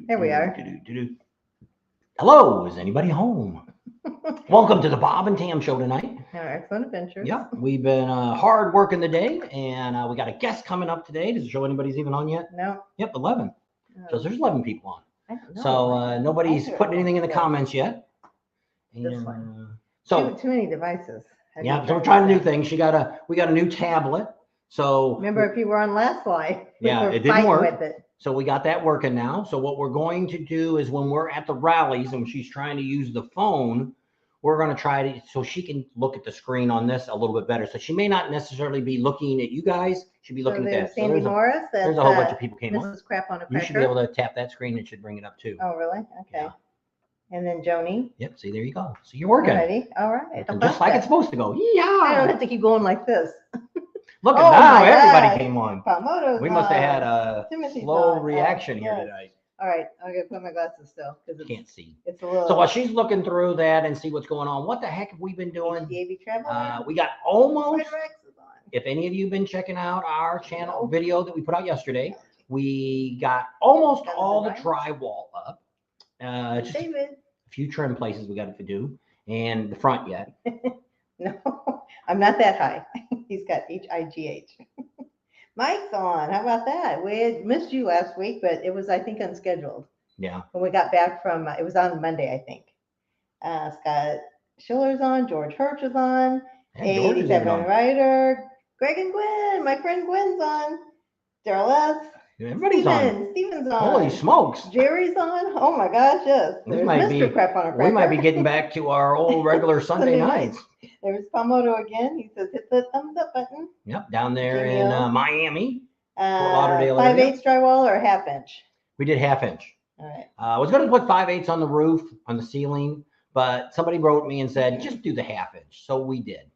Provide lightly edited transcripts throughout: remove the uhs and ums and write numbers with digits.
Here we are. Hello, is anybody home? Welcome to the Bob and Tam show tonight. Our excellent adventures. Yep, we've been hard working the day, and we got a guest coming up today. Does it show anybody's even on yet? No. Yep, 11. So there's 11 people on. I don't know. So nobody's putting anything in the comments yet. This one. So too many devices. Yeah, so we're trying to do things. We got a new tablet. So remember, if you were on last slide, yeah, it didn't work. So we got that working now. So what we're going to do is when we're at the rallies and she's trying to use the phone, we're going to try to, so she can look at the screen on this a little bit better. So she may not necessarily be looking at you guys. She'll be looking at that. Sandy Morris. There's a whole bunch of people came on. This is crap on a cracker. You should be able to tap that screen. It should bring it up too. Oh, really? Okay. Yeah. And then Joni. Yep. See, there you go. So you're working. Alrighty. All right. Just like it's supposed to go. Yeah. I don't have to keep going like this. Look at now, everybody came on. Pamoto's we must have had a slow reaction here tonight. All right, I'm gonna put my glasses still because you can't see. It's a little. So while she's looking through that and see what's going on, what the heck have we been doing? We got almost. If any of you have been checking out our channel video that we put out yesterday, we got almost all the drywall up. Just a few trim places we got to do, and the front yet. No, I'm not that high. He's got HIGH. Mike's on. How about that? We had missed you last week, but it was, I think, unscheduled. Yeah. When we got back from, it was on Monday, I think. Scott Schiller's on. George Hirsch is on. 87 Ryder. Greg and Gwen. My friend Gwen's on. Daryl S. Everybody's on. Steven's on. Holy smokes. Jerry's on. Oh my gosh, yes. There's Mr. Crap on a Cracker. We might be getting back to our old regular Sunday nights. There's Pamoto again. He says hit the thumbs up button. Yep, down there in Miami. Fort Lauderdale 5/8 drywall or 1/2 inch? We did 1/2 inch. All right. I was going to put 5/8 on the roof, on the ceiling, but somebody wrote me and said, just do the 1/2 inch. So we did.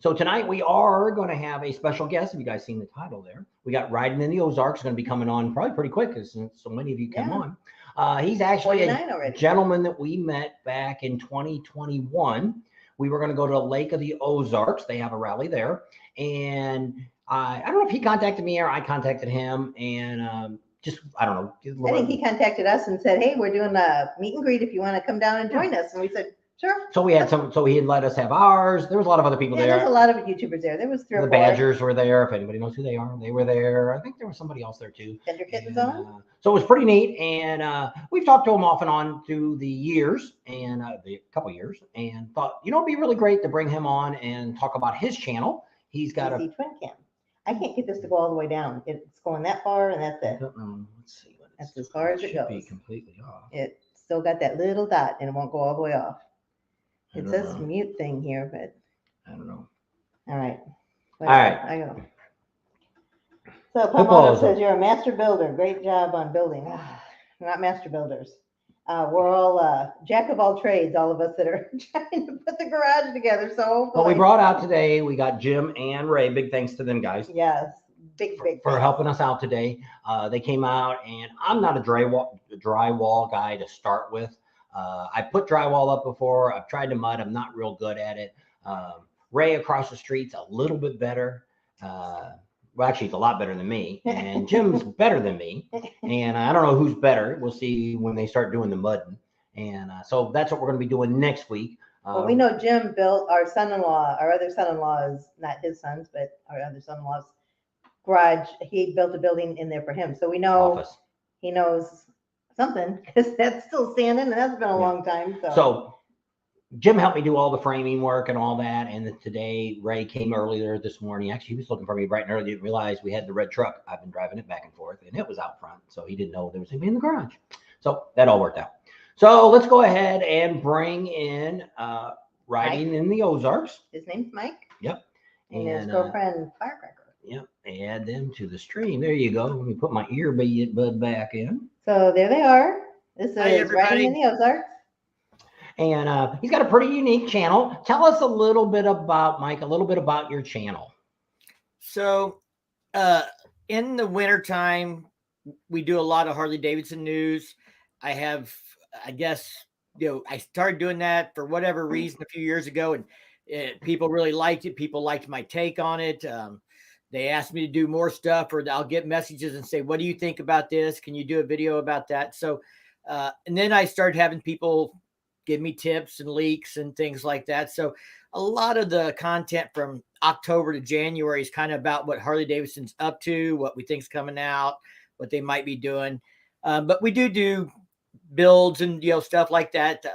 So tonight we are going to have a special guest. Have you guys seen the title there? We got Riding in the Ozarks going to be coming on probably pretty quick because so many of you come on. He's actually a gentleman that we met back in 2021. We were going to go to the Lake of the Ozarks. They have a rally there. And I don't know if he contacted me or I contacted him. And I don't know. I think he contacted us and said, hey, we're doing a meet and greet if you want to come down and join us. And we said, sure. So we had so he had let us have ours. There was a lot of other people there. There's a lot of YouTubers there. There was 3 or 4. The Badgers were there. If anybody knows who they are, they were there. I think there was somebody else there too. Tender Kittens on. So it was pretty neat. And we've talked to him off and on through the years and the couple years and thought, it'd be really great to bring him on and talk about his channel. He's got a twin cam. I can't get this to go all the way down. It's going that far and that's it. Let's see. That's as far as it goes. Be completely off. It still got that little dot and it won't go all the way off. It says mute thing here, but I don't know. All right. Well, all right. I go. So Pamoto says you're a master builder. Great job on building. We're not master builders. We're all jack of all trades, all of us that are trying to put the garage together. So what we brought out today, we got Jim and Ray. Big thanks to them guys. Yes. Big for helping us out today. They came out, and I'm not a drywall guy to start with. I put drywall up before. I've tried the mud. I'm not real good at it. Ray across the street's a little bit better. Well, actually, he's a lot better than me. And Jim's better than me. And I don't know who's better. We'll see when they start doing the mudding. And so that's what we're going to be doing next week. Well, we know Jim built our son-in-law. Our other son-in-law is not his son's, but our other son-in-law's garage. He built a building in there for him. So we know he knows something because that's still standing and that's been a long time. So Jim helped me do all the framing work and all that. And then today Ray came earlier this morning. Actually, he was looking for me bright and early. Didn't realize we had the red truck. I've been driving it back and forth and it was out front. So he didn't know there was anybody in the garage. So that all worked out. So let's go ahead and bring in Riding in the Ozarks. His name's Mike. Yep. And his girlfriend Firecracker. Yep. Add them to the stream. There you go. Let me put my earbud back in. So there they are. This is Riding in the Ozarks. And he's got a pretty unique channel. Tell us a little bit about, Mike, a little bit about your channel. So in the wintertime, we do a lot of Harley Davidson news. I guess, I started doing that for whatever reason a few years ago, and people really liked it. People liked my take on it. they ask me to do more stuff, or I'll get messages and say, what do you think about this? Can you do a video about that? So, and then I started having people give me tips and leaks and things like that. So a lot of the content from October to January is kind of about what Harley Davidson's up to, what we think's coming out, what they might be doing. But we do builds and, stuff like that.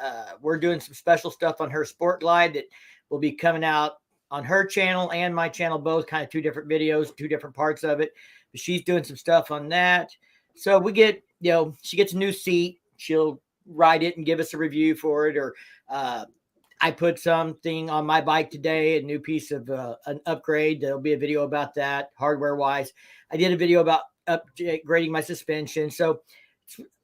We're doing some special stuff on her Sport Glide that will be coming out on her channel and my channel, both kind of two different videos, two different parts of it. But she's doing some stuff on that. So we get, she gets a new seat. She'll ride it and give us a review for it. Or I put something on my bike today, a new piece of an upgrade. There'll be a video about that hardware wise. I did a video about upgrading my suspension. So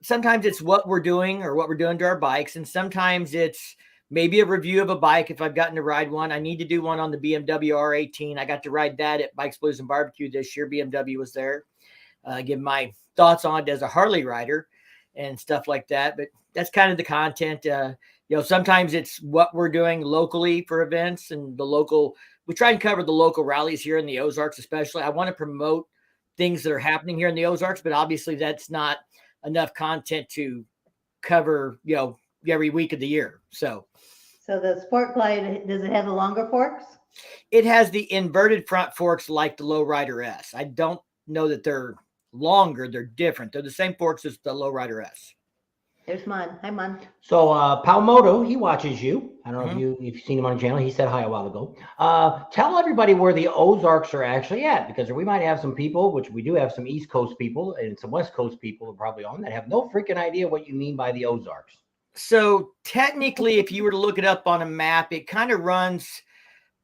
sometimes it's what we're doing or what we're doing to our bikes. And sometimes it's maybe a review of a bike. If I've gotten to ride one, I need to do one on the BMW R18. I got to ride that at Bikes, Blues and Barbecue this year. BMW was there. Give my thoughts on it as a Harley rider and stuff like that. But that's kind of the content. Sometimes it's what we're doing locally for events and we try and cover the local rallies here in the Ozarks, especially. I want to promote things that are happening here in the Ozarks, but obviously that's not enough content to cover, every week of the year. So the Sport Glide, does it have the longer forks? It has the inverted front forks like the Lowrider S. I don't know that they're longer. They're different. They're the same forks as the Lowrider S. There's Mon. Hi, Mon. So Palmoto, he watches you. I don't know if you've seen him on the channel. He said hi a while ago. Tell everybody where the Ozarks are actually at, because we might have some people, which we do have some East Coast people and some West Coast people are probably on, that have no freaking idea what you mean by the Ozarks. So technically, if you were to look it up on a map, it kind of runs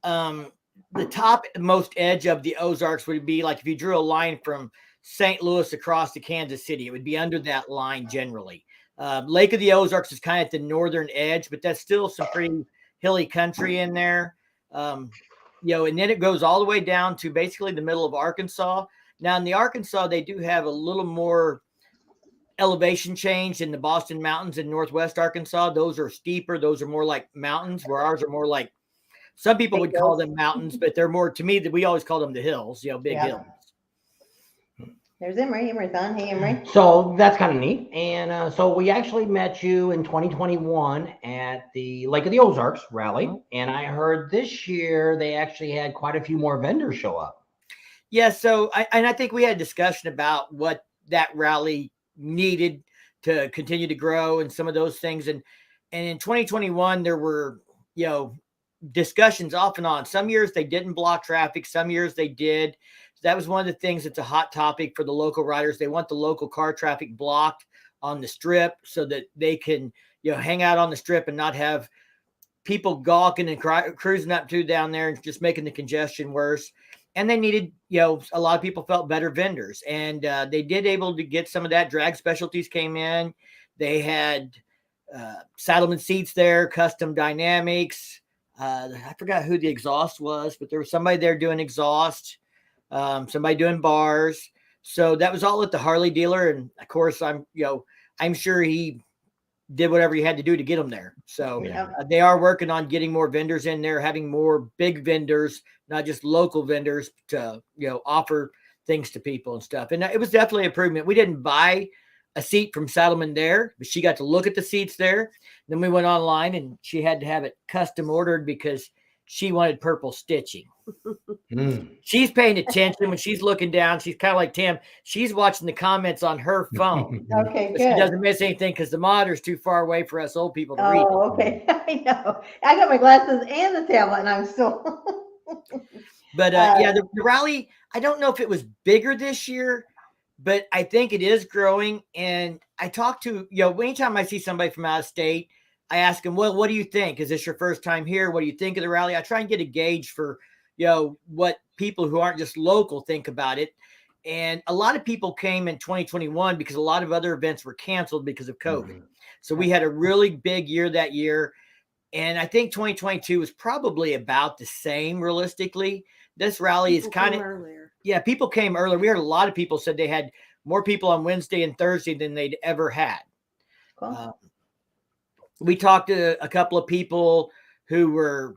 the top most edge of the Ozarks would be like if you drew a line from St. Louis across to Kansas City, it would be under that line generally. Lake of the Ozarks is kind of at the northern edge, but that's still some pretty hilly country in there. And then it goes all the way down to basically the middle of Arkansas. Now in the Arkansas, they do have a little more elevation change in the Boston Mountains in Northwest Arkansas. Those are steeper. Those are more like mountains, where ours are more like, some people would call them mountains, but they're more, to me, that we always call them the hills, big hills. There's Emery. Emery's on. Hey, Emery. So that's kind of neat. And so we actually met you in 2021 at the Lake of the Ozarks rally. And I heard this year they actually had quite a few more vendors show up. Yeah. So I think we had a discussion about what that rally needed to continue to grow and some of those things. And in 2021, there were, discussions off and on. Some years they didn't block traffic. Some years they did. That was one of the things that's a hot topic for the local riders. They want the local car traffic blocked on the strip so that they can, hang out on the strip and not have people gawking and cruising up to down there and just making the congestion worse. And they needed, a lot of people felt better vendors, and they did able to get some of that. Drag Specialties came in. They had Saddleman seats there, Custom Dynamics. I forgot who the exhaust was, but there was somebody there doing exhaust. Somebody doing bars. So that was all at the Harley dealer. And of course I'm sure he did whatever he had to do to get them there. So they are working on getting more vendors in there, having more big vendors, not just local vendors to, offer things to people and stuff. And it was definitely an improvement. We didn't buy a seat from Saddleman there, but she got to look at the seats there. Then we went online and she had to have it custom ordered because she wanted purple stitching. She's paying attention when she's looking down. She's kind of like Tim. She's watching the comments on her phone. Okay, good. She doesn't miss anything because the monitor's too far away for us old people to read. Oh, okay. I know. I got my glasses and the tablet, and I'm still. But the rally, I don't know if it was bigger this year, but I think it is growing. And I talk to, anytime I see somebody from out of state, I ask them, well, what do you think? Is this your first time here? What do you think of the rally? I try and get a gauge for, what people who aren't just local think about it. And a lot of people came in 2021 because a lot of other events were canceled because of COVID. So we had a really big year that year. And I think 2022 was probably about the same realistically. This rally is kind of earlier. Yeah, people came earlier. We heard a lot of people said they had more people on Wednesday and Thursday than they'd ever had. Cool. We talked to a couple of people who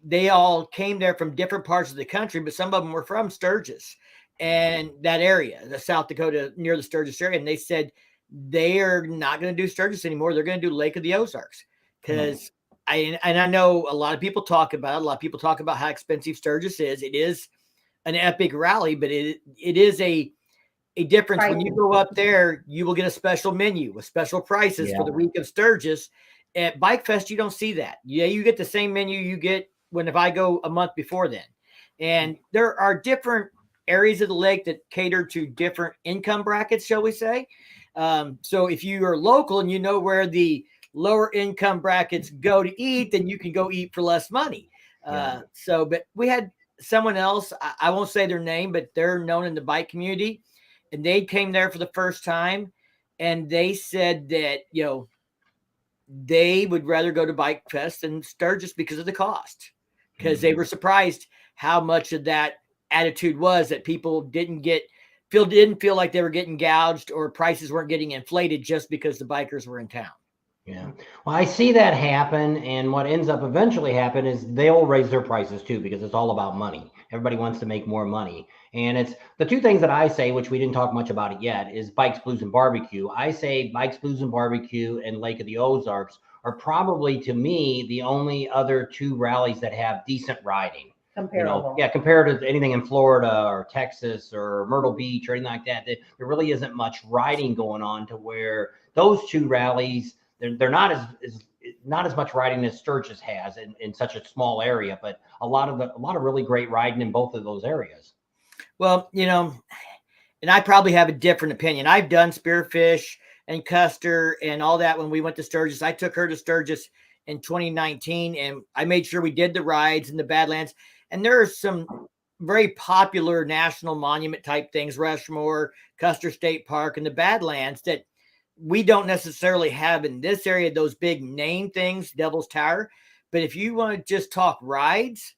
they all came there from different parts of the country, but some of them were from Sturgis. and that area, the South Dakota near the Sturgis area. And they said they are not going to do Sturgis anymore. They're going to do Lake of the Ozarks because I know a lot of people talk about it. A lot of people talk about how expensive Sturgis is. It is an epic rally, but it is a difference. When you go up there, you will get a special menu with special prices for the week of Sturgis. At Bikefest, you don't see that. Yeah, you get the same menu you get if I go a month before then. And there are different areas of the lake that cater to different income brackets, shall we say. So if you are local and you know where the lower income brackets go to eat, then you can go eat for less money. But we had someone else, I won't say their name, but they're known in the bike community, and they came there for the first time, and they said that, they would rather go to Bikefest than Sturgis because of the cost, because they were surprised how much of that attitude was that people didn't feel like they were getting gouged or prices weren't getting inflated just because the bikers were in town. Yeah. Well, I see that happen. And what ends up eventually happen is they'll raise their prices too, because it's all about money. Everybody wants to make more money. And it's the two things that I say, which we didn't talk much about it yet, is Bikes, Blues, and Barbecue. I say Bikes, Blues, and Barbecue and Lake of the Ozarks are probably, to me, the only other two rallies that have decent riding. Comparable. Compared to anything in Florida or Texas or Myrtle Beach or anything like that, there really isn't much riding going on to where those two rallies, they're not as much riding as Sturgis has in such a small area, but a lot of really great riding in both of those areas. Well, and I probably have a different opinion. I've done Spearfish and Custer and all that when we went to Sturgis. I took her to Sturgis in 2019, and I made sure we did the rides in the Badlands. And there are some very popular national monument type things, Rushmore, Custer State Park, and the Badlands, that we don't necessarily have in this area, those big name things, Devil's Tower. But if you want to just talk roads,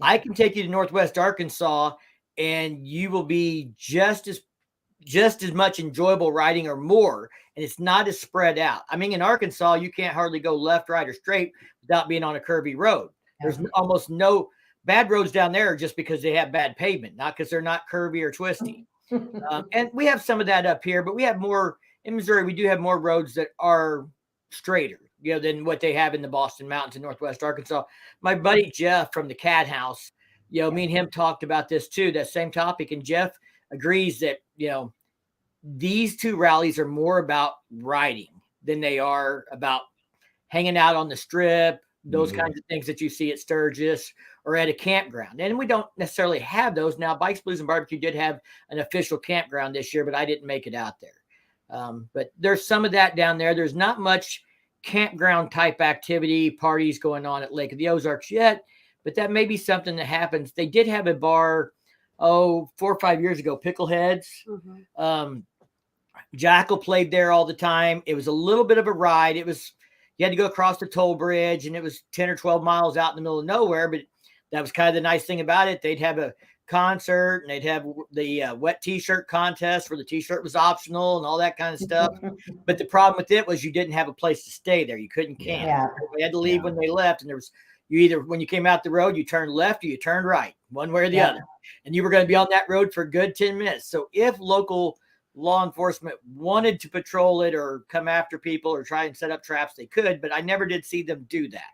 I can take you to Northwest Arkansas and you will be just as much enjoyable riding or more. And it's not as spread out. I mean, in Arkansas, you can't hardly go left, right, or straight without being on a curvy road. There's almost no bad roads down there just because they have bad pavement, not because they're not curvy or twisty. And we have some of that up here, but we have more in Missouri. We do have more roads that are straighter, than what they have in the Boston Mountains in Northwest Arkansas. My buddy Jeff from the Cat House, me and him talked about this too, that same topic. And Jeff agrees that, these two rallies are more about riding than they are about hanging out on the strip, those kinds of things that you see at Sturgis or at a campground. And we don't necessarily have those. Now, Bikes, Blues, and Barbecue did have an official campground this year, but I didn't make it out there. But there's some of that down there. There's not much campground type activity, parties going on at Lake of the Ozarks yet, but that may be something that happens. They did have a bar, 4 or 5 years ago, Pickleheads. Jackal played there all the time. It was a little bit of a ride. You had to go across the toll bridge, and it was 10 or 12 miles out in the middle of nowhere, but that was kind of the nice thing about it. They'd have a concert, and they'd have the wet t-shirt contest where the t-shirt was optional and all that kind of stuff. But the problem with it was you didn't have a place to stay there. You couldn't camp. You had to leave when they left, and when you came out the road, you turned left or you turned right, one way or the other. And you were going to be on that road for a good 10 minutes. So if local law enforcement wanted to patrol it or come after people or try and set up traps, they could, but I never did see them do that.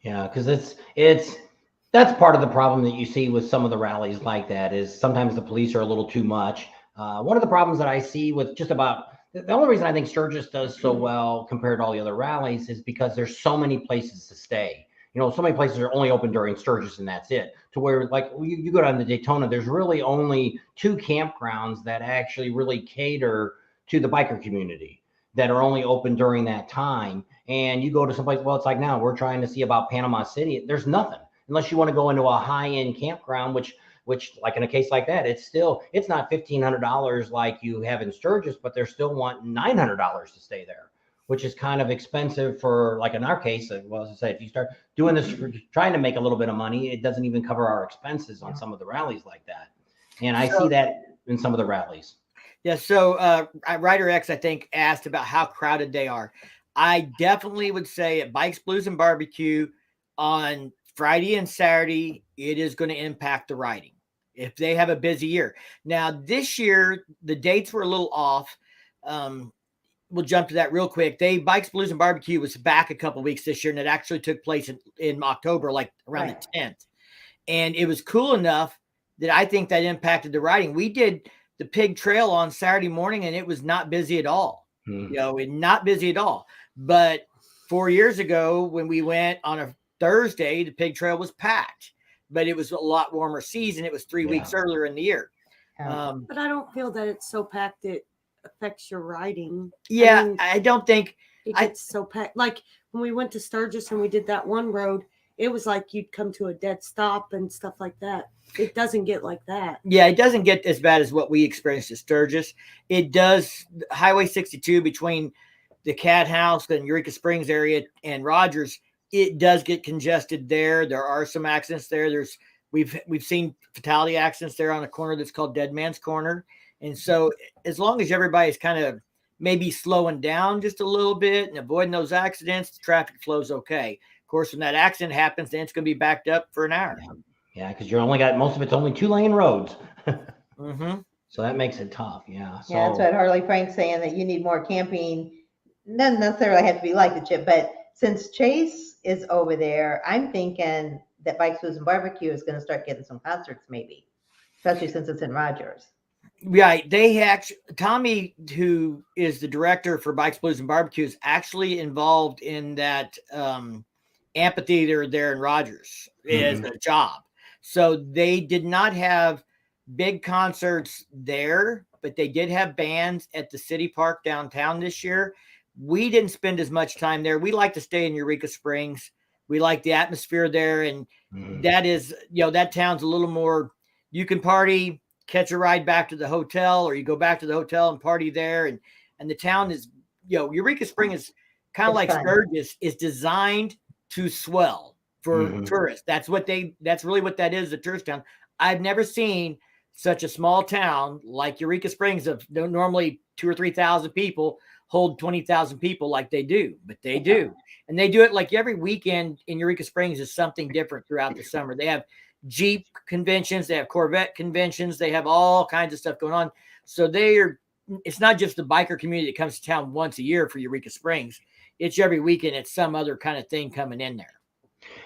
Yeah, because that's part of the problem that you see with some of the rallies like that is sometimes the police are a little too much. One of the problems that I see with just about the only reason I think Sturgis does so well compared to all the other rallies is because there's so many places to stay. So many places are only open during Sturgis and that's it. To where like you go down to Daytona, there's really only 2 campgrounds that actually really cater to the biker community that are only open during that time. And you go to someplace, well, it's like now we're trying to see about Panama City. There's nothing unless you want to go into a high-end campground, which like in a case like that, it's not $1,500 like you have in Sturgis, but they're still wanting $900 to stay there, which is kind of expensive for, like in our case, well, as I said, if you start doing this, trying to make a little bit of money, it doesn't even cover our expenses on some of the rallies like that. And I see that in some of the rallies. Yeah. So Ryder X, I think, asked about how crowded they are. I definitely would say at Bikes, Blues, and Barbecue on Friday and Saturday, it is going to impact the riding. if they have a busy year. Now, this year, the dates were a little off. We'll jump to that real quick. Bikes, Blues, and Barbecue was back a couple weeks this year, and it actually took place in October, like around the 10th. And it was cool enough that I think that impacted the riding. We did the Pig Trail on Saturday morning, and it was not busy at all. Not busy at all. But 4 years ago, when we went on a Thursday, the Pig Trail was packed, but it was a lot warmer season. It was 3 weeks earlier in the year. But I don't feel that it's so packed it affects your riding. Yeah, I mean, I don't think it gets so packed. Like when we went to Sturgis and we did that one road, it was like you'd come to a dead stop and stuff like that. It doesn't get like that. Yeah, it doesn't get as bad as what we experienced at Sturgis. It does. Highway 62 between the Cat House and Eureka Springs area and Rogers, it does get congested there. There are some accidents there. We've seen fatality accidents there on a corner that's called Dead Man's Corner. And so as long as everybody's kind of maybe slowing down just a little bit and avoiding those accidents, the traffic flow's okay. Of course, when that accident happens, then it's going to be backed up for an hour. Yeah, because most of it's only 2-lane roads. Mm-hmm. So that makes it tough. Yeah. So, Yeah, that's what Harley Frank's saying, that you need more camping. Doesn't necessarily have to be like the Chip, but since Chase is over there, I'm thinking that Bikes, Blues, and Barbecue is going to start getting some concerts, maybe, especially since it's in Rogers. Right. They actually, Tommy, who is the director for Bikes, Blues, and Barbecue, is actually involved in that amphitheater there in Rogers as a job. So they did not have big concerts there, but they did have bands at the city park downtown this year. We didn't spend as much time there. We like to stay in Eureka Springs. We like the atmosphere there. And that is, that town's a little more, you can party, catch a ride back to the hotel, or you go back to the hotel and party there. And the town is, Eureka Springs is kind of like Sturgis, is designed to swell for tourists. That's really what that is, a tourist town. I've never seen such a small town like Eureka Springs of normally 2,000 or 3,000 people hold 20,000 people like they do, but they do. And they do it like every weekend in Eureka Springs is something different throughout the summer. They have Jeep conventions, they have Corvette conventions, they have all kinds of stuff going on. So it's not just the biker community that comes to town once a year for Eureka Springs. It's every weekend. It's some other kind of thing coming in there.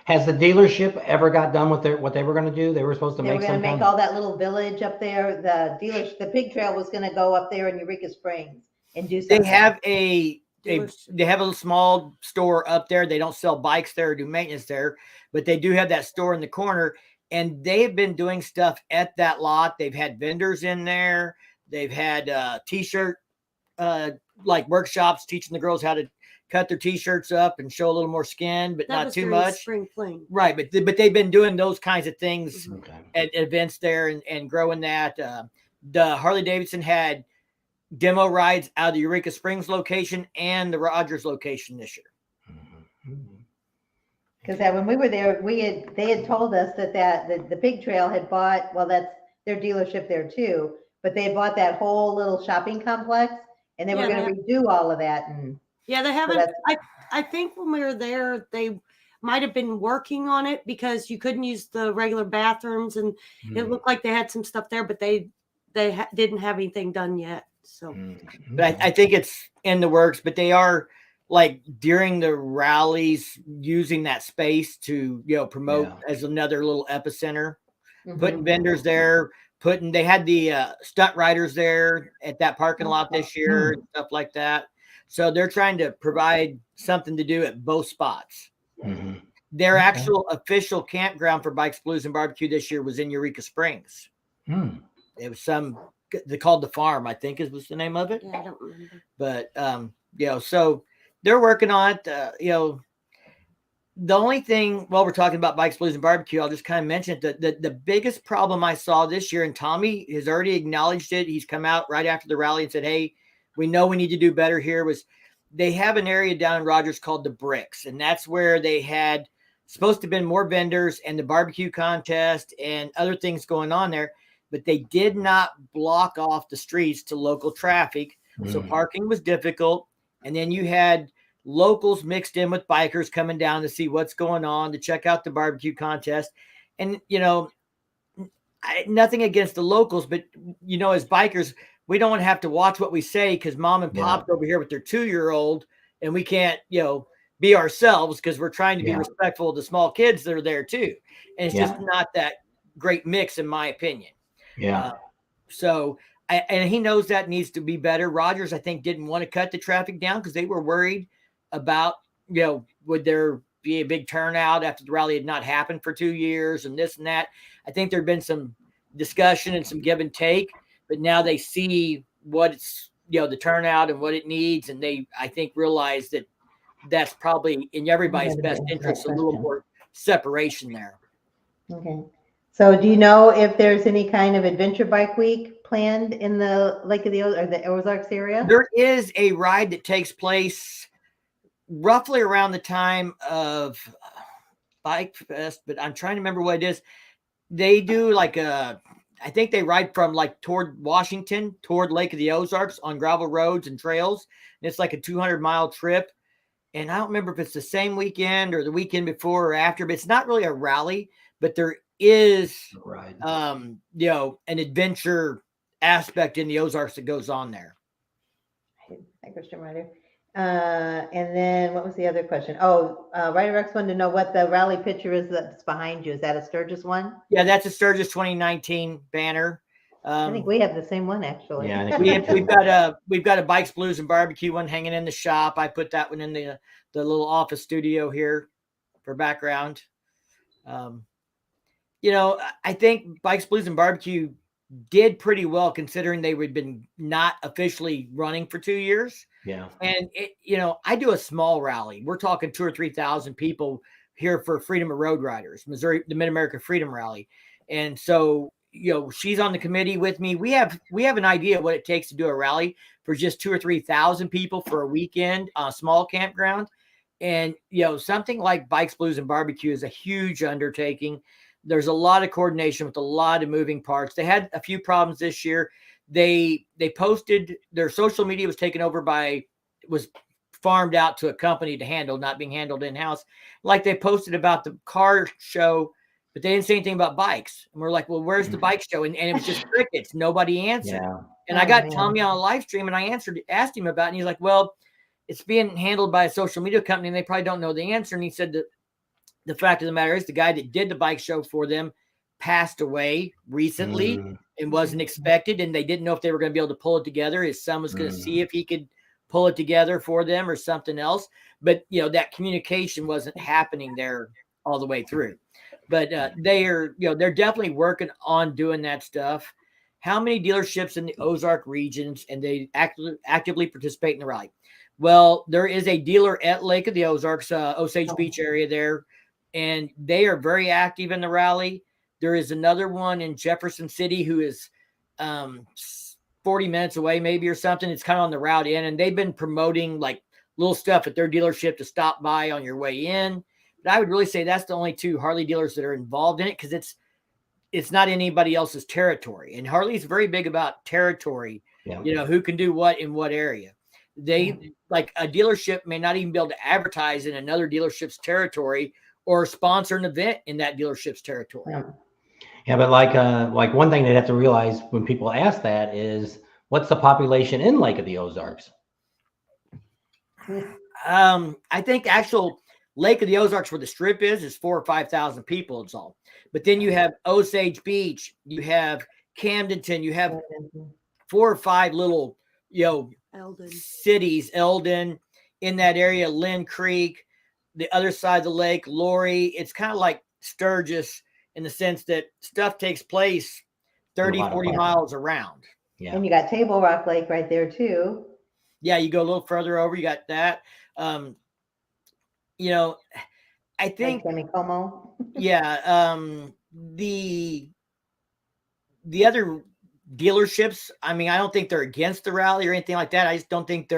Has the dealership ever got done with what they were going to do? They were supposed to make all that little village up there. The Pig Trail was going to go up there in Eureka Springs and do something. They have a small store up there. They don't sell bikes there or do maintenance there, but they do have that store in the corner, and they have been doing stuff at that lot. They've had vendors in there. They've had t-shirt like workshops teaching the girls how to cut their t-shirts up and show a little more skin, but not too much. Spring fling. Right. But they've been doing those kinds of things at events there and growing that. The Harley Davidson had demo rides out of the Eureka Springs location and the Rogers location this year. Because when we were there, they had told us that the Pig Trail had bought, well, that's their dealership there too, but they had bought that whole little shopping complex, and they were going to redo all of that. And yeah, they haven't. I think when we were there, they might have been working on it because you couldn't use the regular bathrooms, and it looked like they had some stuff there, but they didn't have anything done yet. So, but I think it's in the works. But they are like during the rallies using that space to promote as another little epicenter, putting vendors there. They had the stunt riders there at that parking lot this year and stuff like that. So they're trying to provide something to do at both spots. Their actual official campground for Bikes, Blues, and Barbecue this year was in Eureka Springs. It was they called the farm, I think was the name of it. Yeah, I don't remember. But, so they're working on it. The only thing, while we're talking about Bikes, Blues, and Barbecue, I'll just kind of mention it. The biggest problem I saw this year, and Tommy has already acknowledged it. He's come out right after the rally and said, hey, we know we need to do better here, was they have an area down in Rogers called the Bricks. And that's where they had supposed to have been more vendors and the barbecue contest and other things going on there, but they did not block off the streets to local traffic. So parking was difficult. And then you had locals mixed in with bikers coming down to see what's going on, to check out the barbecue contest. And, nothing against the locals, but as bikers, we don't have to watch what we say because mom and pop's over here with their 2-year-old, and we can't, be ourselves because we're trying to be respectful of the small kids that are there too. And it's just not that great mix, in my opinion. Yeah. And he knows that needs to be better. Rogers, I think, didn't want to cut the traffic down because they were worried about, would there be a big turnout after the rally had not happened for 2 years and this and that. I think there'd been some discussion and some give and take, but now they see what it's, the turnout and what it needs. And they, I think, realize that that's probably in everybody's best interest, a little more separation there. Okay. So do you know if there's any kind of adventure bike week planned in the Lake of the Ozarks area? There is a ride that takes place roughly around the time of Bikefest, but I'm trying to remember what it is. They do I think they ride from toward Washington, toward Lake of the Ozarks on gravel roads and trails. And it's like a 200-mile trip. And I don't remember if it's the same weekend or the weekend before or after, but it's not really a rally, but there is, an adventure aspect in the Ozarks that goes on there. Hi, Christian Ryder. And then what was the other question? Oh, Ryder Rex wanted to know what the rally picture is that's behind you. Is that a Sturgis one? Yeah, that's a Sturgis 2019 banner. I think we have the same one, actually. Yeah, I think we've got a Bikes, Blues, and Barbecue one hanging in the shop. I put that one in the little office studio here for background. I think Bikes, Blues, and Barbecue did pretty well considering they had been not officially running for 2 years. Yeah. And I do a small rally. We're talking 2,000 or 3,000 people here for Freedom of Road Riders, Missouri, the Mid-America Freedom Rally. And so, she's on the committee with me. We have an idea of what it takes to do a rally for just 2,000 or 3,000 people for a weekend on a small campground. And, something like Bikes, Blues, and Barbecue is a huge undertaking. There's a lot of coordination with a lot of moving parts. They had a few problems this year. They posted, their social media was taken over was farmed out to a company to handle, not being handled in-house. Like they posted about the car show, but they didn't say anything about bikes. And we're like, well, where's the bike show? And it was just crickets. Nobody answered. Yeah. And I got Tommy on a live stream and I asked him about it. And he's like, well, it's being handled by a social media company and they probably don't know the answer. And he said that the fact of the matter is the guy that did the bike show for them passed away recently and wasn't expected. And they didn't know if they were going to be able to pull it together. His son was going to see if he could pull it together for them or something else. But, that communication wasn't happening there all the way through. But they're definitely working on doing that stuff. How many dealerships in the Ozark regions and they actively participate in the rally? Well, there is a dealer at Lake of the Ozarks, Osage Beach area there, and they are very active in the rally. There is another one in Jefferson City who is 40 minutes away maybe or something. It's kind of on the route in, and they've been promoting little stuff at their dealership to stop by on your way in. But I would really say that's the only two Harley dealers that are involved in it because it's not anybody else's territory. And Harley's very big about territory, who can do what in what area. They a dealership may not even be able to advertise in another dealership's territory or sponsor an event in that dealership's territory. Yeah, but like one thing they'd have to realize when people ask that is what's the population in Lake of the Ozarks? I think actual Lake of the Ozarks where the strip is 4,000 or 5,000 people. It's all. But then you have Osage Beach, you have Camdenton, you have 4 or 5 little, Eldon. cities, Eldon in that area, Lynn Creek, the other side of the lake, Lori. It's kind of like Sturgis in the sense that stuff takes place 30, 40 miles around. Yeah. And you got Table Rock Lake right there too. Yeah, you go a little further over, you got that. I think Como. Yeah. The other dealerships, I mean, I don't think they're against the rally or anything like that. I just don't think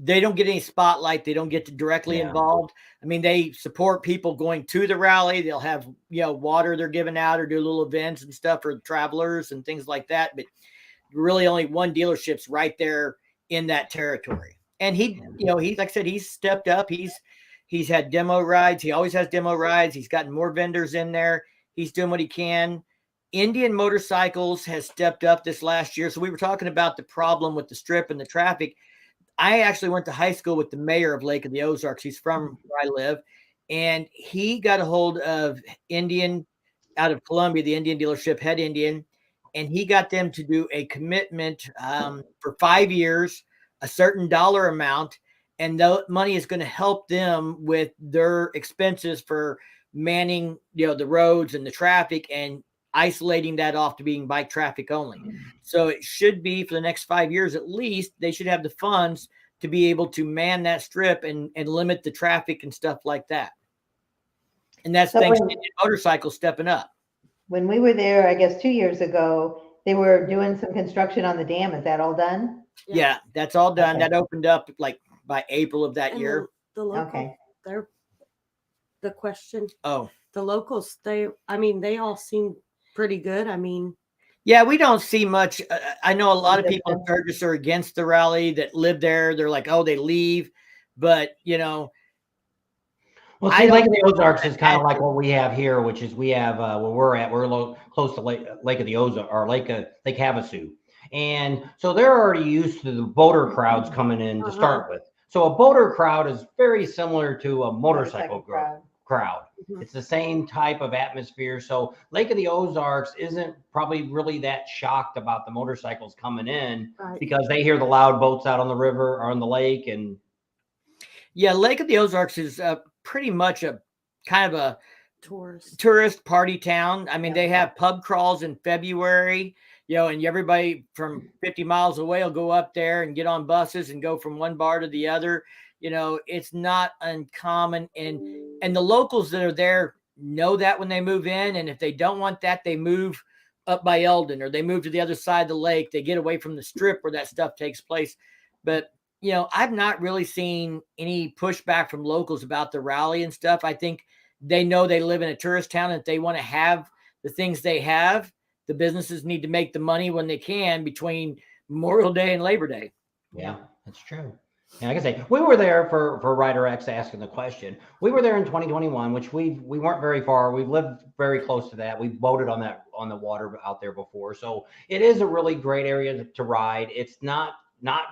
they don't get any spotlight. They don't get directly involved. I mean, they support people going to the rally. They'll have, water they're giving out or do little events and stuff for travelers and things like that. But really only one dealership's right there in that territory. And he, like I said, he's stepped up. He's had demo rides. He always has demo rides. He's gotten more vendors in there. He's doing what he can. Indian Motorcycles has stepped up this last year. So we were talking about the problem with the strip and the traffic. I actually went to high school with the mayor of Lake of the Ozarks. He's from where I live, and he got a hold of Indian out of Columbia, the Indian dealership, Head Indian, and he got them to do a commitment for 5 years, a certain dollar amount, and that money is going to help them with their expenses for manning, the roads and the traffic and isolating that off to being bike traffic only. So it should be for the next 5 years at least, they should have the funds to be able to man that strip and limit the traffic and stuff like that. And that's So thanks when- to Indian Motorcycle stepping up. When we were there, I guess 2 years ago, they were doing some construction on the dam. Is that all done? Yeah, that's all done. Okay. That opened up like by April of that And year. the local, Okay. they're the question. Oh, The locals, they all seem pretty good. I mean, yeah, we don't see much. I know a lot of Yes, people in sir. Sturgis are against the rally that live there. They're like, oh, they leave. But, Well, I see, Lake don't of the know Ozarks that is kind of bad. like what we have here, which is we have where we're at. We're close to Lake of the Ozarks or Lake Havasu, and so they're already used to the boater crowds coming in to start with. So a boater crowd is very similar to a motorcycle crowd. Mhm. It's the same type of atmosphere. So Lake of the Ozarks isn't probably really that shocked about the motorcycles coming in right. because they hear the loud boats out on the river or on the lake and. Yeah, Lake of the Ozarks is pretty much a kind of a Tourist. party town. I mean, Yeah. they have pub crawls in February, and everybody from 50 miles away will go up there and get on buses and go from one bar to the other. It's not uncommon. And the locals that are there know that when they move in. And if they don't want that, they move up by Eldon or they move to the other side of the lake. They get away from the strip where that stuff takes place. But I've not really seen any pushback from locals about the rally and stuff. I think they know they live in a tourist town and if they want to have the things they have, the businesses need to make the money when they can between Memorial Day and Labor Day. Yeah, that's true. Yeah, like I say, we were there for Rider X asking the question. We were there in 2021, which we weren't very far. We've lived very close to that. We boated on the water out there before. So it is a really great area to ride. It's not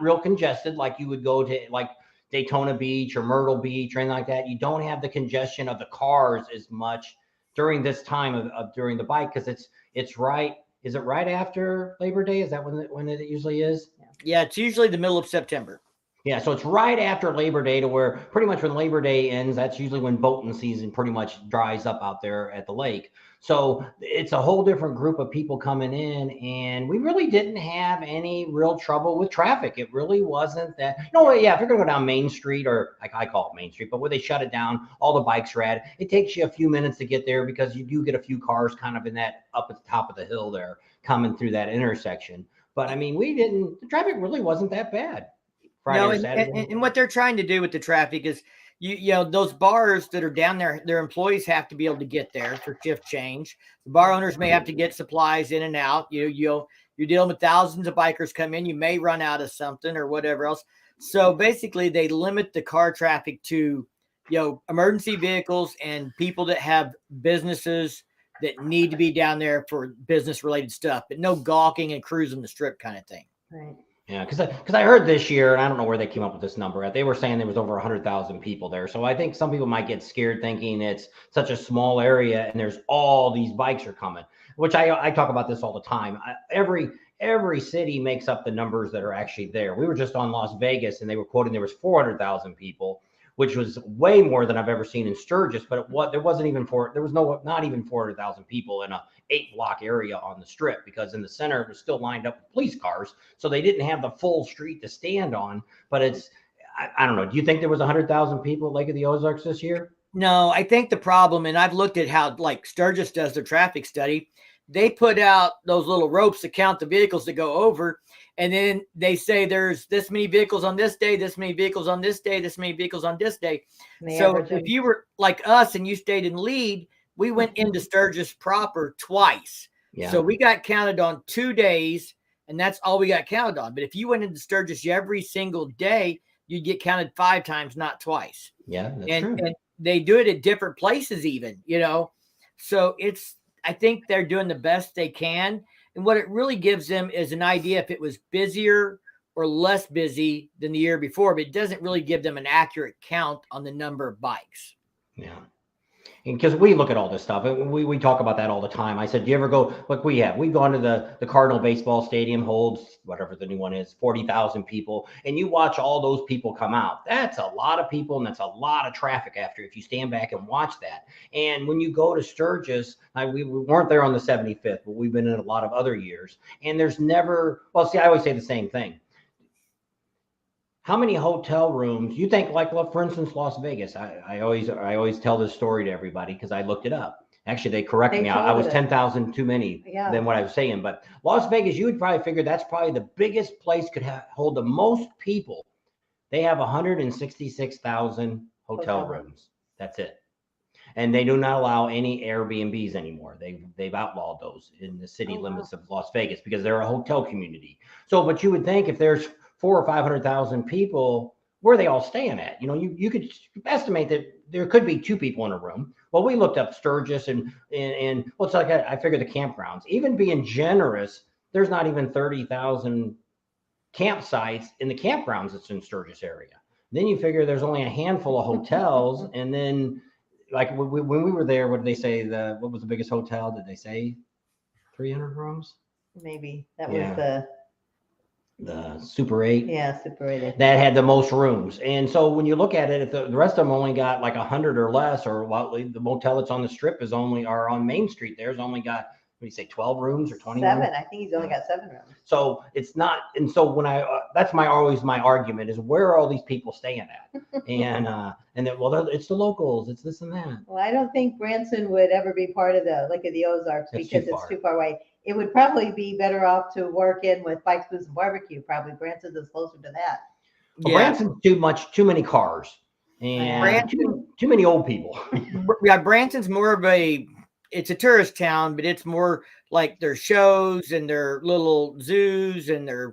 real congested like you would go to like Daytona Beach or Myrtle Beach or anything like that. You don't have the congestion of the cars as much during this time of during the bike because it's right. Is it right after Labor Day? Is that when it usually is? Yeah, it's usually the middle of September. Yeah, so it's right after Labor Day to where pretty much when Labor Day ends, that's usually when boating season pretty much dries up out there at the lake. So it's a whole different group of people coming in, and we really didn't have any real trouble with traffic. It really wasn't that. No, yeah, if you're going to go down Main Street, or like I call it Main Street, but where they shut it down, all the bikes are at, it takes you a few minutes to get there because you do get a few cars kind of in that up at the top of the hill there coming through that intersection. But I mean, the traffic really wasn't that bad. Friday No, or Saturday. and what they're trying to do with the traffic is, those bars that are down there, their employees have to be able to get there for shift change. The bar owners may have to get supplies in and out. You're dealing with thousands of bikers come in. You may run out of something or whatever else. So basically, they limit the car traffic to, emergency vehicles and people that have businesses that need to be down there for business related stuff, but no gawking and cruising the strip kind of thing. Right. Yeah, because I heard this year, and I don't know where they came up with this number. They were saying there was over 100,000 people there. So I think some people might get scared thinking it's such a small area and there's all these bikes are coming, which I talk about this all the time. Every city makes up the numbers that are actually there. We were just on Las Vegas and they were quoting there was 400,000 people, which was way more than I've ever seen in Sturgis. But there was not even 400,000 people in a 8-block area on the strip because in the center it was still lined up with police cars, so they didn't have the full street to stand on. But I don't know. Do you think there was 100,000 people at Lake of the Ozarks this year? No, I think the problem, and I've looked at how like Sturgis does their traffic study. They put out those little ropes to count the vehicles that go over, and then they say there's this many vehicles on this day, this many vehicles on this day, this many vehicles on this day. So if you were like us and you stayed in lead, we went into Sturgis proper twice. Yeah. So we got counted on 2 days, and that's all we got counted on. But if you went into Sturgis every single day, you'd get counted 5 times, not twice. Yeah, that's true. And they do it at different places even, So I think they're doing the best they can. And what it really gives them is an idea if it was busier or less busy than the year before, but it doesn't really give them an accurate count on the number of bikes. Yeah. Because we look at all this stuff, and we talk about that all the time. I said, do you ever go, look, we've gone to the Cardinal baseball stadium, holds whatever the new one is, 40,000 people, and you watch all those people come out. That's a lot of people, and that's a lot of traffic after, if you stand back and watch that. And when you go to Sturgis, we weren't there on the 75th, but we've been in a lot of other years, and there's never, well, see, I always say the same thing. How many hotel rooms you think, like, well, for instance, Las Vegas? I always tell this story to everybody because I looked it up. Actually, they corrected me. I was 10,000 too many than what I was saying. But Las Vegas, you would probably figure that's probably the biggest place could hold the most people. They have 166,000 hotel rooms. That's it. And they do not allow any Airbnbs anymore. They've outlawed those in the city limits of Las Vegas because they're a hotel community. So, but you would think if there's 400,000 or 500,000 people, where are they all staying at? You know, you could estimate that there could be 2 people in a room. Well, we looked up Sturgis and well, it's like I figured the campgrounds, even being generous, there's not even 30,000 campsites in the campgrounds that's in Sturgis area. Then you figure there's only a handful of hotels, and then like when we were there, what did they say? What was the biggest hotel? Did they say 300 rooms? Maybe that was the Super 8. Yeah, Super 8. That had the most rooms. And so when you look at it, if the rest of them only got like 100 or less, or the motel that's on the strip is only, or on Main Street, there's only got, what do you say, 12 rooms or 20 7. rooms? I think he's only got 7 rooms. So it's not, and so when that's always my argument is, where are all these people staying at? And then, well, it's the locals, it's this and that. Well, I don't think Branson would ever be part of the Ozarks It's because it's too far away. It would probably be better off to work in with Bikes, Booze, and Barbecue. Probably Branson's is closer to that. Well, Branson's too many cars and too many old people. Yeah, Branson's more of it's a tourist town, but it's more like their shows and their little zoos and their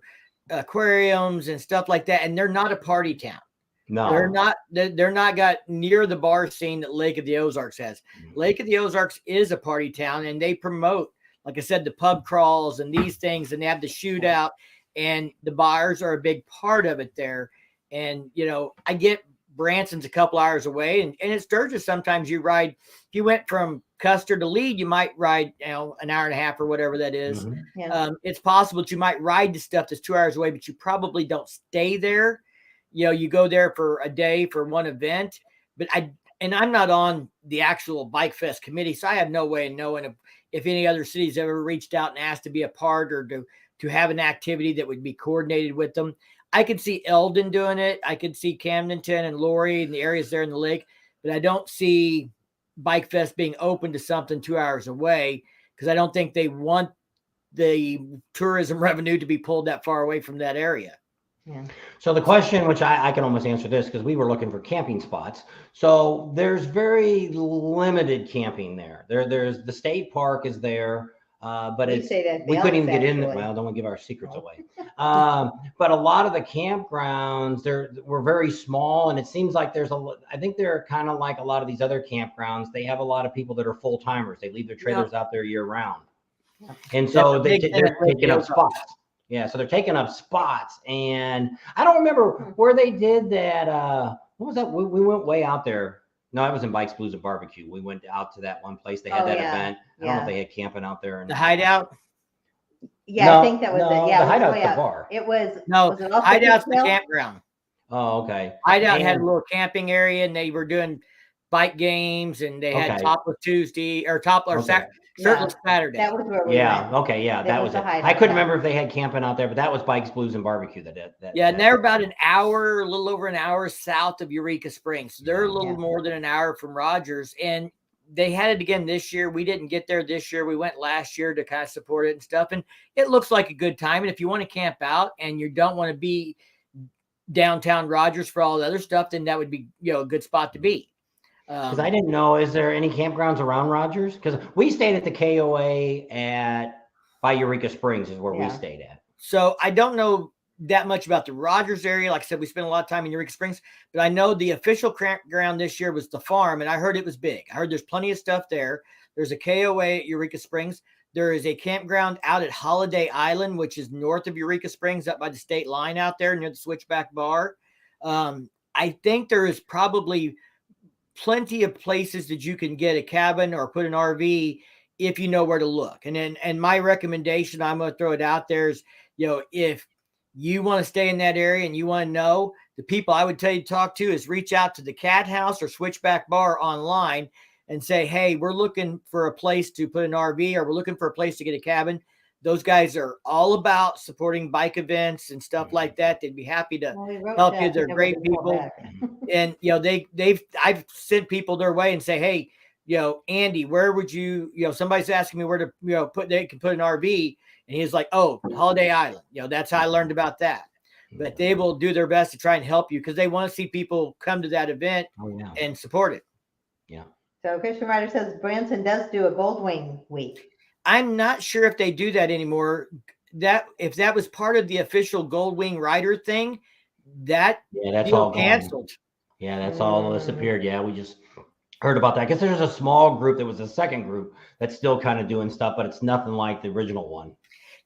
aquariums and stuff like that. And they're not a party town. No, they're not got near the bar scene that Lake of the Ozarks has. Lake of the Ozarks is a party town, and they promote, like I said, the pub crawls and these things, and they have the shootout, and the bars are a big part of it there. And, you know, I get Branson's a couple hours away, and in Sturgis, sometimes you ride, if you went from Custer to Lead, you might ride, you know, an hour and a half or whatever that is. Mm-hmm. Yeah. It's possible that you might ride to stuff that's 2 hours away, but you probably don't stay there. You know, you go there for a day for one event, but I'm not on the actual Bike Fest committee, so I have no way of knowing if any other cities ever reached out and asked to be a part or to have an activity that would be coordinated with them. I could see Eldon doing it. I could see Camdenton and Laurie and the areas there in the lake, but I don't see Bike Fest being open to something 2 hours away, because I don't think they want the tourism revenue to be pulled that far away from that area. Yeah. So the question, which I can almost answer this, because we were looking for camping spots. So there's very limited camping there. There's the state park is there, but we couldn't even get in there. Well, don't want to give our secrets away. But a lot of the campgrounds were very small, and it seems like I think they're kind of like a lot of these other campgrounds. They have a lot of people that are full timers. They leave their trailers out there year round, and so they're taking up spots. Yeah, so they're taking up spots, and I don't remember where they did that. What was that? We went way out there. No, I was in Bikes, Blues, and Barbecue. We went out to that one place. They had that event. I don't know if they had camping out there. The Hideout? Yeah, No, I think that was it. Yeah, the Hideout's the bar. It was. No, was it also Hideout's the Peaceville? campground. Oh, okay. Hideout had a little camping area, and they were doing bike games, and they had Topless Tuesday or Topless Saturday. That was where we went. Okay, yeah, that was it. Hideout, I couldn't remember if they had camping out there, but that was Bikes, Blues, and Barbecue. And they're about an hour, a little over an hour south of Eureka Springs. So they're a little more than an hour from Rogers, and they had it again this year. We didn't get there this year. We went last year to kind of support it and stuff, and it looks like a good time. And if you want to camp out and you don't want to be downtown Rogers for all the other stuff, then that would be, you know, a good spot to be. Because I didn't know, is there any campgrounds around Rogers? Because we stayed at the KOA by Eureka Springs is where we stayed at. So I don't know that much about the Rogers area. Like I said, we spent a lot of time in Eureka Springs, but I know the official campground this year was the farm, and I heard it was big. I heard there's plenty of stuff there. There's a KOA at Eureka Springs. There is a campground out at Holiday Island, which is north of Eureka Springs, up by the state line out there near the Switchback Bar. I think there is probably plenty of places that you can get a cabin or put an RV if you know where to look. And my recommendation, I'm going to throw it out there, is, if you want to stay in that area and you want to know, the people I would tell you to talk to is reach out to the Cat House or Switchback Bar online and say, hey, we're looking for a place to put an RV, or we're looking for a place to get a cabin. Those guys are all about supporting bike events and stuff like that. They'd be happy to help you. They're great people. And, I've sent people their way and say, hey, Andy, where would you, somebody's asking me where to, they can put an RV. And he's like, oh, Holiday Island. that's how I learned about that. But they will do their best to try and help you, because they want to see people come to that event and support it. Yeah. So Christian Rider says Branson does do a Goldwing week. I'm not sure if they do that anymore. If that was part of the official Goldwing Rider thing, that's all canceled. Yeah, that's all disappeared. Yeah, we just heard about that. I guess there's a small group that was a second group that's still kind of doing stuff, but it's nothing like the original one.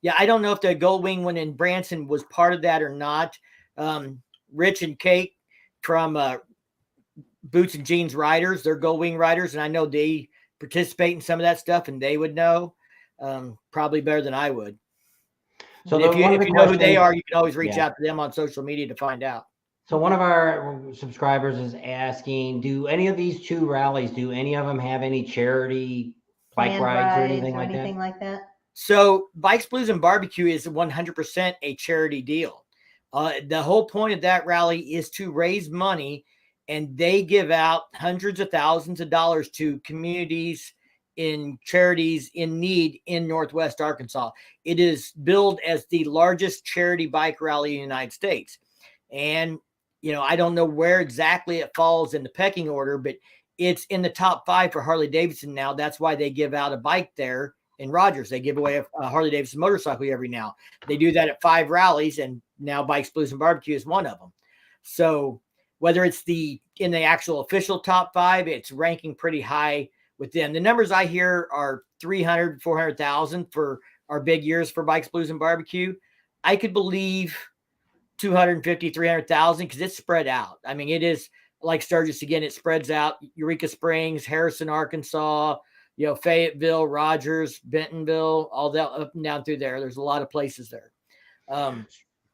Yeah, I don't know if the Goldwing one in Branson was part of that or not. Rich and Kate from Boots and Jeans Riders, they're Goldwing Riders, and I know they participate in some of that stuff, and they would know probably better than I would. So if you know who they are, you can always reach out to them on social media to find out. So one of our subscribers is asking, do any of these 2 rallies, do any of them have any charity bike rides or anything like that? So Bikes, Blues, and Barbecue is 100% a charity deal. The whole point of that rally is to raise money, and they give out hundreds of thousands of dollars to communities in charities in need in Northwest Arkansas. It is billed as the largest charity bike rally in the United States. And, I don't know where exactly it falls in the pecking order, but it's in the top 5 for Harley Davidson now. That's why they give out a bike there in Rogers. They give away a Harley Davidson motorcycle every now. They do that at 5 rallies, and now Bikes, Blues, and Barbecue is one of them. So whether it's in the actual official top 5, it's ranking pretty high with them. The numbers I hear are 300, 400,000 for our big years for Bikes, Blues, and Barbecue. I could believe 250, 300,000 because it's spread out. I mean, it is like Sturgis again. It spreads out. Eureka Springs, Harrison, Arkansas, Fayetteville, Rogers, Bentonville, all that up and down through there. There's a lot of places there.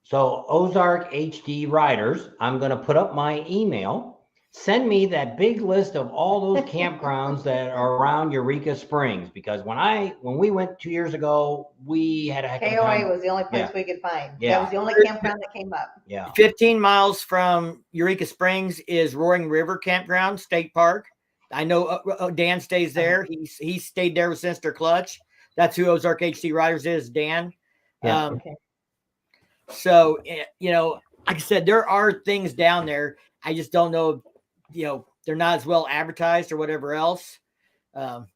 So Ozark HD Riders, I'm going to put up my email. Send me that big list of all those campgrounds that are around Eureka Springs, because when we went 2 years ago, we had a heck of a time. KOA was the only place we could find. Yeah. That was the only campground that came up. Yeah. 15 miles from Eureka Springs is Roaring River Campground State Park. I know Dan stays there. He stayed there with Sinister Clutch. That's who Ozark HD Riders is, Dan. Yeah. Okay. So, like I said, there are things down there. I just don't know, they're not as well advertised or whatever else.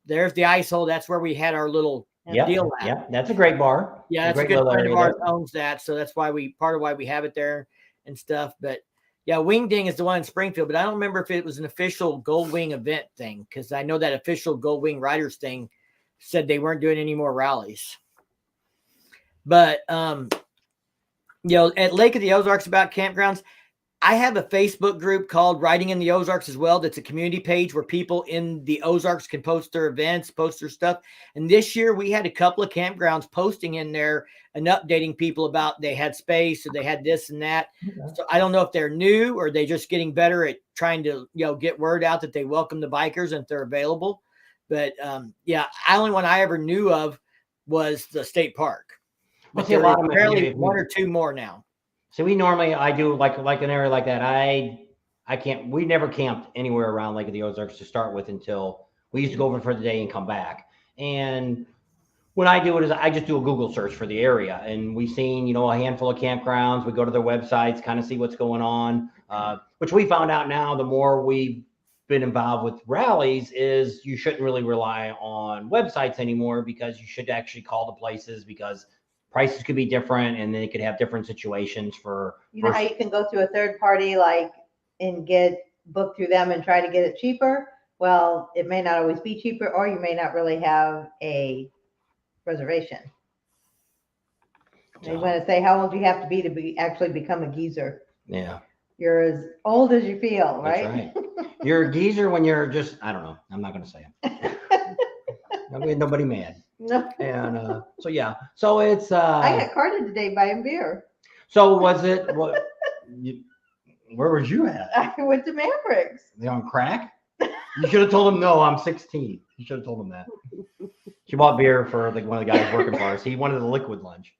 There's the Ice Hole. That's where we had our little deal at. Yeah, that's a great bar. Yeah, that's a good friend of ours owns that. So that's why part of why we have it there and stuff. But yeah, Wing Ding is the one in Springfield, but I don't remember if it was an official Gold Wing event thing, because I know that official Gold Wing Riders thing said they weren't doing any more rallies. But, at Lake of the Ozarks about campgrounds, I have a Facebook group called Riding in the Ozarks as well. That's a community page where people in the Ozarks can post their events, post their stuff. And this year we had a couple of campgrounds posting in there and updating people about they had space or they had this and that. Okay. So I don't know if they're new or they just getting better at trying to, get word out that they welcome the bikers and if they're available. But the only one I ever knew of was the state park. But there are apparently 1 or 2 more now. So I do like an area like that. We never camped anywhere around Lake of the Ozarks to start with until we used to go over for the day and come back. And what I do is I just do a Google search for the area, and we've seen, a handful of campgrounds. We go to their websites, kind of see what's going on, which we found out now, the more we've been involved with rallies, is you shouldn't really rely on websites anymore, because you should actually call the places, because prices could be different, and they could have different situations for. How you can go to a third party and get booked through them and try to get it cheaper, well, it may not always be cheaper, or you may not really have a reservation. They want to say how old you have to be actually become a geezer. Yeah. You're as old as you feel, right? That's right. You're a geezer when you're just, I don't know. I'm not going to say it. Nobody mad. No. And so, yeah. So it's. I got carded today buying beer. So was it, where was you at? I went to Mavericks. They on crack? You should have told him, no, I'm 16. You should have told him that. She bought beer for like one of the guys working for us. He wanted a liquid lunch.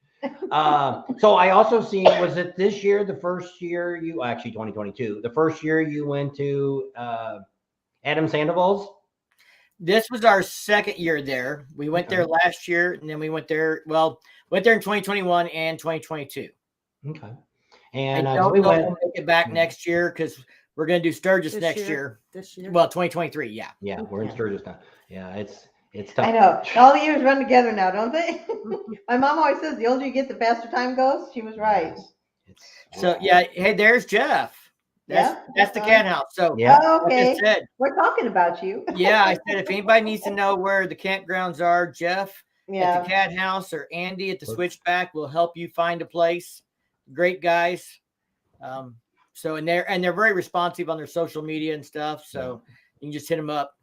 So I also seen, was it this year, the first year you, actually 2022, the first year you went to Adam Sandoval's? This was our second year there. We went there last year, and then we went there in 2021 and 2022. Okay. And I don't we know if went, we'll make it back next year because we're going to do Sturgis next year. This year. Well, 2023, yeah. Yeah, we're in Sturgis now. Yeah, it's tough. I know. All the years run together now, don't they? My mom always says the older you get, the faster time goes. She was right. So yeah, hey, there's Jeff. That's the cat house. So yeah. Oh, okay. like I said, We're talking about you. yeah, I said if anybody needs to know where the campgrounds are, Jeff at Yeah. the cat house or Andy at the switchback will help you find a place. Great guys. So and they're very responsive on their social media and stuff. So you can just hit them up.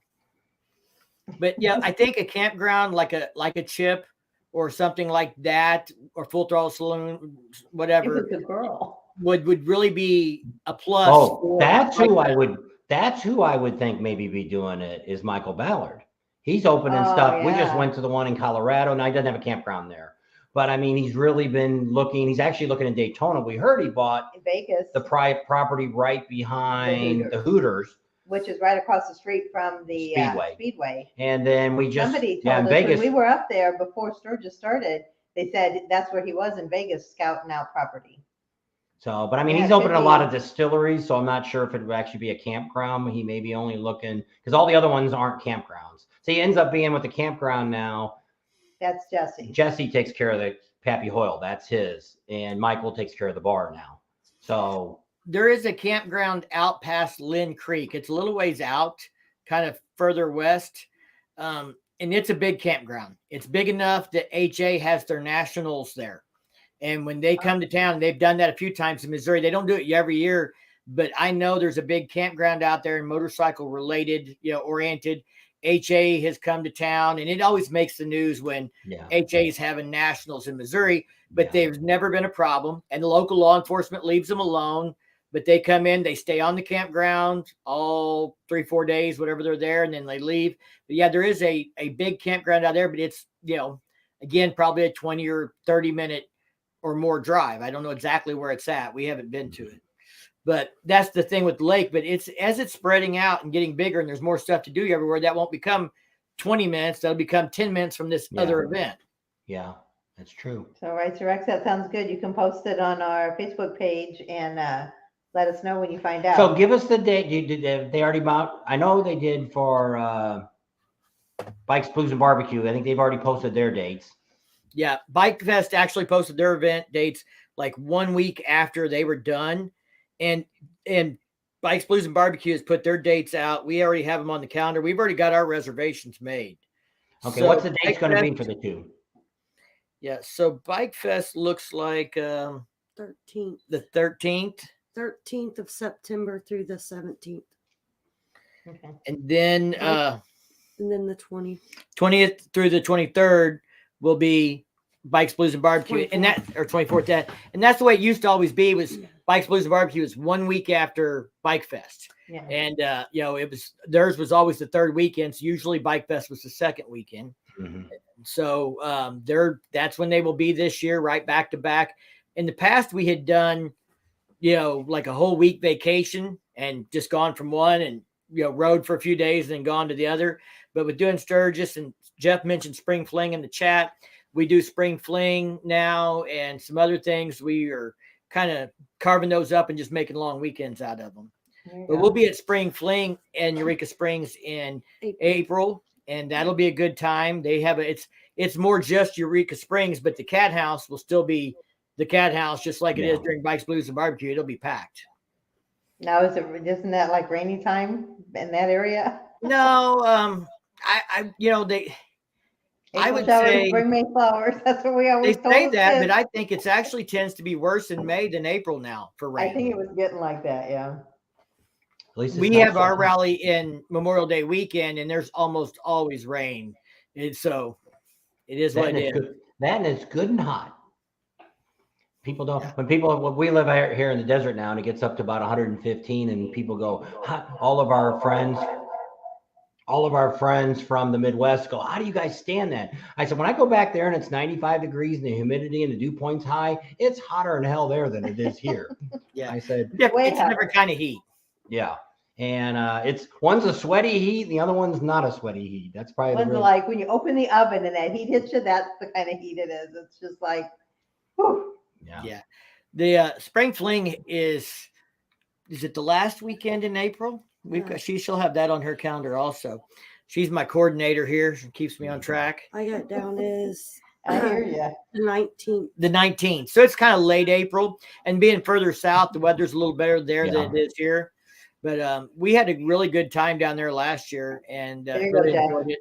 But yeah, I think a campground like a Chip or something like that, or Full Throttle Saloon, whatever, It was a girl. would really be a plus. Oh, that's who I would think maybe be doing it is Michael Ballard. He's opening stuff. We just went to the one in Colorado. Now he doesn't have a campground there. But I mean, he's really been looking. He's actually looking in Daytona. We heard he bought In Vegas. the private property right behind the Hooters, which is right across the street from the Speedway. And then we just Somebody in told us Vegas. when we were up there before Sturgis started, they said that's where he was in Vegas scouting out property. So, but I mean, Yeah, he's it opening could a lot be. of distilleries, so I'm not sure if it would actually be a campground. He may be only looking because all the other ones aren't campgrounds. So he ends up being with the campground now. That's Jesse. Jesse takes care of the Pappy Hoyle. That's his. And Michael takes care of the bar now. So there is a campground out past Lynn Creek. It's a little ways out, kind of further west. And it's a big campground. It's big enough that HA has their nationals there. And when they come to town, they've done that a few times in Missouri. They don't do it every year, but I know there's a big campground out there and motorcycle related, oriented. HA has come to town, and it always makes the news when HA is having nationals in Missouri, but there's never been a problem. And the local law enforcement leaves them alone, but they come in, they stay on the campground all 3-4 days, whatever they're there, and then they leave. But yeah, there is a big campground out there, but it's, again, probably a 20 or 30 minute or more drive. I don't know exactly where it's at. We haven't been to it. But that's the thing with the lake. But it's as it's spreading out and getting bigger and there's more stuff to do everywhere, that won't become 20 minutes. That'll become 10 minutes from this other event. Yeah, that's true. So, right, so Rex, that sounds good. You can post it on our Facebook page and let us know when you find out. So give us the date. They already bought, I know they did for Bikes, Blues, and Barbecue. I think they've already posted their dates. Yeah, Bikefest actually posted their event dates like 1 week after they were done. And Bikes, Blues, and Barbecue has put their dates out. We already have them on the calendar. We've already got our reservations made. Okay, so what's the date's going to be for the two? Yeah, so Bikefest looks like 13th. The 13th. 13th of September through the 17th. Okay. And then and then the 20th through the 23rd will be Bikes, Blues, and Barbecue. 24th. And that, or 24th, and that's the way it used to always be, was Bikes, Blues, and Barbecue is 1 week after Bikefest. Yeah. And it was, theirs was always the third weekend. So usually Bikefest was the second weekend. Mm-hmm. So that's when they will be this year, right back to back. In the past, we had done, like a whole week vacation and just gone from one and, rode for a few days and then gone to the other. But with doing Sturgis, and Jeff mentioned Spring Fling in the chat, we do Spring Fling now and some other things. We are kind of carving those up and just making long weekends out of them. But we'll be at Spring Fling and Eureka Springs in April, and that'll be a good time. They have it's more just Eureka Springs, but the Cat House will still be the Cat House, just like it is during Bikes, Blues, and Barbecue. It'll be packed. Now, isn't that like rainy time in that area? No, you know, I April would showers say bring May flowers. That's what we they always told say the that, but kids. I think it's actually tends to be worse in May than April now for I rain. think it was getting like that. Yeah. At least it's We not have so our hot. rally in Memorial Day weekend, and there's almost always rain. And so it is what That it is is. good. That is good and hot. People don't, when we live here in the desert now, and it gets up to about 115, and people go, all of our friends from the Midwest go, how do you guys stand that? I said, when I go back there and it's 95 degrees and the humidity and the dew point's high, it's hotter in hell there than it is here. Yeah. I said, Way It's a different kind of heat. yeah. And it's one's a sweaty heat, and the other one's not a sweaty heat. That's probably One's like when you open the oven and that heat hits you, that's the kind of heat it is. It's just like, whew. Yeah. The Spring Fling is it the last weekend in April? She'll have that on her calendar also. She's my coordinator here. She keeps me on track. I got it down as I hear you. the 19th. The 19th. So it's kind of late April, and being further south, the weather's a little better there than it is here. But we had a really good time down there last year, and really enjoyed it.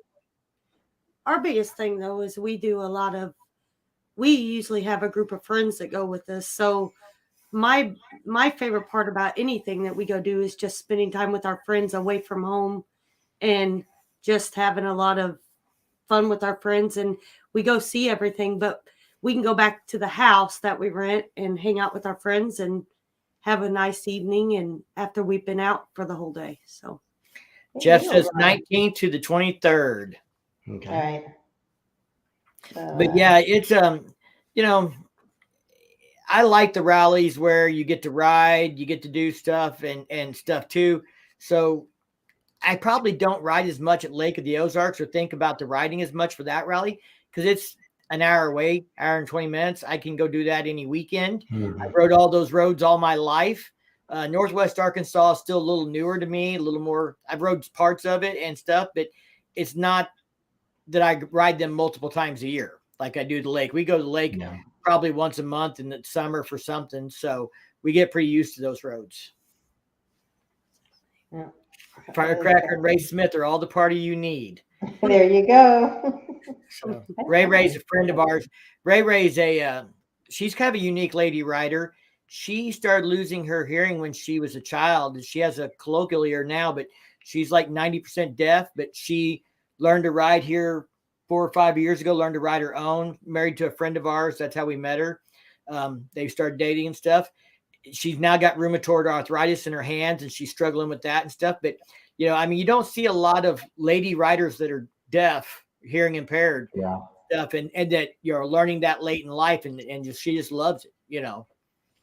Our biggest thing though is we usually have a group of friends that go with us. So my favorite part about anything that we go do is just spending time with our friends away from home and just having a lot of fun with our friends. And we go see everything, but we can go back to the house that we rent and hang out with our friends and have a nice evening. And after we've been out for the whole day. So Jeff says 19th to the 23rd. Okay. All right. But yeah, it's you know, I like the rallies where you get to ride, you get to do stuff and stuff too. So I probably don't ride as much at Lake of the Ozarks or think about the riding as much for that rally because it's an hour away, hour and 20 minutes. I can go do that any weekend. Mm-hmm. I rode all those roads all my life. Northwest Arkansas is still a little newer to me, a little more. I've rode parts of it and stuff, but it's not that I ride them multiple times a year like I do the lake. We go to the lake probably once a month in the summer for something. So we get pretty used to those roads. Yeah. Firecracker and Ray Smith are all the party you need. There you go. So Ray's a friend of ours. Ray's she's kind of a unique lady rider. She started losing her hearing when she was a child. She has a colloquial ear now, but she's like 90% deaf, but she learned to ride here 4 or 5 years ago, learned to ride her own, married to a friend of ours. That's how we met her. They started dating and stuff. She's now got rheumatoid arthritis in her hands and she's struggling with that and stuff. But, you know, I mean, you don't see a lot of lady riders that are deaf, hearing impaired stuff and that you're learning that late in life and she just loves it, you know.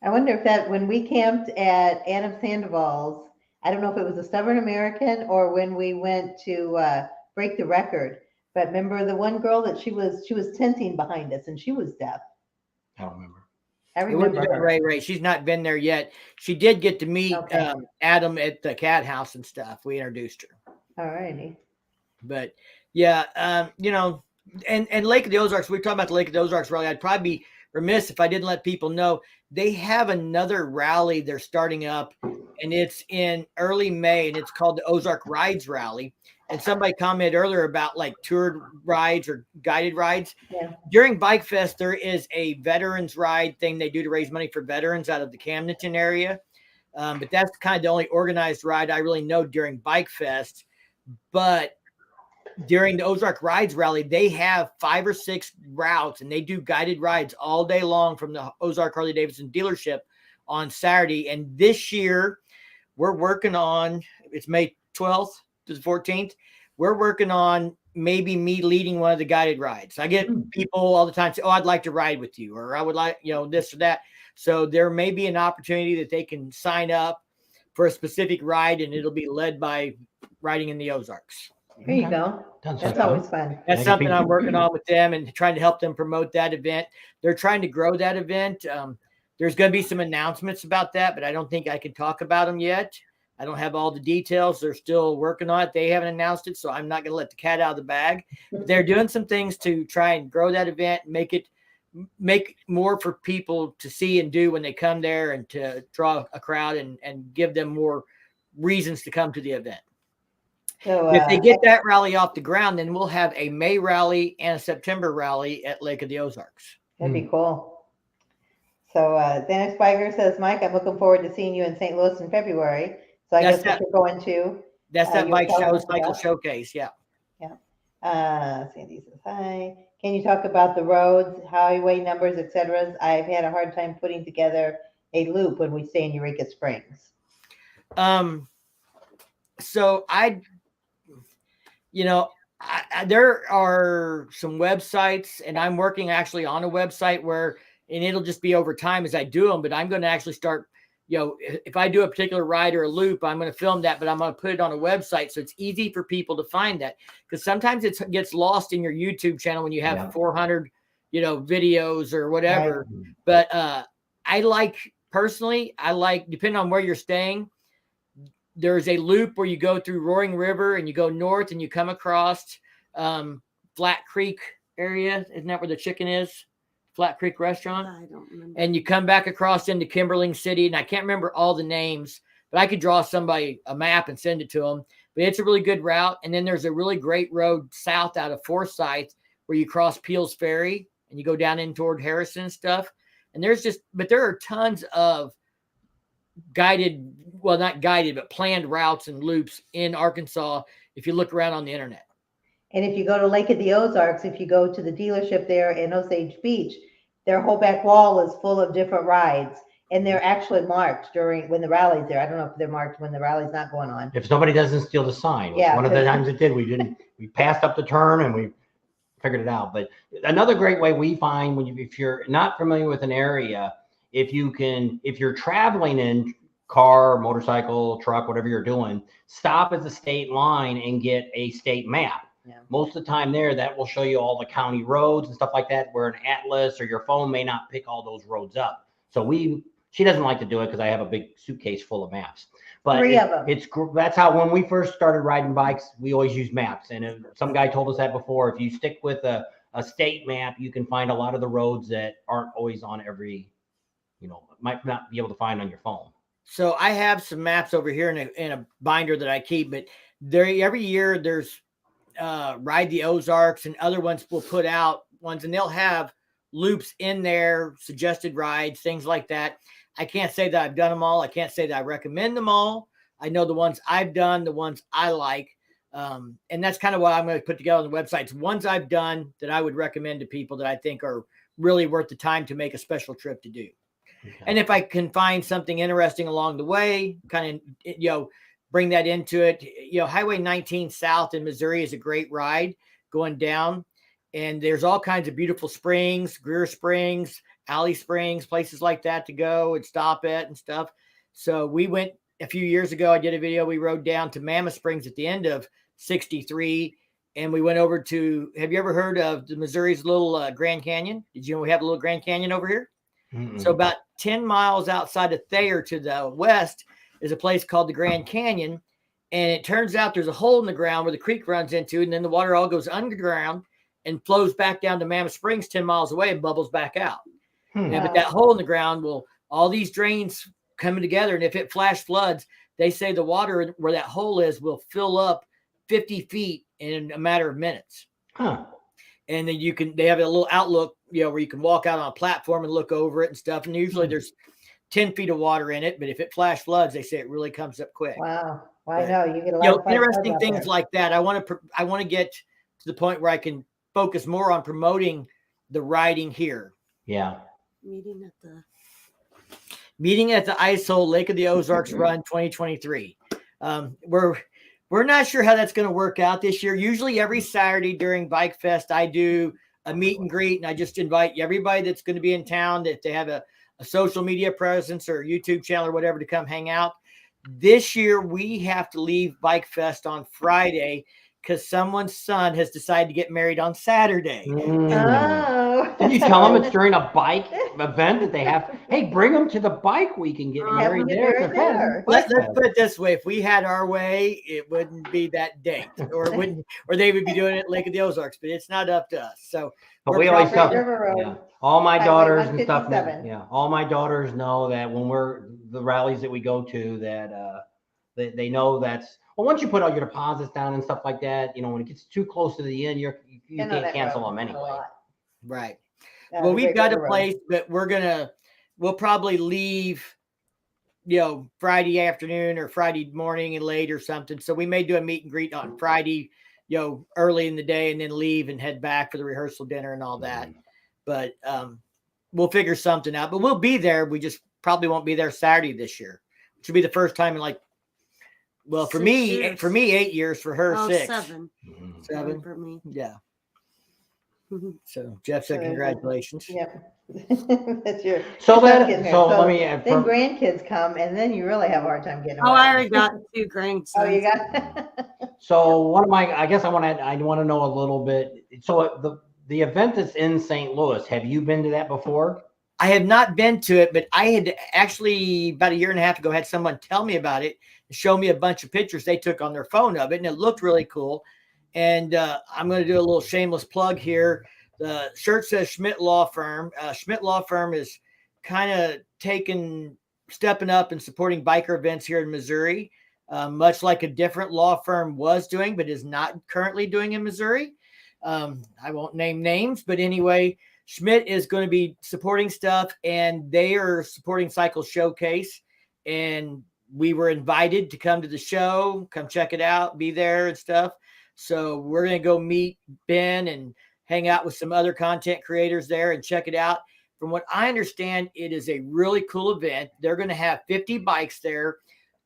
I wonder if that when we camped at Adam Sandoval's, I don't know if it was a Stubborn American or when we went to break the record, but remember the one girl that she was tenting behind us and she was deaf. I don't remember. I remember her. Ray. She's not been there yet. She did get to meet Adam at the cat house and stuff. We introduced her. All righty. But yeah, you know, and Lake of the Ozarks, we were talking about the Lake of the Ozarks rally. I'd probably be remiss if I didn't let people know they have another rally they're starting up and it's in early May and it's called the Ozark Rides Rally. And somebody commented earlier about like toured rides or guided rides. Yeah. During Bike Fest, there is a veterans ride thing they do to raise money for veterans out of the Camdenton area. But that's kind of the only organized ride I really know during Bike Fest. But during the Ozark Rides Rally, they have 5 or 6 routes and they do guided rides all day long from the Ozark Harley Davidson dealership on Saturday. And this year we're working on, it's May 12th to the 14th. We're working on maybe me leading one of the guided rides. I get people all the time say, oh, I'd like to ride with you, or I would like, you know, this or that. So there may be an opportunity that they can sign up for a specific ride and it'll be led by Riding in the Ozarks. Here you go. That's always fun. That's something I'm working on with them and trying to help them promote that event. They're trying to grow that event. There's going to be some announcements about that, but I don't think I can talk about them yet. I don't have all the details. They're still working on it. They haven't announced it, so I'm not going to let the cat out of the bag. But they're doing some things to try and grow that event, make more for people to see and do when they come there and to draw a crowd and give them more reasons to come to the event. So If they get that rally off the ground, then we'll have a May rally and a September rally at Lake of the Ozarks. that'd be cool. So Dennis Spiger says, Mike, I'm looking forward to seeing you in St. Louis in February. So I guess what you're going to. That's that you were bike telling show, us cycle about. showcase. Yeah. Sandy says, hi. Can you talk about the roads, highway numbers, etc.? I've had a hard time putting together a loop when we stay in Eureka Springs. So there are some websites, and I'm working actually on a website where, and it'll just be over time as I do them, but I'm going to actually start, if I do a particular ride or a loop, I'm going to film that, but I'm going to put it on a website. So it's easy for people to find that, because sometimes it gets lost in your YouTube channel when you have 400, videos or whatever. Right. But I like, depending on where you're staying, there's a loop where you go through Roaring River and you go north and you come across Flat Creek area. Isn't that where the chicken is? Flat Creek Restaurant. I don't remember. And you come back across into Kimberling City, and I can't remember all the names, but I could draw somebody a map and send it to them. But it's a really good route. And then there's a really great road south out of Forsyth where you cross Peel's Ferry and you go down in toward Harrison and stuff. And there are tons of guided, well, not guided, but planned routes and loops in Arkansas if you look around on the internet. And if you go to Lake of the Ozarks, if you go to the dealership there in Osage Beach, their whole back wall is full of different rides. And they're actually marked when the rally's there. I don't know if they're marked when the rally's not going on. If somebody doesn't steal the sign. Yeah, one of the times it did, we passed up the turn and we figured it out. But another great way we find if you're not familiar with an area, if you're traveling in car, motorcycle, truck, whatever you're doing, stop at the state line and get a state map. Yeah. Most of the time that will show you all the county roads and stuff like that, where an atlas or your phone may not pick all those roads up. So she doesn't like to do it because I have a big suitcase full of maps. But 3 of them. That's how, when we first started riding bikes, we always use maps. And some guy told us that before. If you stick with a state map, you can find a lot of the roads that aren't always on every, might not be able to find on your phone. So I have some maps over here in a binder that I keep, but every year there's Ride the Ozarks, and other ones will put out ones, and they'll have loops in there, suggested rides, things like that. I can't say that I've done them all. I can't say that I recommend them all. I know the ones I've done, the ones I like. And that's kind of what I'm going to put together on the websites. Ones I've done that I would recommend to people that I think are really worth the time to make a special trip to do. Okay. And if I can find something interesting along the way, kind of, bring that into it. Highway 19 South in Missouri is a great ride going down. And there's all kinds of beautiful springs, Greer Springs, Alley Springs, places like that to go and stop at and stuff. So we went a few years ago. I did a video. We rode down to Mammoth Springs at the end of 63. And we went over to, have you ever heard of the Missouri's little Grand Canyon? Did you know we have a little Grand Canyon over here? Mm-hmm. So about 10 miles outside of Thayer to the west is a place called the Grand Canyon. And it turns out there's a hole in the ground where the creek runs into, and then the water all goes underground and flows back down to Mammoth Springs 10 miles away and bubbles back out. But that hole in the ground all these drains coming together. And if it flash floods, they say the water where that hole is will fill up 50 feet in a matter of minutes. And then they have a little outlook, where you can walk out on a platform and look over it and stuff. And usually there's 10 feet of water in it, but if it flash floods, they say it really comes up quick. Wow. Well, I know you get a lot of interesting things like that. I want to get to the point where I can focus more on promoting the riding here. Yeah. Meeting at the ISO Lake of the Ozarks Run 2023. We're not sure how that's going to work out this year. Usually every Saturday during Bike Fest, I do a meet and greet, and I just invite everybody that's going to be in town, if they have a social media presence or YouTube channel or whatever, to come hang out. This year, we have to leave Bike Fest on Friday because someone's son has decided to get married on Saturday. Oh. Did you tell them it's during a bike event that they have? Hey, bring them to the bike week and get married there. Let's put it this way: if we had our way, it wouldn't be that date, or they would be doing it at Lake of the Ozarks. But it's not up to us. So, but we always tell all my daughters and stuff. All my daughters know that when the rallies that we go to, that they know that's. But once you put all your deposits down and stuff like that, when it gets too close to the end, you Been on can't that cancel road them a anyway. lot. Right. Yeah, Well, the we've Great got a River Road. place that we'll probably leave, Friday afternoon or Friday morning and late or something. So we may do a meet and greet on Friday, early in the day, and then leave and head back for the rehearsal dinner and all that. But we'll figure something out. But we'll be there. We just probably won't be there Saturday this year, which will be the first time in for 6 me, years. 8 years, for her 6. 7. Mhm. 7 for me. Yeah. Mhm. So Jeff said, congratulations. Yep. That's your. So your son's then, getting there. so let me. Then grandkids come, and then you really have a hard time getting Oh, away. I already got 2 grandsons. Oh, you got. So one of my, I guess I want to know a little bit. So the event that's in St. Louis, have you been to that before? I have not been to it, but I had actually about a year and a half ago had someone tell me about it and show me a bunch of pictures they took on their phone of it, and it looked really cool. And I'm going to do a little shameless plug here. The shirt says Schmidt Law Firm. Schmidt Law Firm is kind of stepping up and supporting biker events here in Missouri, much like a different law firm was doing, but is not currently doing in Missouri. I won't name names, but anyway, Schmidt is going to be supporting stuff, and they are supporting Cycle Showcase. And we were invited to come to the show, come check it out, be there and stuff. So we're going to go meet Ben and hang out with some other content creators there and check it out. From what I understand, it is a really cool event. They're going to have 50 bikes there.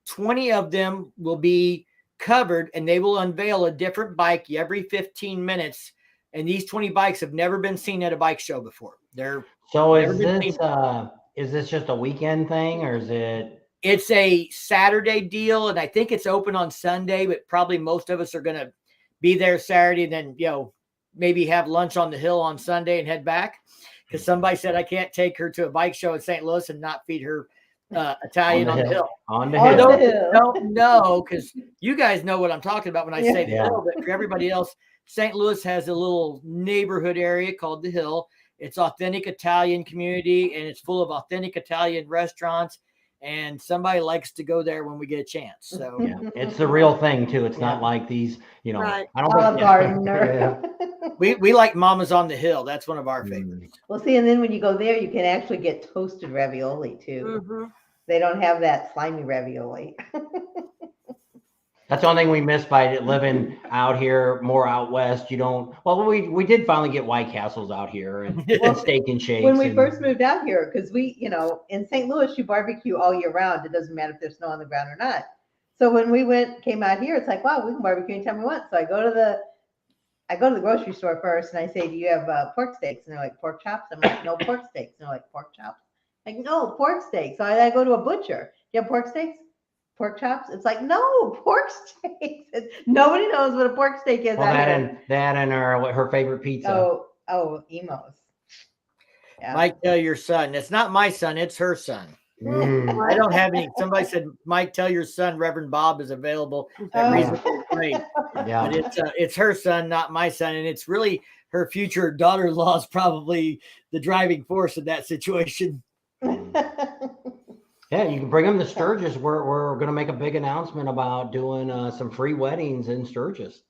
20 of them will be covered, and they will unveil a different bike every 15 minutes. And these 20 bikes have never been seen at a bike show before. Is this just a weekend thing, or is it? It's a Saturday deal, and I think it's open on Sunday, but probably most of us are going to be there Saturday, and then, maybe have lunch on the hill on Sunday and head back. Because somebody said I can't take her to a bike show in St. Louis and not feed her Italian on the hill. On the On hill. the hill. Don't know, because you guys know what I'm talking about when I say the Yeah. hill, but for everybody else, St. Louis has a little neighborhood area called the Hill. It's authentic Italian community, and it's full of authentic Italian restaurants, and somebody likes to go there when we get a chance. So Yeah, it's the real thing too. It's not Yeah. like these, Right. I don't Olive Garden. Yeah. we like Mama's on the Hill. That's one of our favorites. Well, see, and then when you go there, you can actually get toasted ravioli too. Mhm. They don't have that slimy ravioli. That's the only thing we miss by living out here, more out west. You don't. Well, we did finally get White Castles out here and steak and shakes. When we first moved out here, because we, in St. Louis, you barbecue all year round. It doesn't matter if there's snow on the ground or not. So when we came out here, it's like, wow, we can barbecue anytime we want. So I go to the grocery store first, and I say, do you have pork steaks? And they're like, pork chops? I'm like, no pork steaks. And they're like, pork chops? I'm like, no, pork steaks. So I go to a butcher. Do you have pork steaks? Pork chops? It's like, no, pork steaks. Nobody knows what a pork steak is. Well, that and her favorite pizza. Oh, Emos. Yeah. Mike, tell your son. It's not my son. It's her son. I don't have any. Somebody said, Mike, tell your son Reverend Bob is available at reasonable rate. Yeah. But it's her son, not my son. And it's really her future daughter-in-law is probably the driving force of that situation. Yeah, you can bring them to Sturgis. We're going to make a big announcement about doing some free weddings in Sturgis.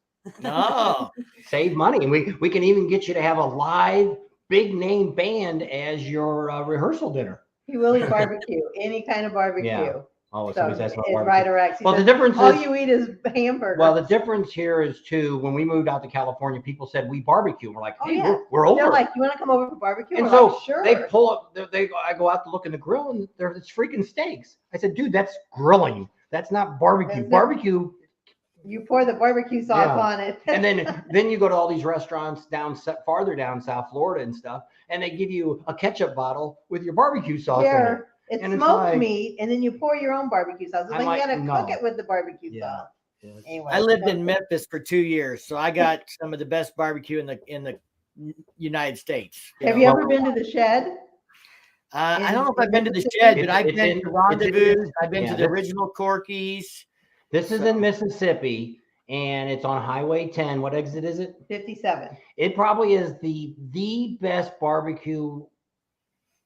Oh, Save money. And we can even get you to have a live big name band as your rehearsal dinner. He will eat barbecue, any kind of barbecue. Yeah. Oh, So somebody's asking it's about right barbecue. or Well, the difference all is, you eat is hamburger. well, the difference here is too, when we moved out to California, people said we barbecue. We're like, Oh, hey, yeah. we're over. They're like, you want to come over for barbecue? And We're so like, sure. they pull up, I go out to look in the grill, and it's freaking steaks. I said, dude, that's grilling. That's not barbecue. That's it. Barbecue. You pour the barbecue sauce on it. And then you go to all these restaurants farther down South Florida and stuff, and they give you a ketchup bottle with your barbecue sauce in it. Here, it's And it's smoked like- meat, and then you pour your own barbecue sauce. It's I'm like you like, gotta cook no. it with the barbecue Yeah. sauce. Anyway, I lived in Memphis for 2 years, so I got some of the best barbecue in the United States. Have you ever been to the Shed? I don't know if in I've been to the Mississippi? Shed, but It's- I've it's been in- to it's Rendezvous. I've been yeah, to the that's- original Corky's. This is in Mississippi, and it's on Highway 10. What exit is it? 57. It probably is the best barbecue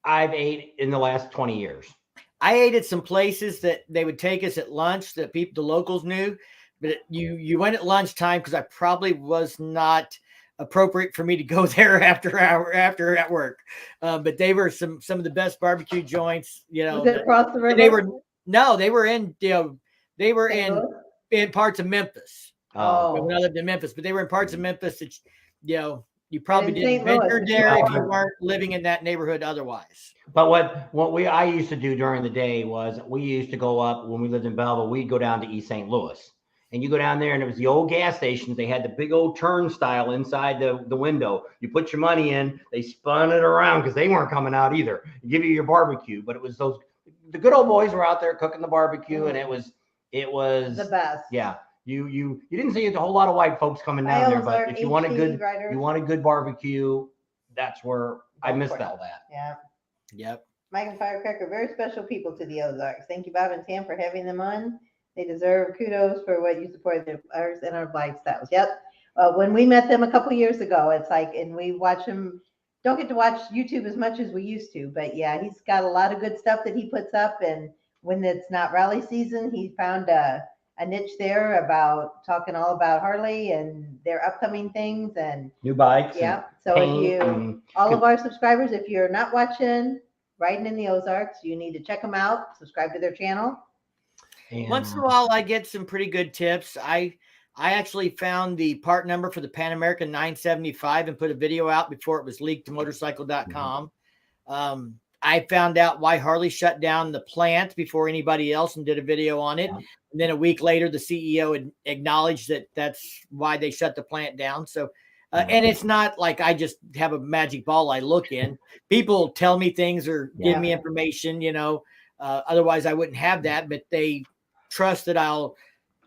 I've ate in the last 20 years. I ate at some places that they would take us at lunch that the locals knew, But you went at lunchtime because I probably was not appropriate for me to go there after at work. But they were some of the best barbecue joints, you know. Was it across the river? They were in, you know, they were St. Louis? in parts of Memphis. Oh. When I lived in Memphis, but they were in parts of Memphis that, you know, you probably in didn't St. Louis, venture for there if you sure. weren't living in that neighborhood otherwise. But I used to do during the day was we used to go up when we lived in Belleville, we'd go down to East St. Louis. And you go down there and it was the old gas stations. They had the big old turnstile inside the window. You put your money in, they spun it around because they weren't coming out either. Give you your barbecue. But it was the good old boys were out there cooking the barbecue, and it was The best. Yeah. You didn't see a whole lot of white folks coming down there, but if you want a good barbecue, that's where I missed all that. Yeah. Yep. Mike and Firecracker, very special people to the Ozarks. Thank you, Bob and Tam, for having them on. They deserve kudos for what you supported ours and our lifestyles. Yep. When we met them a couple years ago, it's like, and we watch them, don't get to watch YouTube as much as we used to, but yeah, he's got a lot of good stuff that he puts up. And when it's not rally season, he found a niche there about talking all about Harley and their upcoming things and new bikes. Yeah. So all of our subscribers, if you're not watching Riding in the Ozarks, you need to check them out, subscribe to their channel. And once in a while I get some pretty good tips. I actually found the part number for the Pan American 975 and put a video out before it was leaked to motorcycle.com. I found out why Harley shut down the plant before anybody else and did a video on it. And then a week later, the CEO had acknowledged that that's why they shut the plant down. So, and it's not like I just have a magic ball I look in. People tell me things or give me information, you know, otherwise I wouldn't have that, but they trust that I'll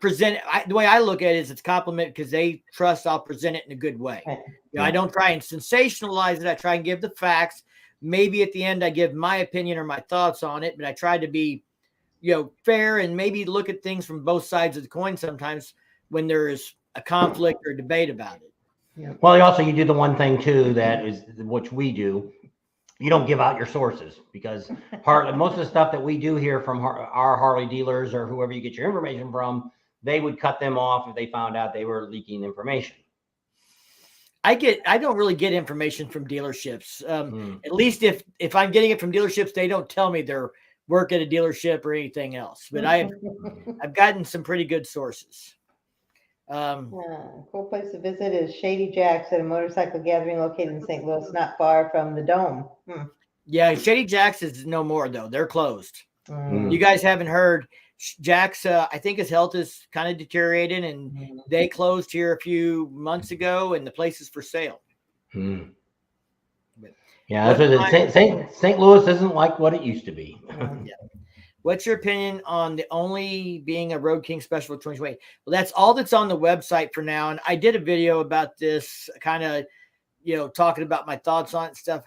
present it. The way I look at it is it's a compliment because they trust I'll present it in a good way. You know, I don't try and sensationalize it. I try and give the facts. Maybe at the end I give my opinion or my thoughts on it, but I try to be, you know, fair and maybe look at things from both sides of the coin sometimes when there is a conflict or debate about it. Yeah. Well, also you do the one thing too, that is which we do. You don't give out your sources because most of the stuff that we do here from our Harley dealers or whoever you get your information from, they would cut them off if they found out they were leaking information. I don't really get information from dealerships. At least if I'm getting it from dealerships, they don't tell me they're work at a dealership or anything else, but I've gotten some pretty good sources. Cool place to visit is Shady Jack's at a motorcycle gathering located in St. Louis, not far from the Dome. Yeah, Shady Jack's is no more though. They're closed. You guys haven't heard. Jack's, I think his health is kind of deteriorated, and they closed here a few months ago, and the place is for sale. Yeah, St. Louis isn't like what it used to be. What's your opinion on the only being a Road King special 2020? Well, that's all that's on the website for now. And I did a video about this, kind of, you know, talking about my thoughts on it and stuff.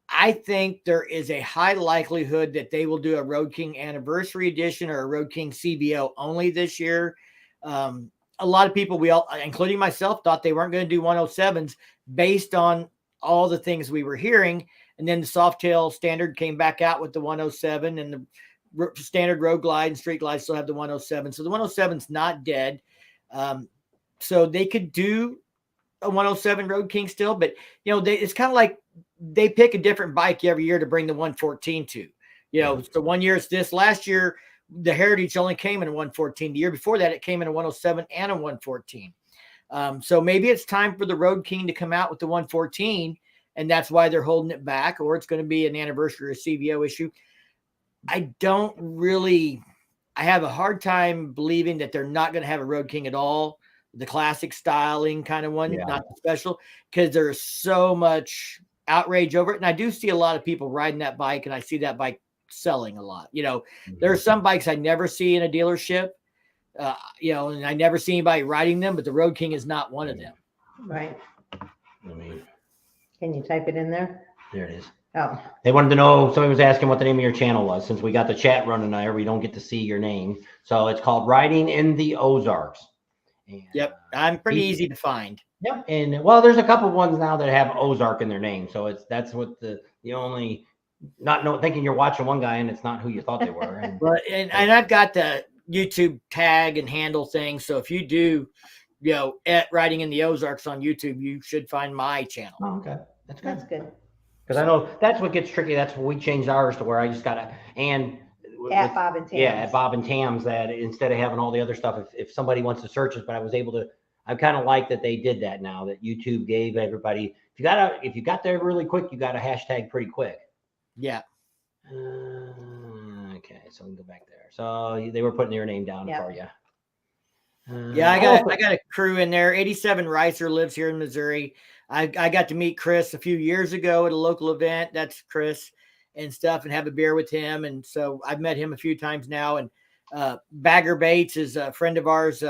I think there is a high likelihood that they will do a Road King anniversary edition or a Road King CVO only this year. A lot of people, including myself, thought they weren't going to do 107s based on all the things we were hearing. And then the Softail standard came back out with the 107, and the standard road glide and street glide still have the 107. So the 107's not dead. So they could do a 107 Road King still, but you know, it's kind of like they pick a different bike every year to bring the 114 to, you know, so one year it's this. Last year, the Heritage only came in a 114. The year before that, it came in a 107 and a 114. So maybe it's time for the Road King to come out with the 114, and that's why they're holding it back, or it's going to be an anniversary or a CVO issue. I have a hard time believing that they're not going to have a Road King at all, the classic styling kind of one, not the special, because there's so much outrage over it. And I do see a lot of people riding that bike, and I see that bike selling a lot. You know, there are some bikes I never see in a dealership, you know, and I never see anybody riding them, but the Road King is not one of them. Right. Can you type it in there? There it is. Oh. They wanted to know, somebody was asking what the name of your channel was. Since we got the chat running there, we don't get to see your name. So it's called Riding in the Ozarks. And, yep. I'm pretty easy to find. Yep. And well, there's a couple ones now that have Ozark in their name. So that's what the only, thinking you're watching one guy and it's not who you thought they were. And I've got the YouTube tag and handle thing. So if you do, at Riding in the Ozarks on YouTube, you should find my channel. Oh, okay. That's good. That's good. Because I know that's what gets tricky. That's what we changed ours to where I just gotta At Bob and Tam's. Yeah, at Bob and Tam's, that instead of having all the other stuff, if somebody wants to search it, but I was able to. I kind of like that they did that now. That YouTube gave everybody. If you got there really quick, you got a hashtag pretty quick. Yeah. Okay, so we can go back there. So they were putting your name down for you. Yeah, I got a crew in there. 87 Ricer lives here in Missouri. I got to meet Chris a few years ago at a local event. That's Chris and stuff, and have a beer with him. And so I've met him a few times now. And Bagger Bates is a friend of ours.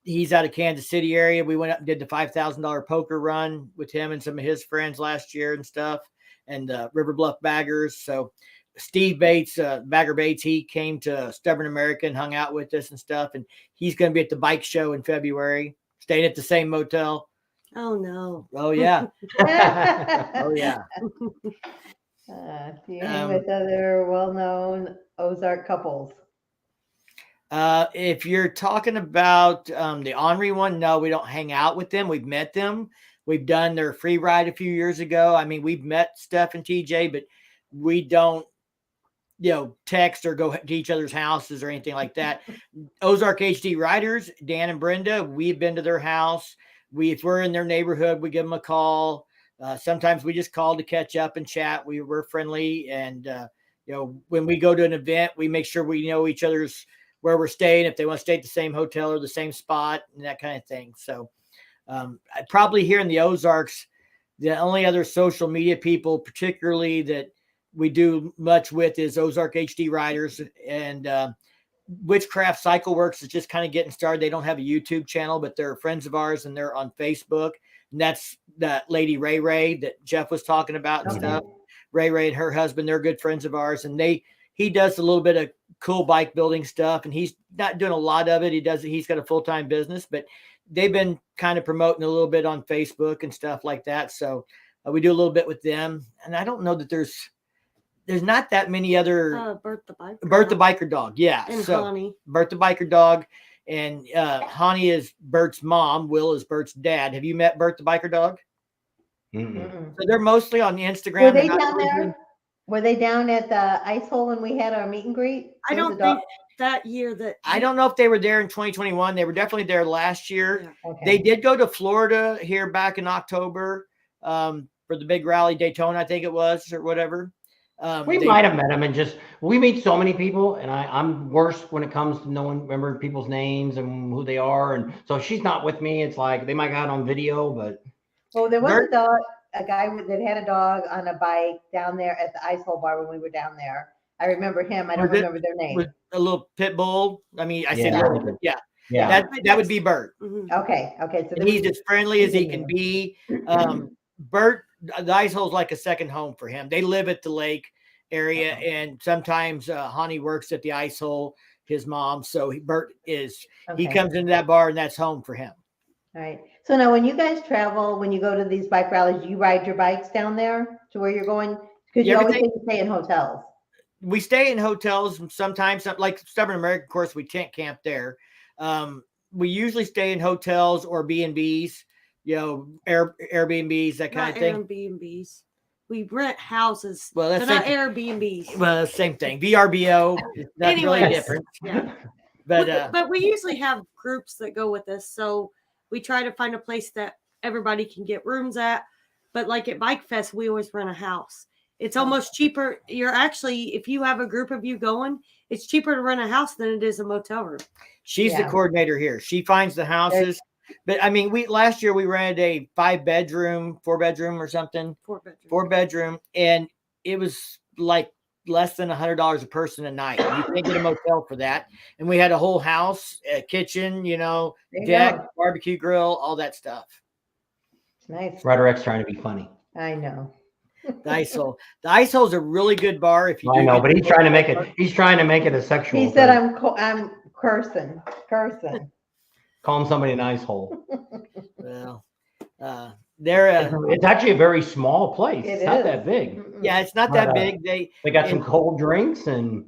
He's out of Kansas City area. We went up and did the $5,000 poker run with him and some of his friends last year and stuff, and River Bluff Baggers. So Steve Bates, Bagger Bates, he came to Stubborn America and hung out with us and stuff. And he's going to be at the bike show in February, staying at the same motel. Oh, no. Oh, yeah. Oh, yeah. Do you hang with other well-known Ozark couples? If you're talking about the Henri one, no, we don't hang out with them. We've met them. We've done their free ride a few years ago. I mean, we've met Steph and TJ, but we don't, text or go to each other's houses or anything like that. Ozark HD Riders, Dan and Brenda, we've been to their house. If we're in their neighborhood, we give them a call. Sometimes we just call to catch up and chat. We're friendly. And, when we go to an event, we make sure we know each other's where we're staying, if they want to stay at the same hotel or the same spot and that kind of thing. So probably here in the Ozarks, the only other social media people, particularly that we do much with, is Ozark HD Riders, and Witchcraft Cycle Works is just kind of getting started. They don't have a YouTube channel, but they're friends of ours and they're on Facebook. And that's that lady Ray that Jeff was talking about and stuff. Ray and her husband, they're good friends of ours, and he does a little bit of cool bike building stuff, and he's not doing a lot of it. He's got a full-time business, but they've been kind of promoting a little bit on Facebook and stuff like that. So we do a little bit with them. And I don't know that there's not that many other Bert the Biker Dog. Yeah. And so Honey. Bert the Biker Dog, and Honey is Bert's mom. Will is Bert's dad. Have you met Bert the Biker Dog? Mm-hmm. So they're mostly on Instagram. Were they down there? Were they down at the ice hole when we had our meet and greet? I don't think that year that. I don't know if they were there in 2021. They were definitely there last year. Yeah. Okay. They did go to Florida here back in October for the big rally, Daytona, I think it was, or whatever. We might have met them, and we meet so many people, and I'm worse when it comes to remember people's names and who they are. And so if she's not with me, it's like they might got on video, but. Well, there was a guy that had a dog on a bike down there at the ice hole bar when we were down there. I remember him. I don't remember their name. With a little pit bull. I mean, I said, yeah. That would be Bert. Mhm. Okay. So He's as friendly as he can be. Bert, the ice hole's like a second home for him. They live at the lake area, and sometimes Honey works at the ice hole, his mom. So Bert he comes into that bar, and that's home for him. All right. So now when you guys travel, when you go to these bike rallies, you ride your bikes down there to where you're going? Because you always think to stay in hotels. We stay in hotels sometimes, like Stubborn America, of course, we can't camp there. We usually stay in hotels or B&Bs, Airbnbs, that kind of thing. Airbnbs. We rent houses. Well, that's not Airbnbs. Well, same thing. VRBO. That's really different. Yeah. But we usually have groups that go with us. So we try to find a place that everybody can get rooms at. But like at Bikefest, we always rent a house. It's almost cheaper. If you have a group of you going, it's cheaper to rent a house than it is a motel room. She's the coordinator here. She finds the houses. But I mean, last year we rented a 4-bedroom or something. 4-bedroom. And it was like less than $100 a person a night. You can't get a motel for that. And we had a whole house, a kitchen, deck, barbecue grill, all that stuff. It's nice. Ryder X trying to be funny. I know. The ice hole. The ice hole is a really good bar. If you I know, but he's trying to make it. He's trying to make it a sexual. He said, "I'm cursing." Calling somebody an ice hole. Well, it's actually a very small place. It's not that big. Yeah, it's not that big. They got some cold drinks and.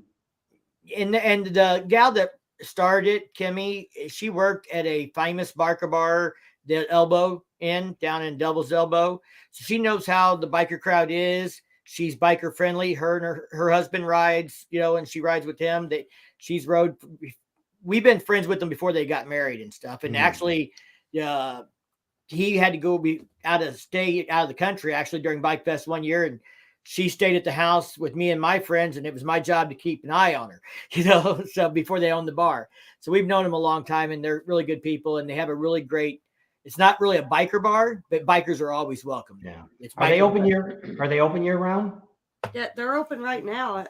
and the gal that started it, Kimmy, she worked at a famous biker bar, the Elbow Inn down in Devil's Elbow. So she knows how the biker crowd is. She's biker friendly. Her and her husband rides, and she rides with him. She's rode. We've been friends with them before they got married and stuff. And actually, he had to go out of the country actually during Bike Fest one year, and she stayed at the house with me and my friends, and it was my job to keep an eye on her, so before they owned the bar. So we've known them a long time, and they're really good people, and they have a really great, it's not really a biker bar, but bikers are always welcome. Yeah. Are they open year round? Yeah, they're open right now.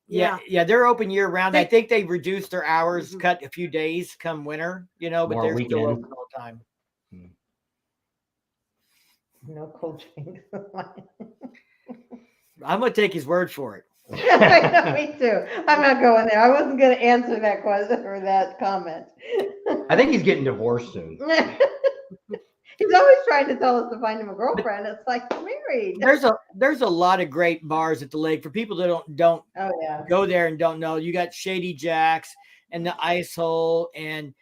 Yeah, they're open year round. I think they reduced their hours, cut a few days come winter, but More they're weekend. still open all the time. No coaching. I'm going to take his word for it. I know, me too. I'm not going there. I wasn't going to answer that question or that comment. I think he's getting divorced soon. He's always trying to tell us to find him a girlfriend. It's like, you're married. There's a lot of great bars at the lake for people that don't go there and don't know. You got Shady Jack's and the Ice Hole and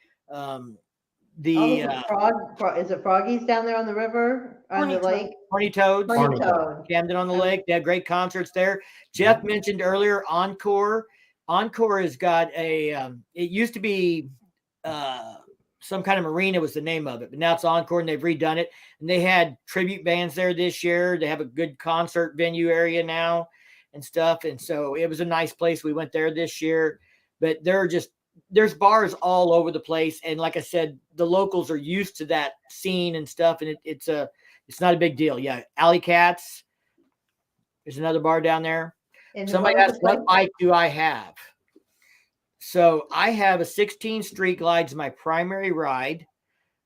the is it Froggy's down there on the river, on the lake? Horny Toads. Horny Toad. Camden on the Lake. They have great concerts there. Jeff mentioned earlier Encore. Encore has got it used to be some kind of marina was the name of it, but now it's Encore and they've redone it. And they had tribute bands there this year. They have a good concert venue area now and stuff. And so it was a nice place. We went there this year, but there's bars all over the place. And like I said, the locals are used to that scene and stuff. And it's not a big deal. Yeah. Alley Cats. There's another bar down there. And somebody asked, what bike do I have? So I have a 16 Street Glide's my primary ride.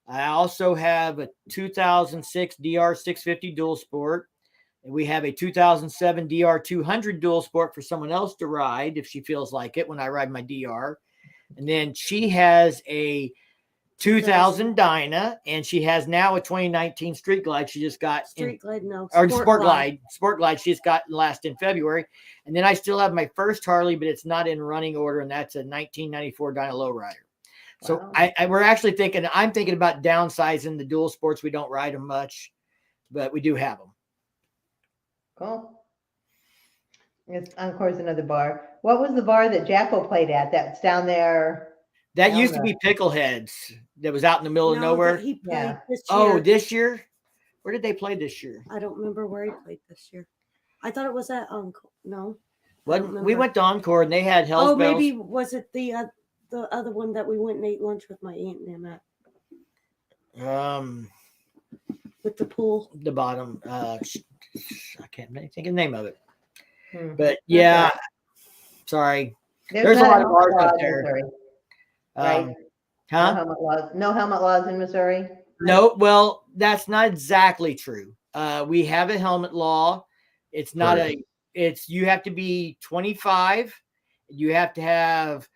I also have a 2006 DR 650 Dual Sport. And we have a 2007 DR 200 Dual Sport for someone else to ride if she feels like it when I ride my DR. And then she has a 2000 Dyna, and she has now a 2019 Street Glide. She just got Sport Glide. She just got last in February. And then I still have my first Harley, but it's not in running order, and that's a 1994 Dyna Lowrider. So wow. I'm thinking about downsizing the dual sports. We don't ride them much, but we do have them. Cool. Encore's another bar. What was the bar that Jacko played at that's down there? That used to be Pickleheads. That was out in the middle of nowhere. This year? Where did they play this year? I don't remember where he played this year. I thought it was at Encore. No. We went to Encore and they had Hell's Bells. Maybe was it the other one that we went and ate lunch with my aunt and them at? With the pool. The bottom. I can't think of the name of it. But yeah, okay. Sorry. There's a lot of bars up there. Right? No helmet laws in Missouri? No, well, that's not exactly true. We have a helmet law. It's not you have to be 25. You have to have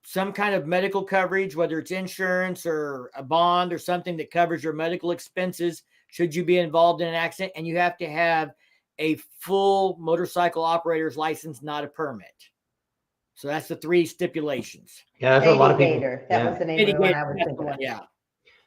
some kind of medical coverage, whether it's insurance or a bond or something that covers your medical expenses should you be involved in an accident. And you have to have a full motorcycle operator's license, not a permit. So that's the 3 stipulations. Yeah, that's a lot of people. That was the name of the one I was thinking of. Yeah.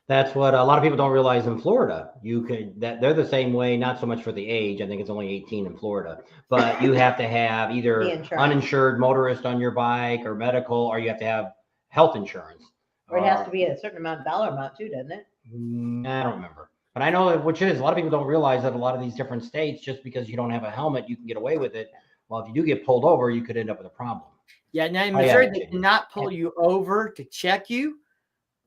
That's what a lot of people don't realize in Florida. They're the same way, not so much for the age. I think it's only 18 in Florida, but you have to have either uninsured motorist on your bike or medical, or you have to have health insurance. Or it has to be a certain dollar amount too, doesn't it? I don't remember. But I know which it is. A lot of people don't realize that a lot of these different states, just because you don't have a helmet, you can get away with it. Well, if you do get pulled over, you could end up with a problem. Yeah, now in Missouri, they cannot pull you over to check you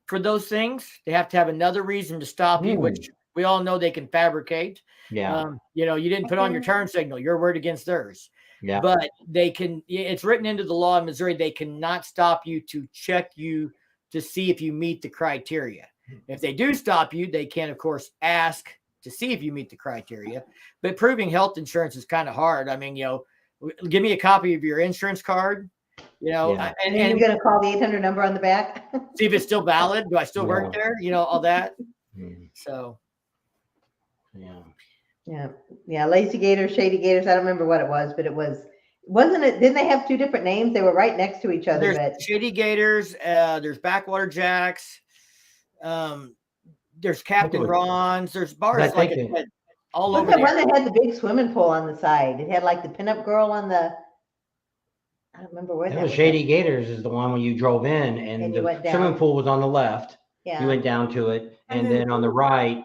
for those things. They have to have another reason to stop you, which we all know they can fabricate. Yeah. You didn't put on your turn signal. Your word against theirs. Yeah. But they can, it's written into the law in Missouri, they cannot stop you to check you to see if you meet the criteria. If they do stop you, they can, of course, ask to see if you meet the criteria. But proving health insurance is kind of hard. I mean, give me a copy of your insurance card. And you're going to call the 800 number on the back. See if it's still valid. Do I still work there? All that. So. Yeah. Lazy Gators, Shady Gators. I don't remember what it was, but it was Wasn't it? Didn't they have two different names? They were right next to each other. There's But Shady Gators. There's Backwater Jacks. There's Captain Ron's. There's bars like I said, all over what's that there. one that had the big swimming pool on the side? It had like the pinup girl on the. I don't remember where That that was was. Shady Gators is the one where you drove in and you the went swimming down. pool was on the left. Yeah. You went down to it, and And then then- on the right,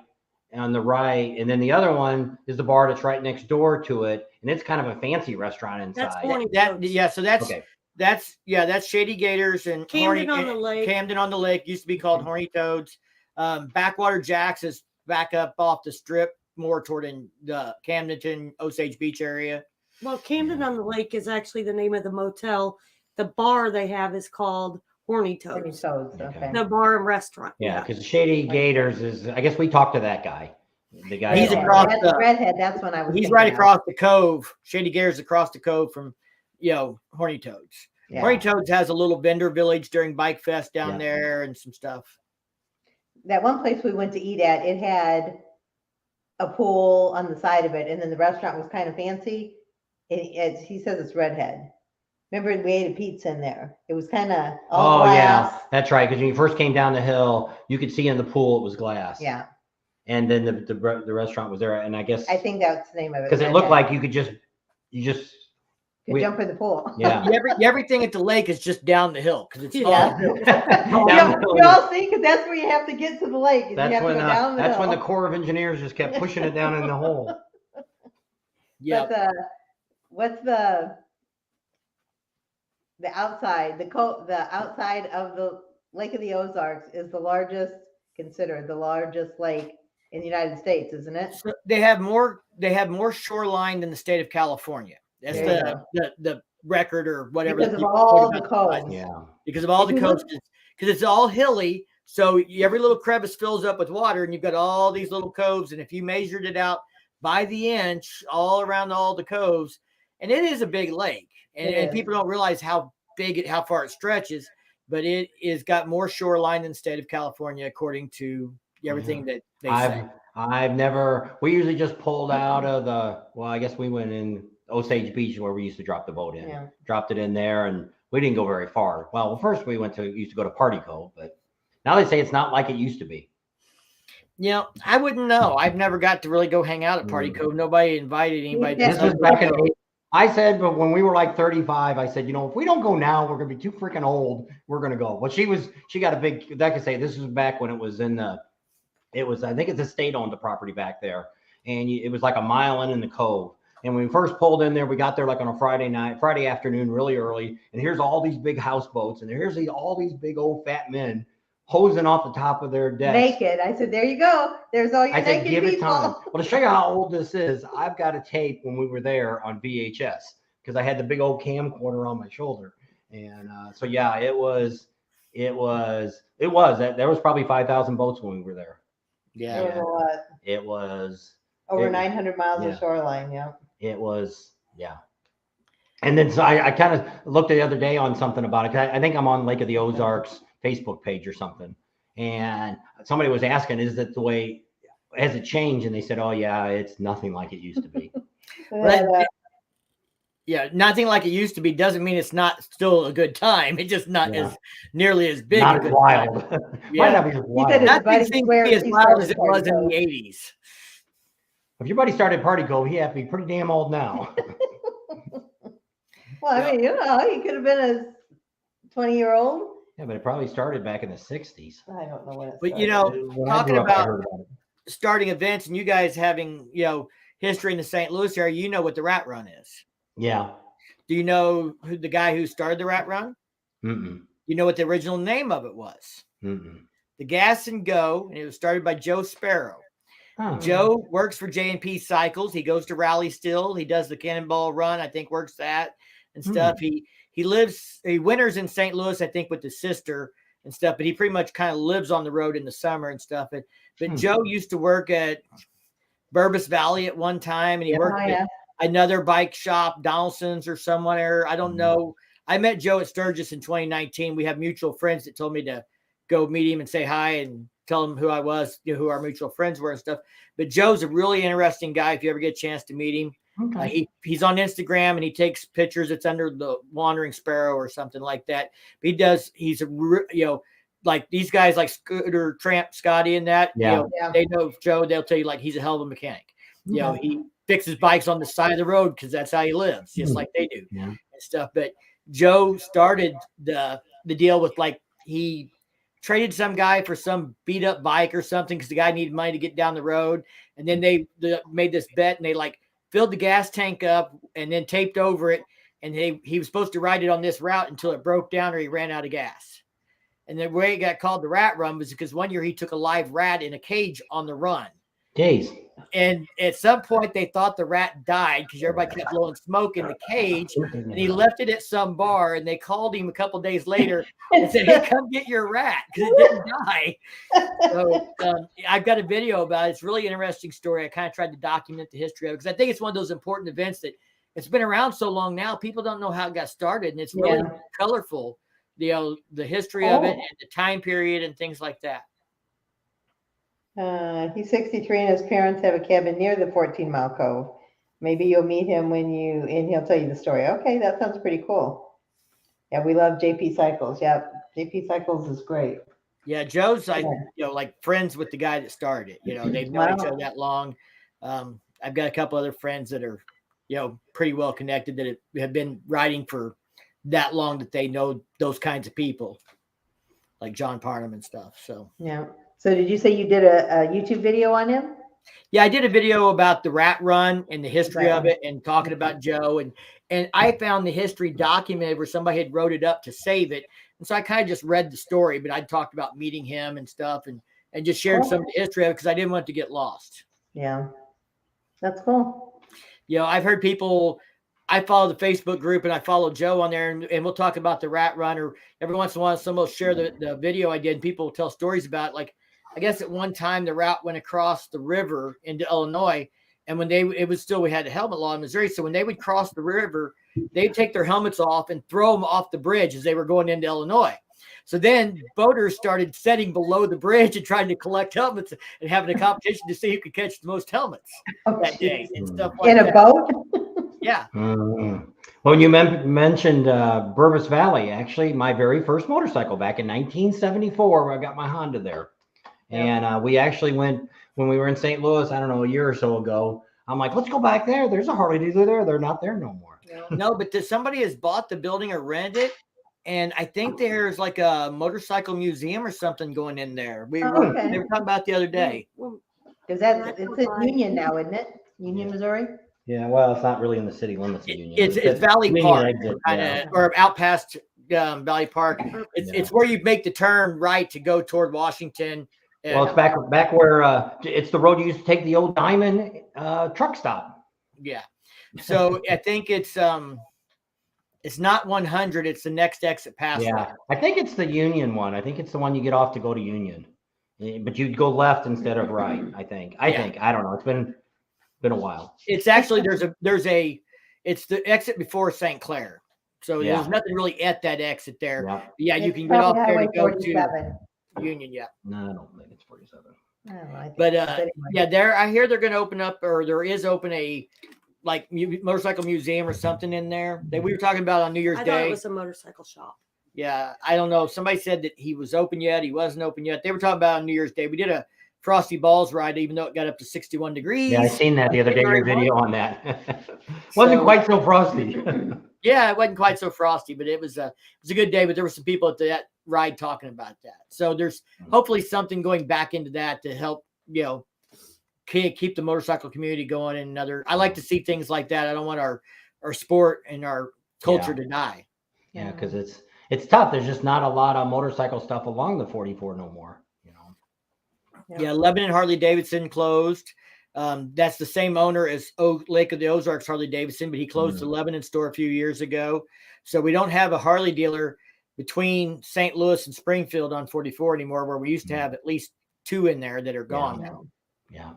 and then the other one is the bar that's right next door to it, and it's kind of a fancy restaurant That's inside. Horny That Toads. yeah, so that's Okay. that's Shady Gators and Camden on the Lake. Camden on the Lake used to be called Horny Toads. Backwater Jacks is back up off the strip, more toward in the Camdenton Osage Beach area. Well, Camden on the Lake is actually the name of the motel. The bar they have is called Horny Horny Toads. Toads. Okay. Okay. The bar and restaurant. Yeah, because Shady Gators is. I guess we talked to that guy. The guy. He's that- across Red, the- Redhead. That's when I was. He's thinking right of. across the cove. Shady Gators across the cove from Horny Toads. Yeah. Horny Toads has a little vendor village during Bike Fest down Yeah. there and some stuff. That one place we went to eat at, it had a pool on the side of it, and then the restaurant was kind of fancy. He says it's Redhead. Remember, we ate a pizza in there. It was kind of all Oh glass. yeah, that's right. Because when you first came down the hill, you could see in the pool it was glass. Yeah, And then the restaurant was there, and I guess I think that's the name of it. because it looked Redhead. like you Could we- jump in the pool. yeah. Everything at the lake is just down the hill because it's Yeah. all Down the You hill. all see, because that's where you have to get to the lake. Is you That's have to when go down the that's when the hill. Corps of Engineers just kept pushing it down in the hole. yeah. But what's the outside? The outside of the Lake of the Ozarks is considered the largest lake in the United States, isn't it? So they have more shoreline than the state of California. That's There you the record or whatever. Because of you all quote the about coves. Yeah. because of all If the you look- coasts, because it's all hilly. So every little crevice fills up with water, and you've got all these little coves. And if you measured it out by the inch, all around all the coves, and it is a big lake, It and is. people don't realize how how far it stretches, but it is got more shoreline than the state of California, according to everything that they say. I've never. We usually just pulled out of the. Well, I guess we went in Osage Beach where we used to drop the boat in. Yeah. Dropped it in there, and we didn't go very far. Well, first we used to go to Party Cove, but now they say it's not like it used to be. I wouldn't know. I've never got to really go hang out at Party Cove. Nobody invited anybody. Yeah. This was back in the. I said, but when we were like 35, I said, if we don't go now, we're gonna be too freaking old. We're gonna go. Well, she got a big. Like I say, this was back when it was in the. It was, I think it's a state-owned the property back there, and it was like a mile in the cove. And when we first pulled in there, we got there like on a Friday afternoon, really early. And here's all these big houseboats, and here's all these big old fat men hosing off the top of their decks. Naked. I said, there you go. There's all your I said, naked give it people. time. Well, to show you how old this is, I've got a tape when we were there on VHS because I had the big old camcorder on my shoulder. And so, yeah, it was, there was probably 5,000 boats when we were there. Yeah. There was a lot. It was, Over It- 900 miles yeah. of shoreline. Yeah. it was, yeah. And then so I kind of looked the other day on something about it. 'Cause I think I'm on Lake of the Ozarks Facebook page or something. And somebody was asking, is that the way, has it changed? And they said, oh yeah, it's nothing like it used to be. But, yeah, nothing like it used to be doesn't mean it's not still a good time. It's just not Yeah. as nearly as big. Not a as good wild. time. Might Yeah. not be as wild. said it's- Nothing Buddy seems to swears be as he wild started as it Party was in Cove. the 80s. If your buddy started Party Cove, he had to be pretty damn old now. Well, I mean, he could have been a 20-year-old. Yeah, but it probably started back in the 60s. I don't know when it But, started. When I talking grew up, I about- heard about it. Starting events and you guys having, history in the St. Louis area, you know what the Rat Run is. Yeah. Do you know who the guy who started the Rat Run? Mm-mm. You know what the original name of it was? Mm-mm. The Gas and Go, and it was started by Joe Sparrow. Oh. Joe works for J&P Cycles. He goes to Rally still. He does the Cannonball Run, I think works that and stuff. He winters in St. Louis, I think, with his sister and stuff, but he pretty much kind of lives on the road in the summer and stuff. But Joe used to work at Burbus Valley at one time, and he worked at another bike shop, Donaldson's or somewhere. I don't know. I met Joe at Sturgis in 2019. We have mutual friends that told me to go meet him and say hi and tell him who I was, who our mutual friends were and stuff. But Joe's a really interesting guy if you ever get a chance to meet him. Okay. He's on Instagram and he takes pictures. It's under the Wandering Sparrow or something like that. He's like these guys like Scooter Tramp, Scotty and that, they know Joe, they'll tell you like he's a hell of a mechanic. He fixes bikes on the side of the road because that's how he lives, just like they do and stuff. But Joe started the deal with like he traded some guy for some beat up bike or something because the guy needed money to get down the road. And then they made this bet and they like filled the gas tank up and then taped over it. And he was supposed to ride it on this route until it broke down or he ran out of gas. And the way it got called the rat run was because one year he took a live rat in a cage on the run. Jeez. And at some point they thought the rat died because everybody kept blowing smoke in the cage, and he left it at some bar. And they called him a couple days later and said, "Hey, come get your rat," because it didn't die. So I've got a video about it. It's a really interesting story. I kind of tried to document the history of it because I think it's one of those important events that it's been around so long now. People don't know how it got started, and it's really colorful. The history of it and the time period and things like that. He's 63 and his parents have a cabin near the 14-mile cove. Maybe you'll meet him and he'll tell you the story. Okay, that sounds pretty cool. Yeah, we love JP Cycles. Yeah, JP Cycles is great. Yeah, Joe's like friends with the guy that started it. They've known each other that long. I've got a couple other friends that are, pretty well connected that have been riding for that long that they know those kinds of people, like John Parham and stuff. So yeah. So did you say you did a YouTube video on him? Yeah, I did a video about the rat run and the history of it and talking about Joe. And I found the history documented where somebody had wrote it up to save it. And so I kind of just read the story, but I talked about meeting him and stuff and just shared some of the history of it because I didn't want it to get lost. Yeah, that's cool. I've heard people, I follow the Facebook group and I follow Joe on there and we'll talk about the rat run, or every once in a while someone will share the video I did and people will tell stories about it. Like, I guess at one time the route went across the river into Illinois, and when we had a helmet law in Missouri. So when they would cross the river, they'd take their helmets off and throw them off the bridge as they were going into Illinois. So then boaters started setting below the bridge and trying to collect helmets and having a competition to see who could catch the most helmets that day and stuff like that. In a boat? Yeah. Well, you mentioned Bourbon Valley. Actually, my very first motorcycle back in 1974, where I got my Honda there. And we actually went when we were in St. Louis, I don't know, a year or so ago. I'm like, let's go back there. There's a Harley dealer there. They're not there no more. No, but somebody has bought the building or rented it. And I think there's like a motorcycle museum or something going in there. They were talking about the other day. Because it's in Union now, isn't it? Union, Missouri? Yeah, well, it's not really in the city limits of Union. It's Valley Park, or out past Valley Park. It's where you make the turn right to go toward Washington. Well, it's back where it's the road you used to take the old Diamond truck stop. Yeah. So I think it's not 100. It's the next exit past. Yeah, I think it's the Union one. I think it's the one you get off to go to Union, but you'd go left instead of right. I think. I don't know. It's been a while. It's actually it's the exit before St. Clair. So there's nothing really at that exit there. Yeah, you can get off there to go to Union. Yeah. No, I don't think it's 47. But I hear they're going to open up, or there is open a motorcycle museum or something in there that we were talking about on New Year's Day. I thought it was a motorcycle shop. Yeah, I don't know. Somebody said that he was open yet. He wasn't open yet. They were talking about on New Year's Day. We did a Frosty Balls ride, even though it got up to 61 degrees. Yeah, I seen that the other day. Your video on that wasn't quite so frosty. Yeah, it wasn't quite so frosty, but it was a good day. But there were some people at that ride talking about that. So there's hopefully something going back into that to help keep the motorcycle community going. And I like to see things like that. I don't want our sport and our culture to die. Yeah, because it's tough. There's just not a lot of motorcycle stuff along the 44 no more. Yeah, Lebanon Harley Davidson closed. That's the same owner as Lake of the Ozarks Harley Davidson, but he closed the Lebanon store a few years ago. So we don't have a Harley dealer between St. Louis and Springfield on 44 anymore, where we used to have at least two in there that are gone now. Yeah.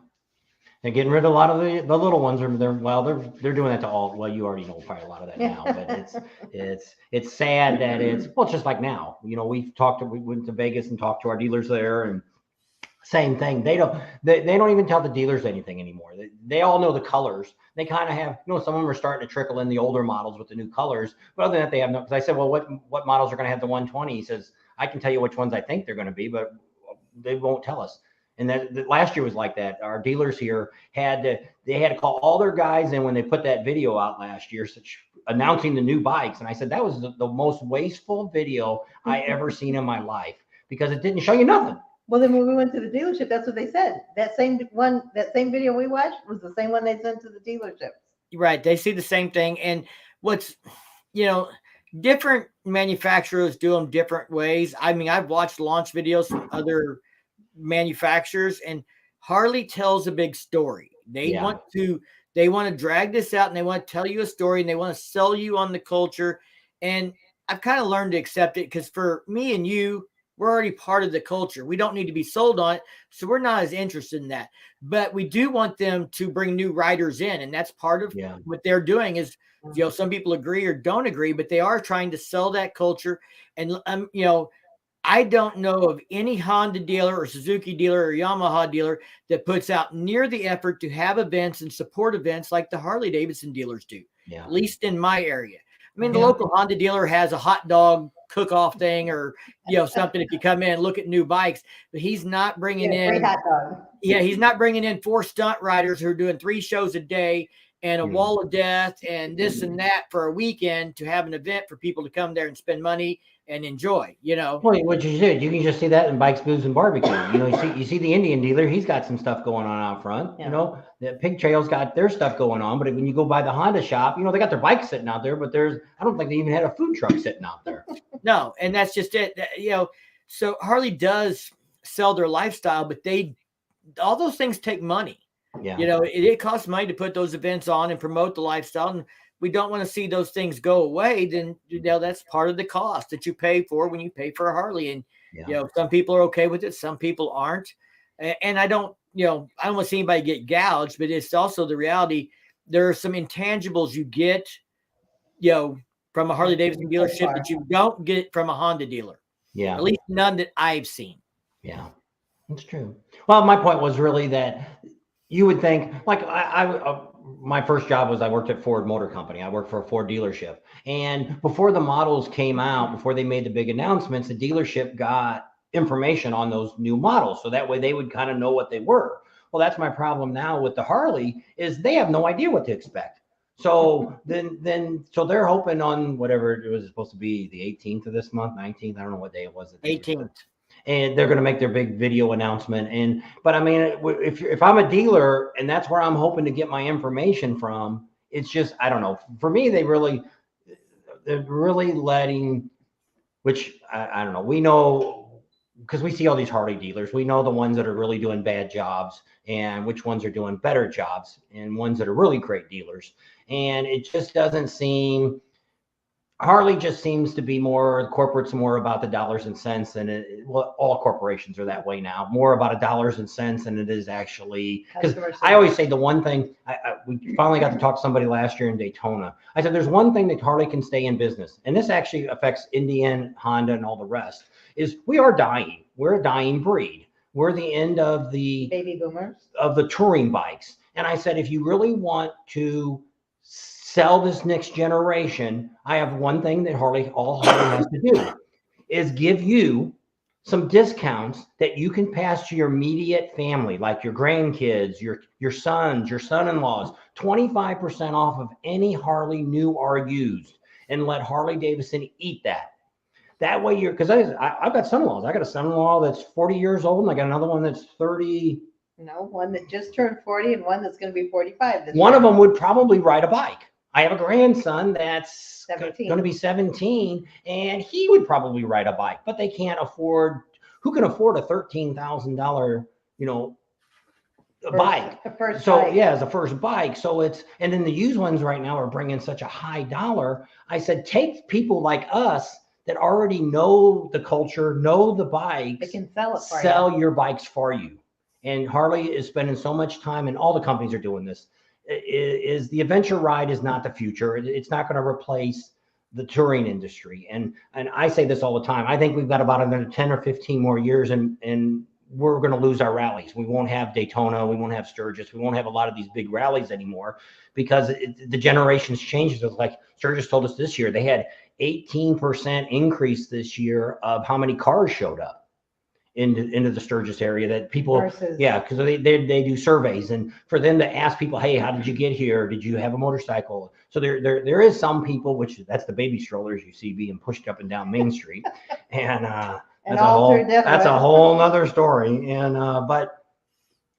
They're getting rid of a lot of the little ones. They're doing that to all. Well, you already know probably a lot of that now, but it's sad that it's just like now. We went to Vegas and talked to our dealers there, and Same thing. They don't even tell the dealers anything anymore. They all know the colors. They kind of have, some of them are starting to trickle in the older models with the new colors. But other than that, they have no, because I said, well, what models are going to have the 120? He says, I can tell you which ones I think they're going to be, but they won't tell us. And that last year was like that. Our dealers here had to call all their guys in when they put that video out last year, announcing the new bikes. And I said, that was the most wasteful video I ever seen in my life, because it didn't show you nothing. Well, then when we went to the dealership, that's what they said. That same video we watched was the same one they sent to the dealerships. Right. They see the same thing. And what's, different manufacturers do them different ways. I mean, I've watched launch videos from other manufacturers, and Harley tells a big story. They want to drag this out, and they want to tell you a story, and they want to sell you on the culture. And I've kind of learned to accept it, because for me and you, we're already part of the culture. We don't need to be sold on it. So we're not as interested in that. But we do want them to bring new riders in. And that's part of what they're doing is, some people agree or don't agree, but they are trying to sell that culture. And, I don't know of any Honda dealer or Suzuki dealer or Yamaha dealer that puts out near the effort to have events and support events like the Harley Davidson dealers do, at least in my area. I mean, the local Honda dealer has a hot dog cook-off thing, or something if you come in and look at new bikes, but he's not bringing in hot dog. he's not bringing in 4 stunt riders who are doing 3 shows a day and a wall of death and this and that for a weekend to have an event for people to come there and spend money and enjoy. Well, what you did, you can just see that in Bikes, Booze, and Barbecue. You see the Indian dealer, he's got some stuff going on out front. The Pig Trail's got their stuff going on, but when you go by the Honda shop, they got their bikes sitting out there, but I don't think they even had a food truck sitting out there. No, and that's just it. So Harley does sell their lifestyle, but all those things take money. It costs money to put those events on and promote the lifestyle, and we don't want to see those things go away. Then that's part of the cost that you pay for when you pay for a Harley. And some people are okay with it, some people aren't. And I don't want to see anybody get gouged, but it's also the reality. There are some intangibles you get, from a Harley Davidson dealership that you don't get from a Honda dealer. At least none that I've seen. Yeah, that's true. Well, my point was really that you would think, like, my first job was I worked at Ford Motor Company. I worked for a Ford dealership. And before the models came out, before they made the big announcements, the dealership got information on those new models. So that way they would kind of know what they were. Well, that's my problem now with the Harley, is they have no idea what to expect. So so they're hoping on whatever it was supposed to be, the 18th of this month, 19th. I don't know what day it was. 18th. And they're going to make their big video announcement. But I mean, if I'm a dealer and that's where I'm hoping to get my information from, it's just, I don't know. For me, they're really letting, which I don't know. We know, because we see all these Harley dealers, we know the ones that are really doing bad jobs and which ones are doing better jobs and ones that are really great dealers. And it just doesn't seem, Harley just seems to be more, corporate's more about the dollars and cents, and all corporations are that way now, more about a dollars and cents than it is actually, because I always say the one thing, we finally got to talk to somebody last year in Daytona. I said, there's one thing that Harley can stay in business, and this actually affects Indian, Honda, and all the rest, is we are dying. We're a dying breed. We're the end of the baby boomers, of the touring bikes. And I said, if you really want to sell this next generation, I have one thing that all Harley has to do is give you some discounts that you can pass to your immediate family, like your grandkids, your sons, your son-in-laws, 25% off of any Harley new or used, and let Harley Davidson eat that. That way because I've got son-in-laws. I got a son-in-law that's 40 years old, and I got another one that's 30. No, one that just turned 40 and one that's going to be 45. One of them would probably ride a bike. I have a grandson that's 17. going to be 17, and he would probably ride a bike, but they can't afford. Who can afford a $13,000, bike? First so bike. Yeah, as a first bike. So and then the used ones right now are bringing such a high dollar. I said, take people like us that already know the culture, know the bikes. They can sell it for you. Sell your bikes for you. And Harley is spending so much time, and all the companies are doing this. Is the adventure ride is not the future. It's not going to replace the touring industry. And I say this all the time. I think we've got about another 10 or 15 more years in we're going to lose our rallies. We won't have Daytona. We won't have Sturgis. We won't have a lot of these big rallies anymore because the generations changes. It's like Sturgis told us this year, they had 18% increase this year of how many cars showed up into the Sturgis area that people, because they do surveys, and for them to ask people, hey, how did you get here? Did you have a motorcycle? So there is some people, which that's the baby strollers you see being pushed up and down Main Street, and that's a whole nother story. And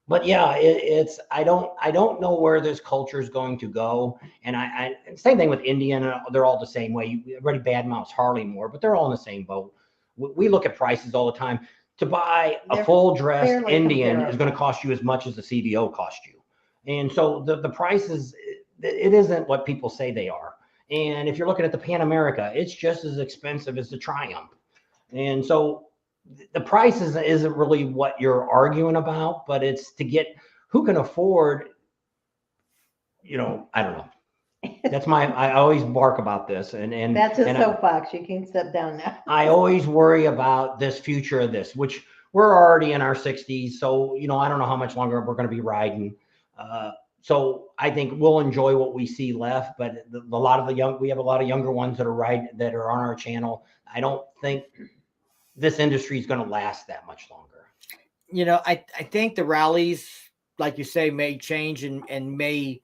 but yeah, it's I don't know where this culture is going to go. And I same thing with Indian. They're all the same way. Everybody badmouths Harley more, but they're all in the same boat. We look at prices all the time. To buy a full dressed Indian is going to cost you as much as the CVO cost you. And so the prices, it isn't what people say they are. And if you're looking at the Pan America, it's just as expensive as the Triumph. And so the price isn't really what you're arguing about, but it's to get who can afford, I don't know. That's I always bark about this, and that's a soapbox. You can step down now. I always worry about this future of this, which we're already in our 60s. So, I don't know how much longer we're going to be riding. So I think we'll enjoy what we see left, but we have a lot of younger ones that are on our channel. I don't think this industry is going to last that much longer. I think the rallies, like you say, may change and may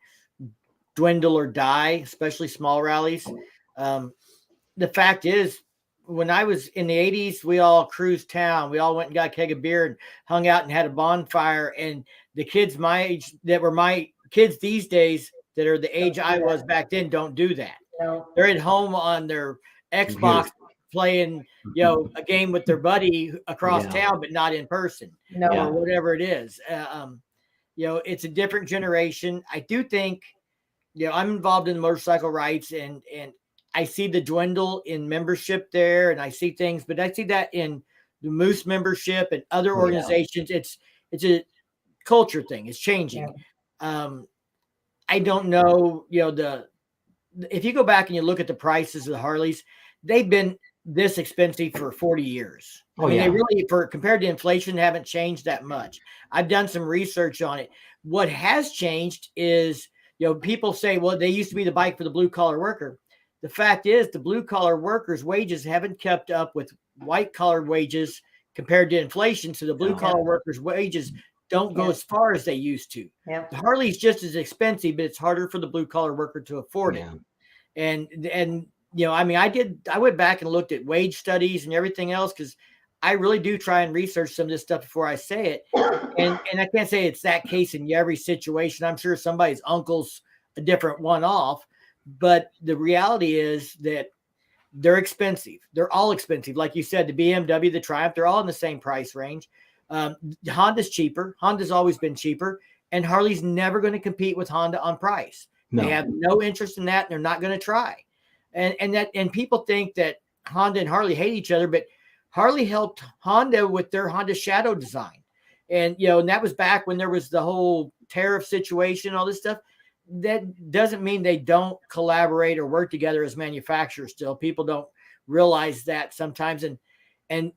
dwindle or die, especially small rallies. The fact is, when I was in the 80s, we all cruised town. We all went and got a keg of beer and hung out and had a bonfire. And the kids my age that were my kids these days that are the age I was back then don't do that. No. They're at home on their Xbox playing, a game with their buddy across town, but not in person or whatever it is. It's a different generation. I do think, I'm involved in the motorcycle rights and I see the dwindle in membership there, and I see things, but I see that in the Moose membership and other organizations. It's a culture thing. It's changing. I don't know, if you go back and you look at the prices of the Harleys, they've been this expensive for 40 years. They really, compared to inflation, haven't changed that much. I've done some research on it. What has changed is, people say, well, they used to be the bike for the blue collar worker. The fact is, the blue collar workers' wages haven't kept up with white collar wages compared to inflation. So the blue collar workers' wages don't go as far as they used to. The Harley's just as expensive, but it's harder for the blue collar worker to afford it. And I went back and looked at wage studies and everything else, because I really do try and research some of this stuff before I say it. And I can't say it's that case in every situation. I'm sure somebody's uncle's a different one-off, but the reality is that they're expensive. They're all expensive. Like you said, the BMW, the Triumph, they're all in the same price range. Honda's cheaper. Honda's always been cheaper. And Harley's never going to compete with Honda on price. No. They have no interest in that. And they're not going to try. And people think that Honda and Harley hate each other, but Harley helped Honda with their Honda Shadow design. And, and that was back when there was the whole tariff situation, all this stuff. That doesn't mean they don't collaborate or work together as manufacturers still. People don't realize that sometimes. And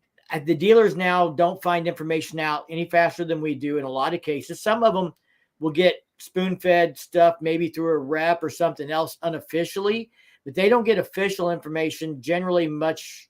the dealers now don't find information out any faster than we do in a lot of cases. Some of them will get spoon-fed stuff maybe through a rep or something else unofficially, but they don't get official information generally much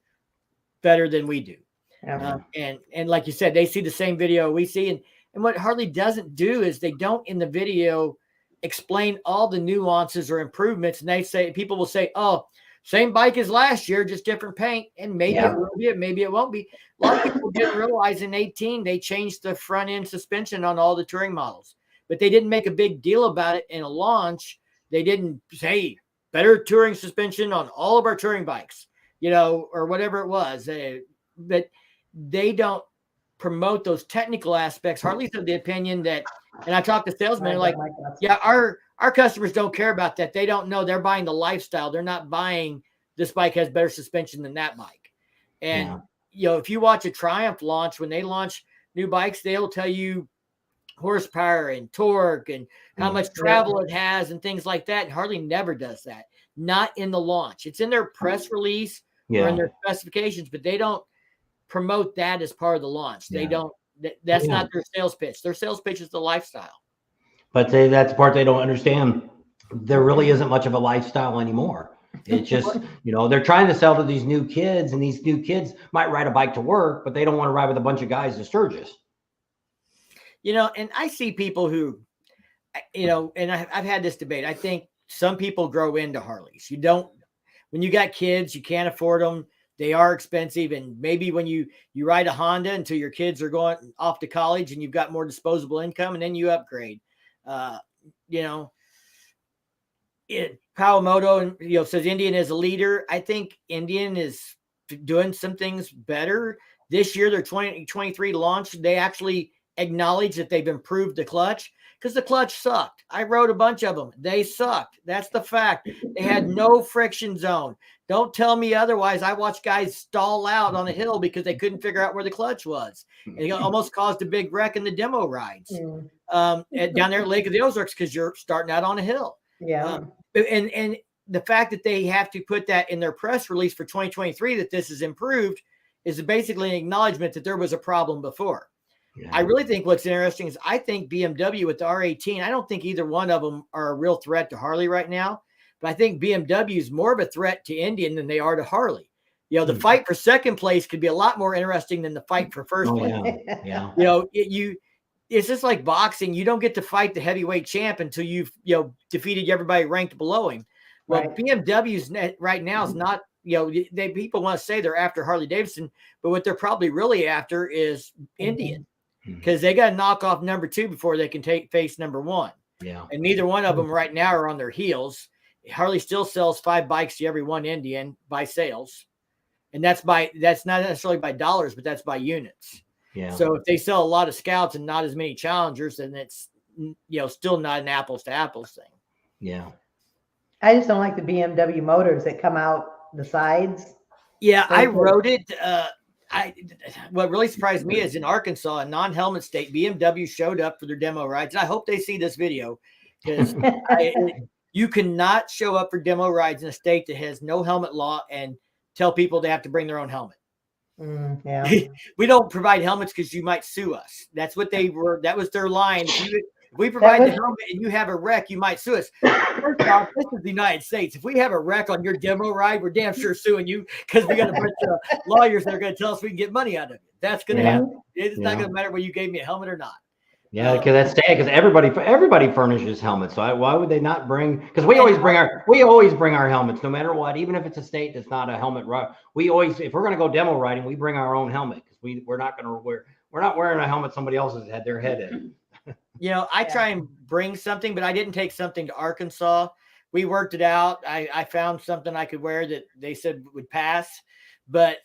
better than we do. And like you said, they see the same video we see. And what Harley doesn't do is they don't in the video explain all the nuances or improvements. And people will say, oh, same bike as last year, just different paint. And maybe it will be, maybe it won't be. A lot of people didn't realize in 2018, they changed the front end suspension on all the touring models, but they didn't make a big deal about it in a launch. They didn't say better touring suspension on all of our touring bikes, or whatever it was. But they don't promote those technical aspects. Harley's of the opinion that, and I talked to salesmen like, our customers don't care about that. They don't know. They're buying the lifestyle. They're not buying this bike has better suspension than that bike. And, if you watch a Triumph launch, when they launch new bikes, they'll tell you horsepower and torque and how much travel it has and things like that. Harley never does that. Not in the launch. It's in their press release or in their specifications, but they don't promote that as part of the launch. They don't That's Yeah. not their sales pitch. Their sales pitch is the lifestyle. But that's the part they don't understand. There really isn't much of a lifestyle anymore. It's just, they're trying to sell to these new kids, and these new kids might ride a bike to work, but they don't want to ride with a bunch of guys to Sturgis. And I see people who, and I've had this debate. I think some people grow into Harleys. When you got kids, you can't afford them. They are expensive. And maybe when you ride a Honda until your kids are going off to college and you've got more disposable income, and then you upgrade. Kawamoto, says Indian is a leader. I think Indian is doing some things better. This year, their 2023 launch, they actually acknowledge that they've improved the clutch, because the clutch sucked. I rode a bunch of them. They sucked. That's the fact. They had no friction zone. Don't tell me otherwise. I watched guys stall out on a hill because they couldn't figure out where the clutch was. And it almost caused a big wreck in the demo rides down there at Lake of the Ozarks, because you're starting out on a hill. Yeah. And the fact that they have to put that in their press release for 2023, that this is improved, is basically an acknowledgement that there was a problem before. Yeah. I really think what's interesting is I think BMW with the R18, I don't think either one of them are a real threat to Harley right now, but I think BMW is more of a threat to Indian than they are to Harley. The fight for second place could be a lot more interesting than the fight for first place. Yeah. It's just like boxing. You don't get to fight the heavyweight champ until you've defeated everybody ranked below him. Well, right. BMW's right now is not, people want to say they're after Harley Davidson, but what they're probably really after is Indian, because they got to knock off number 2 before they can face number 1. Yeah. And neither one of them right now are on their heels. Harley still sells 5 bikes to every one Indian by sales. And that's not necessarily by dollars, but that's by units. Yeah. So if they sell a lot of Scouts and not as many Challengers, then it's, still not an apples to apples thing. Yeah. I just don't like the BMW motors that come out the sides. Yeah, I rode it. What really surprised me is in Arkansas, a non-helmet state, BMW showed up for their demo rides. And I hope they see this video, because you cannot show up for demo rides in a state that has no helmet law and tell people they have to bring their own helmet. Yeah. We don't provide helmets because you might sue us. That's what they were. That was their line. If we provide the helmet and you have a wreck, you might sue us. First off, this is the United States. If we have a wreck on your demo ride, we're damn sure suing you, because we got a bunch of lawyers that are going to tell us we can get money out of it. That's going to happen. It's not going to matter whether you gave me a helmet or not. Yeah, because that's sad, because everybody furnishes helmets. So why would they not bring? Because we always bring our helmets, no matter what. Even if it's a state that's not a helmet ride, we always, if we're going to go demo riding, we bring our own helmet, because we're not wearing a helmet somebody else has had their head in. I try and bring something, but I didn't take something to Arkansas. We worked it out. I found something I could wear that they said would pass, but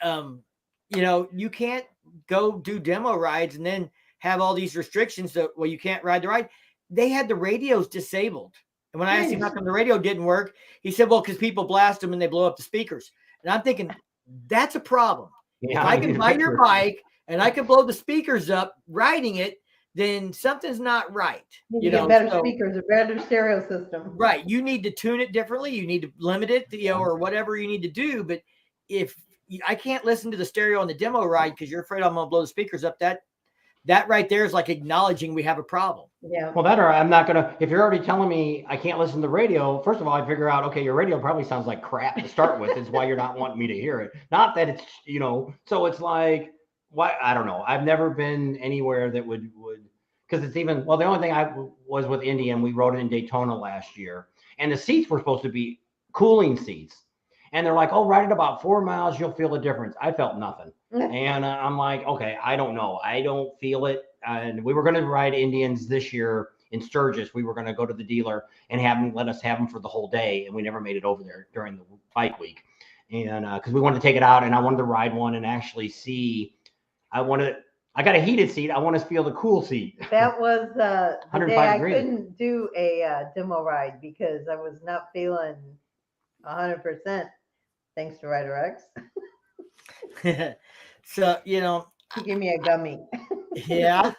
you can't go do demo rides and then have all these restrictions that, well, you can't ride the ride. They had the radios disabled. And when I asked him how come the radio didn't work, he said, well, because people blast them and they blow up the speakers. And I'm thinking, that's a problem. Yeah, if I can buy your bike and I can blow the speakers up riding it, then something's not right. You get better speakers, a better stereo system. Right. You need to tune it differently. You need to limit it, or whatever you need to do. But if I can't listen to the stereo on the demo ride because you're afraid I'm going to blow the speakers up, that right there is like acknowledging we have a problem. Yeah. Well, I'm not going to, if you're already telling me I can't listen to the radio, first of all, I figure out, okay, your radio probably sounds like crap to start with. Is why you're not wanting me to hear it. Not that it's, so it's like, why? I don't know. I've never been anywhere that would, because it's even, well, the only thing I was with Indian, we rode it in Daytona last year, and the seats were supposed to be cooling seats. And they're like, oh, ride it about 4 miles, you'll feel a difference. I felt nothing. And I'm like, okay, I don't know. I don't feel it. And we were going to ride Indians this year in Sturgis. We were going to go to the dealer and let us have them for the whole day. And we never made it over there during the bike week. And because we wanted to take it out, and I wanted to ride one and actually see. I got a heated seat. I want to feel the cool seat. That was the day I degrees. couldn't do a demo ride because I was not feeling 100%. Thanks to Rider X. So, he gave me a gummy. Yeah.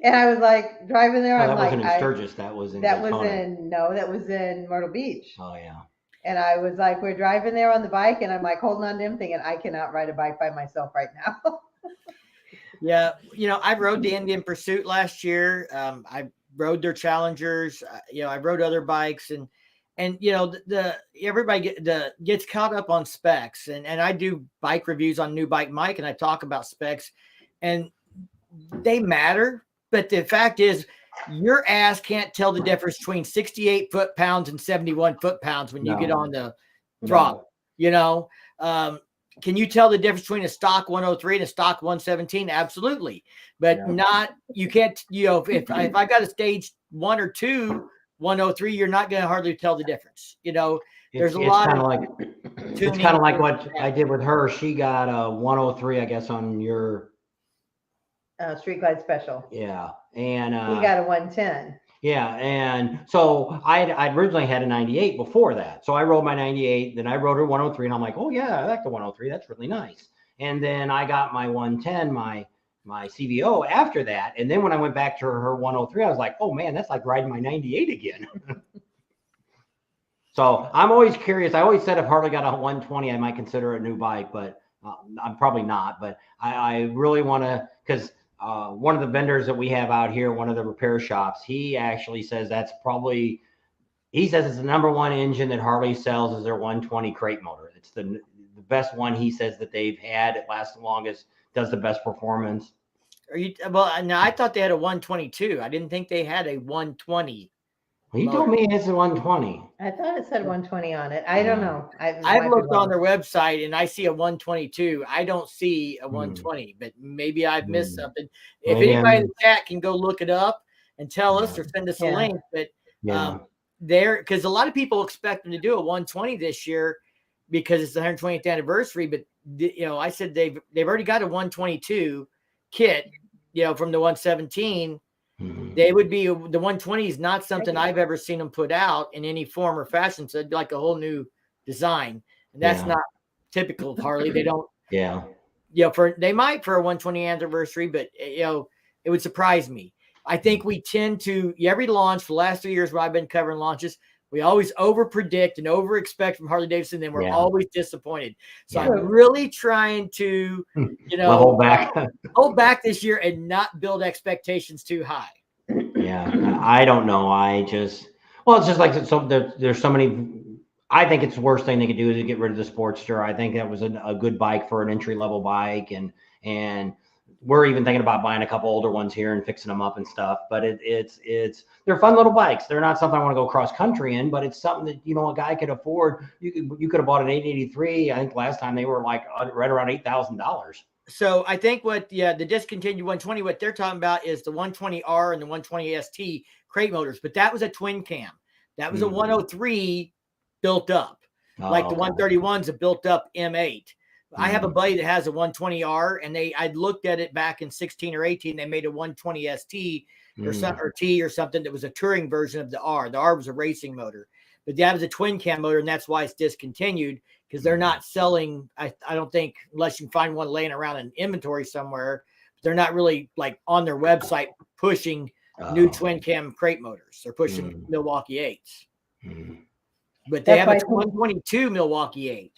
And I was like driving there. That wasn't in Sturgis. That was in Daytona. That was in Myrtle Beach. Oh, yeah. And I was like, we're driving there on the bike, and I'm like holding on to him thinking, I cannot ride a bike by myself right now. Yeah, I rode the Indian Pursuit last year. I rode their Challengers. I rode other bikes, and everybody gets caught up on specs, and I do bike reviews on New Bike Mike, and I talk about specs, and they matter. But the fact is, your ass can't tell the difference between 68 foot-pounds and 71 foot-pounds when you get on the throttle. Can you tell the difference between a stock 103 and a stock 117? Absolutely. But you can't, if I got a stage 1 or 2 103, you're not going to hardly tell the difference. There's a lot of it's kind of like what I did with her. She got a 103, I guess, on your Street Glide Special. Yeah. And he got a 110. Yeah, and so I originally had a 98 before that. So I rode my 98, then I rode her 103, and I'm like, oh yeah, I like the 103. That's really nice. And then I got my 110, my CVO after that. And then when I went back to her 103, I was like, oh man, that's like riding my 98 again. So I'm always curious. I always said if Harley got a 120, I might consider a new bike, but I'm probably not. But I really want to, because one of the vendors that we have out here, one of the repair shops, he actually says he says it's the #1 engine that Harley sells is their 120 crate motor. It's the best one he says that they've had. It lasts the longest, does the best performance. Now I thought they had a 122. I didn't think they had a 120. He told me it's a 120. I thought it said 120 on it. I don't know. I've looked on their website and I see a 122. I don't see a 120, but maybe I've missed something. If anybody in the chat can go look it up and tell us or send us a link, but because a lot of people expect them to do a 120 this year because it's the 120th anniversary. But I said they've already got a 122 kit, from the 117. They would be the 120 is not something I've ever seen them put out in any form or fashion. So it'd be like a whole new design, and that's not typical of Harley. They don't. They might for a 120 anniversary, but it would surprise me. I think we tend to every launch for the last 3 years where I've been covering launches, we always over predict and over expect from Harley Davidson, and we're always disappointed. So I'm really trying to, hold back this year and not build expectations too high. Yeah, I don't know. It's just like there's so many. I think it's the worst thing they could do is to get rid of the Sportster. I think that was a good bike for an entry-level bike, and we're even thinking about buying a couple older ones here and fixing them up and stuff. But they're fun little bikes. They're not something I want to go cross country in, but it's something that a guy could afford. You could have bought an 883. I think last time they were like right around $8,000. So I think the discontinued 120, what they're talking about is the 120R and the 120 ST crate motors, but that was a twin cam. That was a 103 built up, like the 131's a built up M8. I have a buddy that has a 120R, and I looked at it back in 16 or 18. They made a 120 ST or T or something that was a touring version of the R. The R was a racing motor, but that was a twin cam motor, and that's why it's discontinued because they're not selling. I don't think, unless you can find one laying around in inventory somewhere, they're not really like on their website pushing new twin cam crate motors. They're pushing Milwaukee 8s, but they have a 122 Milwaukee 8.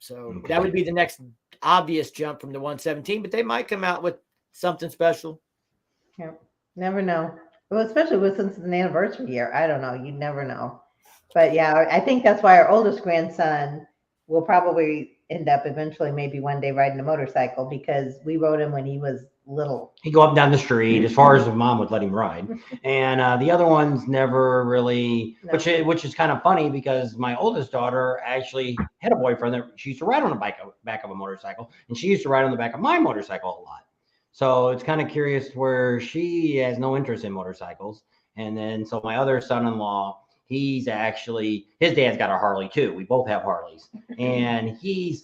So that would be the next obvious jump from the 117, but they might come out with something special. Yeah, never know. Well, especially since it's an anniversary year. I don't know. You never know. But yeah, I think that's why our oldest grandson will probably end up eventually maybe one day riding a motorcycle because we rode him when he was little. He'd go up and down the street as far as his mom would let him ride. And the other ones never really, which is kind of funny because my oldest daughter actually had a boyfriend that she used to ride on the back of a motorcycle, and she used to ride on the back of my motorcycle a lot. So it's kind of curious where she has no interest in motorcycles. And then so my other son-in-law, his dad's got a Harley too. We both have Harleys. And he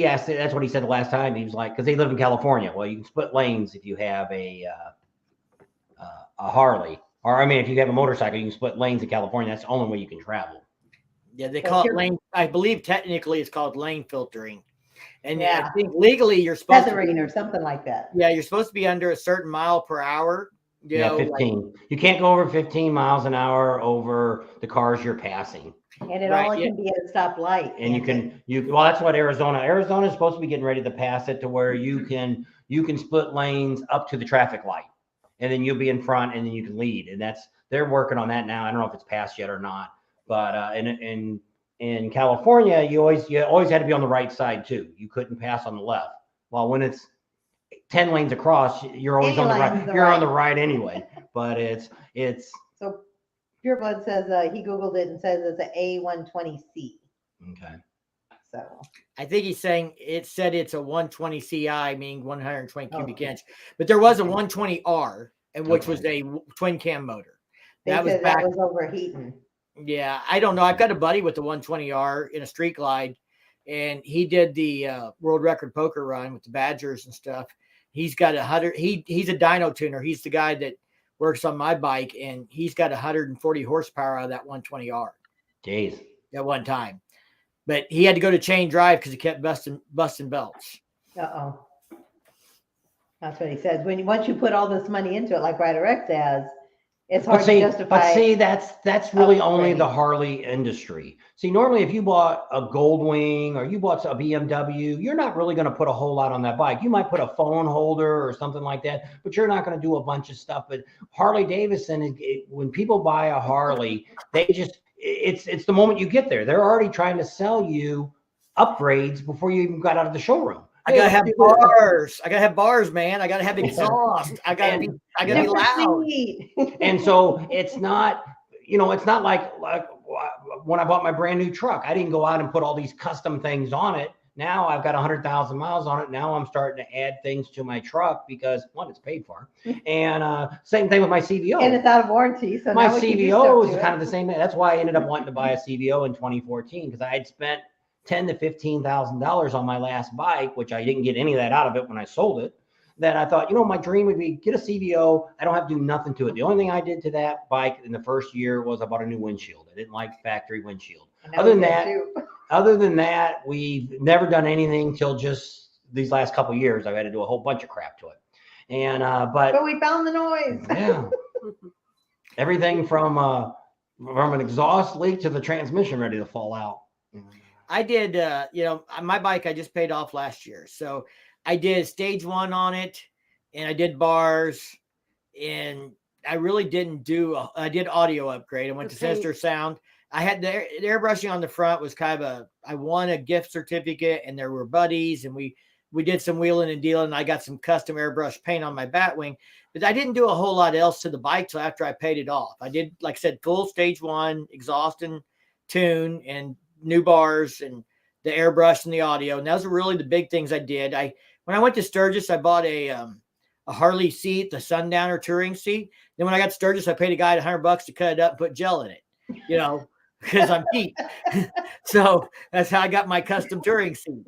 asked, that's what he said the last time. He was like, because they live in California. Well, you can split lanes if you have a Harley. Or, I mean, if you have a motorcycle, you can split lanes in California. That's the only way you can travel. Yeah, they call it lane. I believe technically it's called lane filtering. And I think legally you're supposed to or something like that. Yeah, you're supposed to be under a certain mile per hour. 15. You can't go over 15 miles an hour over the cars you're passing. And it only can be at a stoplight. And well, that's what Arizona is supposed to be getting ready to pass it to where you can you can split lanes up to the traffic light, and then you'll be in front, and then you can lead. And they're working on that now. I don't know if it's passed yet or not, but in California, you always had to be on the right side too. You couldn't pass on the left. Well, when it's 10 lanes across, you're always on the right. You're on the right anyway. But it's so Pureblood says he Googled it and says it's an A120C. okay. So I think he's saying it said it's a 120 CI, meaning 120 cubic inch, but there was a 120R, and which was a twin cam motor. That was overheating. Yeah, I don't know. I've got a buddy with the 120R in a street glide, and he did the world record poker run with the Badgers and stuff. He's got 100. He's a dyno tuner. He's the guy that works on my bike, and he's got 140 horsepower out of that 120R. Jeez. At one time, but he had to go to chain drive because he kept busting belts. Uh-oh. That's what he says. Once you put all this money into it, like Rider X has, it's hard to justify. But see, that's really only the Harley industry. See, normally if you bought a Goldwing or you bought a BMW, you're not really going to put a whole lot on that bike. You might put a phone holder or something like that, but you're not going to do a bunch of stuff. But Harley Davidson, when people buy a Harley, it's the moment you get there. They're already trying to sell you upgrades before you even got out of the showroom. I gotta have bars. I gotta have bars, man. I gotta have exhaust. I gotta be loud. And so it's not like when I bought my brand new truck, I didn't go out and put all these custom things on it. Now I've got 100,000 miles on it. Now I'm starting to add things to my truck because one, it's paid for, and same thing with my CVO. And it's out of warranty, so my CVO is kind of the same thing. That's why I ended up wanting to buy a CVO in 2014 because I had spent $10,000 to $15,000 on my last bike, which I didn't get any of that out of it when I sold it. Then I thought, my dream would be get a CVO. I don't have to do nothing to it. The only thing I did to that bike in the first year was I bought a new windshield. I didn't like factory windshield. Other than that, we've never done anything till just these last couple of years. I've had to do a whole bunch of crap to it. And but we found the noise. Yeah. Everything from an exhaust leak to the transmission ready to fall out. I did, my bike I just paid off last year. So I did stage 1 on it, and I did bars, and I really didn't I did audio upgrade. I went to Sinister Sound. I had the airbrushing on the front was kind of I won a gift certificate, and there were buddies, and we did some wheeling and dealing. And I got some custom airbrush paint on my Batwing, but I didn't do a whole lot else to the bike till after I paid it off. I did, like I said, full stage 1 exhaust and tune and new bars and the airbrush and the audio. And those are really the big things I did. When I went to Sturgis, I bought a Harley seat, the Sundowner touring seat. Then when I got to Sturgis, I paid a guy $100 to cut it up and put gel in it, because I'm cheap. So that's how I got my custom touring seat.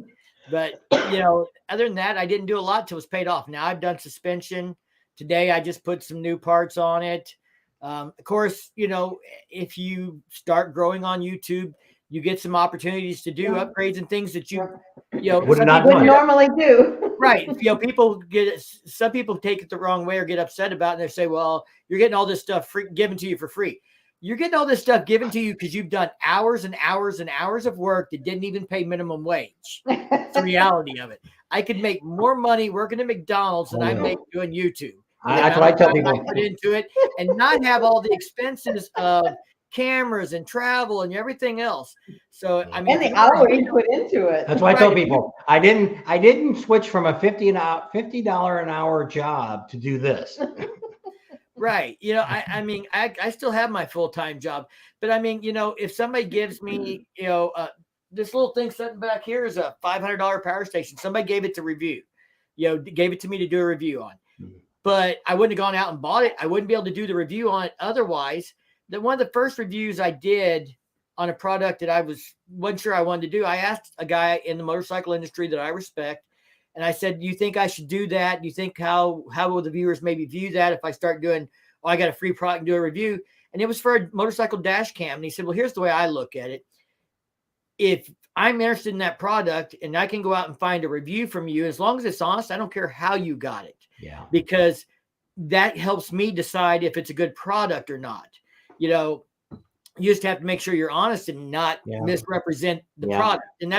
But, other than that, I didn't do a lot till it was paid off. Now I've done suspension. Today, I just put some new parts on it. Of course, if you start growing on YouTube, you get some opportunities to do upgrades and things that you wouldn't normally do. Right. Some people take it the wrong way or get upset about it. And they say, well, you're getting all this stuff given to you for free. You're getting all this stuff given to you because you've done hours and hours and hours of work that didn't even pay minimum wage. It's the reality of it. I could make more money working at McDonald's than I make doing YouTube. That's what I tell people. I put into it and not have all the expenses of cameras and travel and everything else. So and the hour you put into it. That's why I tell people I didn't switch from a $50 an hour job to do this. Right. I still have my full-time job, but if somebody gives me, this little thing sitting back here is a $500 power station. Somebody gave it to review, gave it to me to do a review on, but I wouldn't have gone out and bought it. I wouldn't be able to do the review on it otherwise. One of the first reviews I did on a product that I wasn't sure I wanted to do, I asked a guy in the motorcycle industry that I respect, and I said, do you think I should do that? Do you think how will the viewers maybe view that if I start doing, I got a free product and do a review? And it was for a motorcycle dash cam. And he said, well, here's the way I look at it. If I'm interested in that product and I can go out and find a review from you, as long as it's honest, I don't care how you got it. Yeah. Because that helps me decide if it's a good product or not. You just have to make sure you're honest and not misrepresent the product. And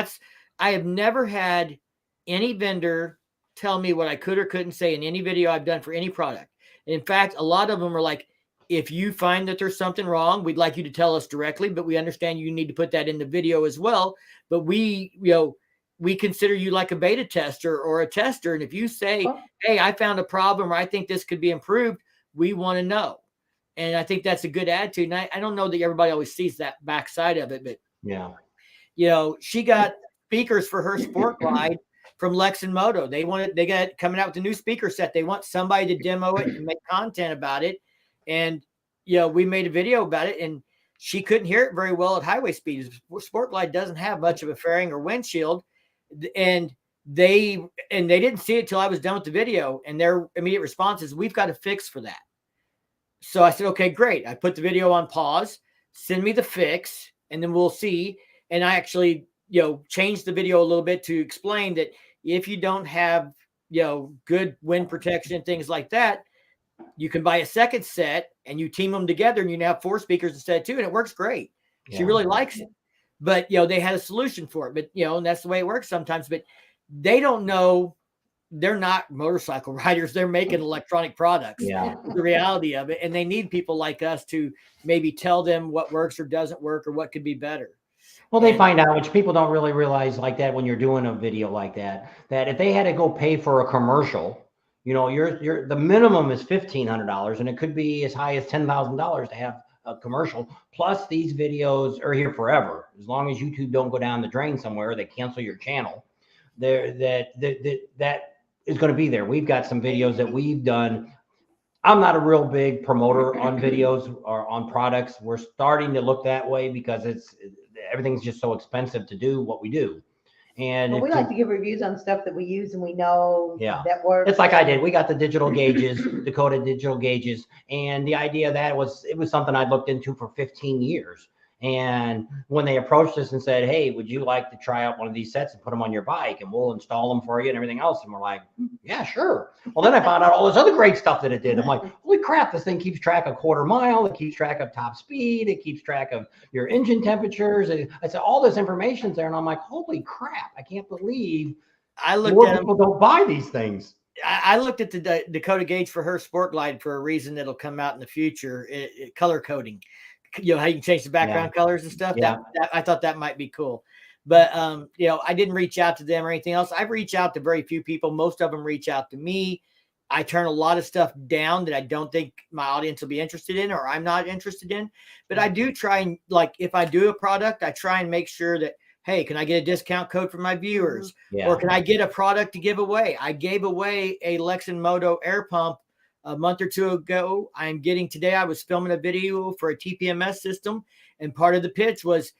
I have never had any vendor tell me what I could or couldn't say in any video I've done for any product. In fact, a lot of them are like, if you find that there's something wrong, we'd like you to tell us directly, but we understand you need to put that in the video as well. But we consider you like a beta tester or a tester. And if you say, hey, I found a problem, or I think this could be improved, we want to know. And I think that's a good attitude. And I don't know that everybody always sees that backside of it, but she got speakers for her sport glide from Lex and Moto. They got coming out with a new speaker set. They want somebody to demo it and make content about it. And, we made a video about it, and she couldn't hear it very well at highway speed. Sport glide doesn't have much of a fairing or windshield. And they didn't see it till I was done with the video. And their immediate response is, we've got a fix for that. So I said, okay, great. I put the video on pause, send me the fix, and then we'll see. And I actually, changed the video a little bit to explain that if you don't have, good wind protection, things like that, you can buy a second set and you team them together and you can have 4 speakers instead of 2, and it works great. Yeah. She really likes it. But, they had a solution for it. But, and that's the way it works sometimes. But they don't know. They're not motorcycle riders. They're making electronic products. Yeah. The reality of it. And they need people like us to maybe tell them what works or doesn't work or what could be better. Well, they find out, which people don't really realize like that when you're doing a video like that if they had to go pay for a commercial, the minimum is $1,500, and it could be as high as $10,000 to have a commercial. Plus, these videos are here forever. As long as YouTube don't go down the drain somewhere, they cancel your channel. That is going to be there. We've got some videos that we've done. I'm not a real big promoter on videos or on products. We're starting to look that way because everything's just so expensive to do what we do. And we like to give reviews on stuff that we use and we know that works. It's like I did. We got the digital gauges, Dakota digital gauges. And the idea that it was something I'd looked into for 15 years. And when they approached us and said, hey, would you like to try out one of these sets and put them on your bike and we'll install them for you and everything else? And we're like, yeah, sure. Well, then I found out all this other great stuff that it did. I'm like, holy crap, this thing keeps track of quarter mile. It keeps track of top speed. It keeps track of your engine temperatures. I said, all this information's there. And I'm like, holy crap, I can't believe people don't buy these things. I looked at the Dakota gauge for her Sport Glide for a reason that'll come out in the future, color coding. How you can change the background colors and stuff. That I thought that might be cool. But, I didn't reach out to them or anything else. I've reached out to very few people. Most of them reach out to me. I turn a lot of stuff down that I don't think my audience will be interested in or I'm not interested in. But I do try and, like, if I do a product, I try and make sure that, hey, can I get a discount code for my viewers? Yeah. Or can I get a product to give away? I gave away a Lex and Moto air pump a month or 2 ago. Today I was filming a video for a TPMS system, and part of the pitch was,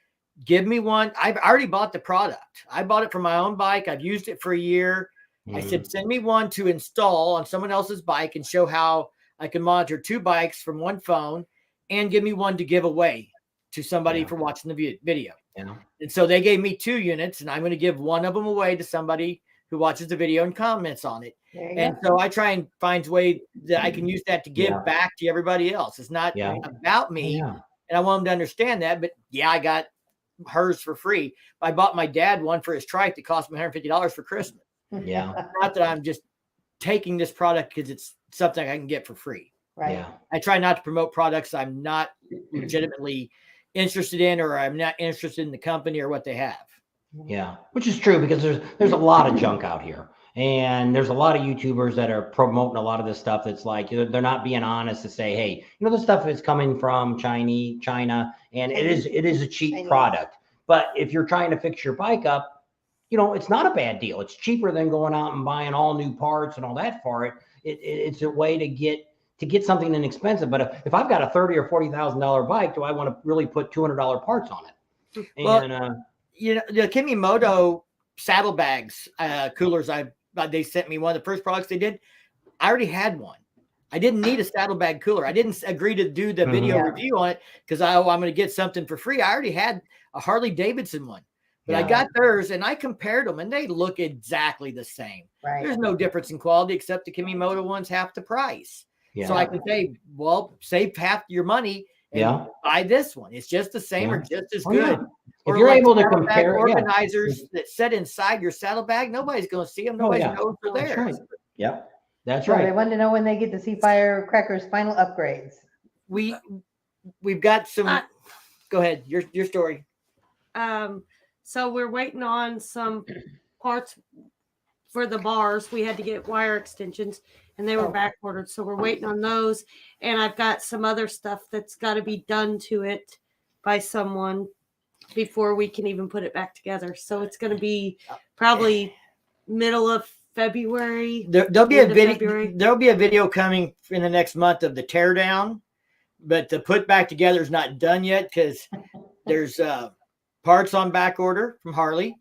give me one. I've already bought the product. I bought it for my own bike. I've used it for a year. I said, send me one to install on someone else's bike and show how I can monitor 2 bikes from one phone, and give me one to give away to somebody for watching the video. Yeah. And so they gave me 2 units, and I'm going to give one of them away to somebody who watches the video and comments on it. And so I try and find a way that I can use that to give back to everybody else. It's not about me. Yeah. And I want them to understand that. But I got hers for free. I bought my dad one for his trike that cost me $150 for Christmas. Yeah. Not that I'm just taking this product because it's something I can get for free. Right. Yeah. I try not to promote products I'm not legitimately interested in, or I'm not interested in the company or what they have. Yeah, which is true, because there's a lot of junk out here. And there's a lot of YouTubers that are promoting a lot of this stuff that's like, they're not being honest to say, hey, this stuff is coming from China, and it is a cheap product. But if you're trying to fix your bike up, it's not a bad deal. It's cheaper than going out and buying all new parts and all that for it. It's a way to get something inexpensive. But if I've got a $30,000 or $40,000 bike, do I want to really put $200 parts on it? And the Kimimoto saddlebags, coolers, they sent me one of the first products they did. I already had one. I didn't need a saddlebag cooler. I didn't agree to do the video review on it because I'm going to get something for free. I already had a Harley Davidson one, but I got theirs and I compared them and they look exactly the same. Right. There's no difference in quality except the Kimimoto one's half the price. Yeah. So I can say, well, save half your money and buy this one. It's just the same or just as good. If you're like able to saddlebag compare, organizers that sit inside your saddlebag, nobody's going to see them. Nobody knows they're That's there. right. Yep, that's Well, right. they want to know when they get to see Firecracker's final upgrades. We've got some. Go ahead. Your story. So we're waiting on some parts for the bars. We had to get wire extensions and they were back ordered. So we're waiting on those. And I've got some other stuff that's got to be done to it by someone before we can even put it back together. So it's going to be probably middle of February. There'll be a video. There'll be a video coming in the next month of the teardown, but the put back together is not done yet because there's parts on back order from Harley.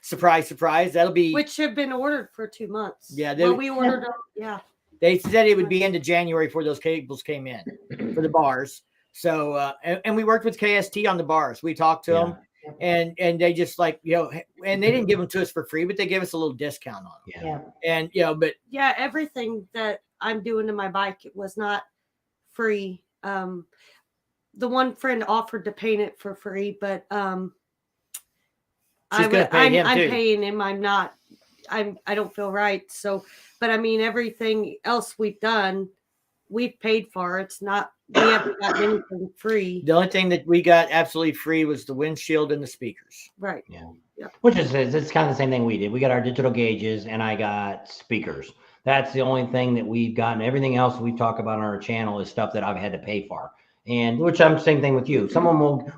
Surprise, surprise. That'll be which have been ordered for 2 months. Yeah, we ordered them. Yeah. They said it would be into January before those cables came in for the bars. So and we worked with KST on the bars. We talked to them and they just like, and they didn't give them to us for free, but they gave us a little discount on them. Yeah. And but everything that I'm doing to my bike, it was not free. The one friend offered to paint it for free, but I'm paying him. I'm not. I don't feel right. So, but I mean, everything else we've done, we've paid for. It's not. We haven't got anything free. The only thing that we got absolutely free was the windshield and the speakers. Right. Yeah. Which is it's kind of the same thing we did. We got our digital gauges and I got speakers. That's the only thing that we've gotten. Everything else we talk about on our channel is stuff that I've had to pay for. And which I'm same thing with you. Someone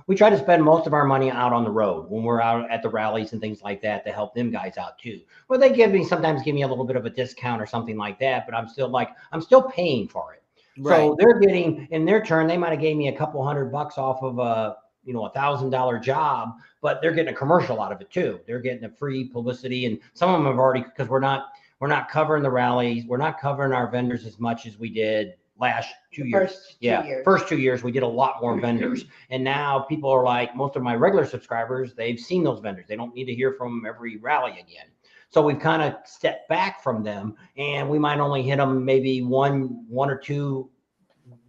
we try to spend most of our money out on the road when we're out at the rallies and things like that to help them guys out too. Well, they sometimes give me a little bit of a discount or something like that, but I'm still paying for it. Right. So they're getting in their turn, they might have gave me a couple $100 off of a $1,000 job, but they're getting a commercial out of it too. They're getting a free publicity, and some of them have already, because we're not covering the rallies, we're not covering our vendors as much as we did last 2 years. First 2 years we did a lot more vendors, and now people are like, most of my regular subscribers, they've seen those vendors. They don't need to hear from them every rally again. So we've kind of stepped back from them, and we might only hit them maybe one or two,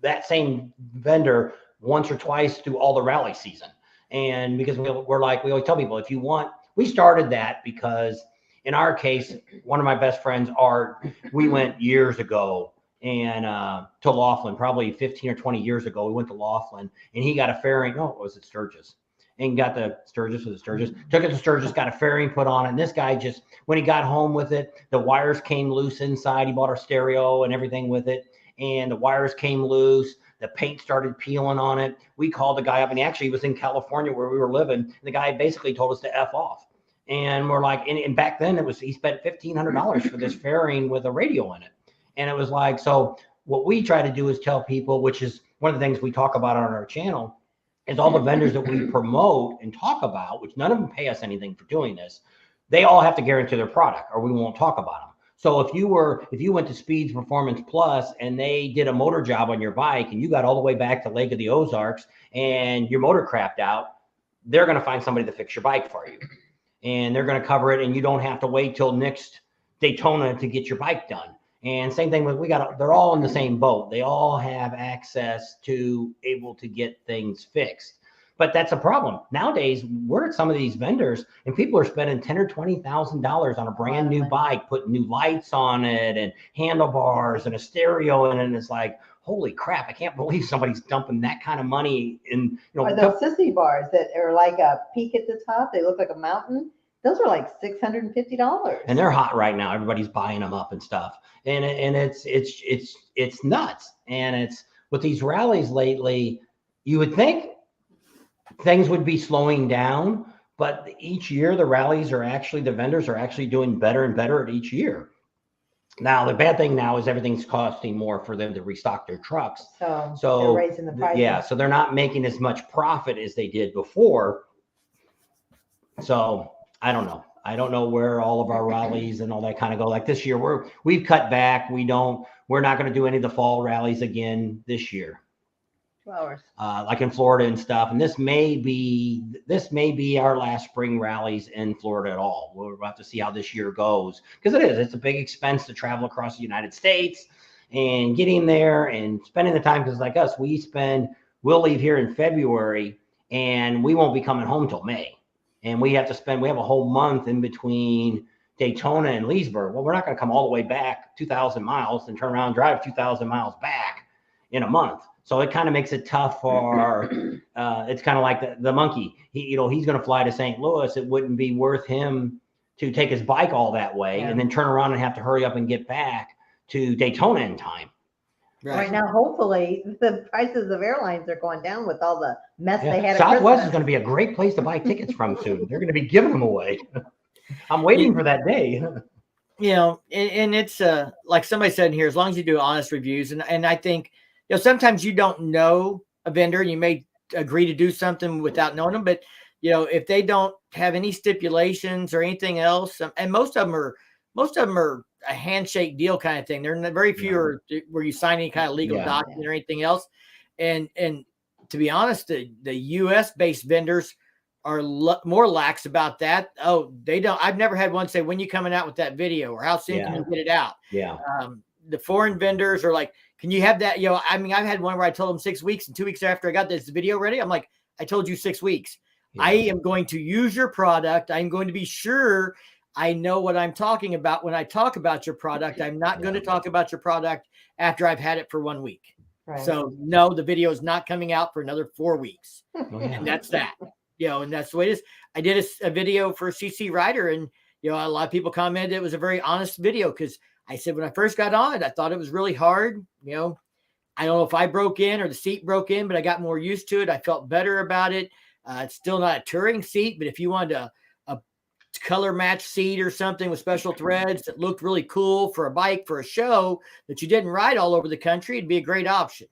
that same vendor once or twice through all the rally season. And because we always tell people, if you want, we started that because in our case, one of my best friends, Art, we went years ago and to Laughlin, probably 15 or 20 years ago, we went to Laughlin and he got a fairing. No, it was at Sturgis. And got the Sturgis, took it to Sturgis, got a fairing put on it. And this guy just, when he got home with it, the wires came loose inside. He bought our stereo and everything with it. And the wires came loose. The paint started peeling on it. We called the guy up, and he was in California where we were living. And the guy basically told us to F off. And we're like, and back then he spent $1,500 for this fairing with a radio in it. And it was like, so what we try to do is tell people, which is one of the things we talk about on our channel, is all the vendors that we promote and talk about, which none of them pay us anything for doing this, they all have to guarantee their product or we won't talk about them. So if you went to Speeds Performance Plus and they did a motor job on your bike and you got all the way back to Lake of the Ozarks and your motor crapped out, they're going to find somebody to fix your bike for you. And they're going to cover it, and you don't have to wait till next Daytona to get your bike done. And same thing with, they're all in the same boat. They all have access to able to get things fixed. But that's a problem. Nowadays, we're at some of these vendors and people are spending $10,000 or $20,000 on a brand new bike, putting new lights on it and handlebars and a stereo in it. And it's like, holy crap, I can't believe somebody's dumping that kind of money in, Or those sissy bars that are like a peak at the top. They look like a mountain. Those are like $650. And they're hot right now. Everybody's buying them up and stuff. And it's nuts. And it's with these rallies lately, you would think things would be slowing down, but each year the vendors are actually doing better and better at each year. Now, the bad thing now is everything's costing more for them to restock their trucks. So they're raising the price. Yeah. So they're not making as much profit as they did before. So I don't know. I don't know where all of our rallies and all that kind of go. Like this year, we've cut back. We're not going to do any of the fall rallies again this year. 2 hours. Like in Florida and stuff. And this may be our last spring rallies in Florida at all. We'll have to see how this year goes, because it's a big expense to travel across the United States and getting there and spending the time. Because like us, we'll leave here in February and we won't be coming home till May. And we have a whole month in between Daytona and Leesburg. Well, we're not going to come all the way back 2,000 miles and turn around and drive 2,000 miles back in a month. So it kind of makes it tough for, it's kind of like the monkey. He's going to fly to St. Louis. It wouldn't be worth him to take his bike all that way and then turn around and have to hurry up and get back to Daytona in time. Right now, hopefully, the prices of airlines are going down with all the mess they had. Southwest is going to be a great place to buy tickets from soon. They're going to be giving them away. I'm waiting for that day. And it's like somebody said in here, as long as you do honest reviews, and I think sometimes you don't know a vendor and you may agree to do something without knowing them, but if they don't have any stipulations or anything else, and most of them are a handshake deal kind of thing. There are very few are where you sign any kind of legal document or anything else. And to be honest, the US based vendors are more lax about that. Oh, they don't. I've never had one say, when you coming out with that video, or how soon can you get it out? Yeah. The foreign vendors are like, can you have that? I've had one where I told them 6 weeks, and 2 weeks after I got this video ready, I'm like, I told you 6 weeks. Yeah. I am going to use your product. I'm going to be sure I know what I'm talking about when I talk about your product. I'm not going to talk about your product after I've had it for 1 week. Right. So no, the video is not coming out for another 4 weeks. And that's that. And that's the way it is. I did a video for CC Rider, and a lot of people commented it was a very honest video, because I said when I first got on it, I thought it was really hard. I don't know if I broke in or the seat broke in, but I got more used to it. I felt better about it. It's still not a touring seat, but if you wanted a color match seat or something with special threads that looked really cool for a bike for a show that you didn't ride all over the country, it'd be a great option,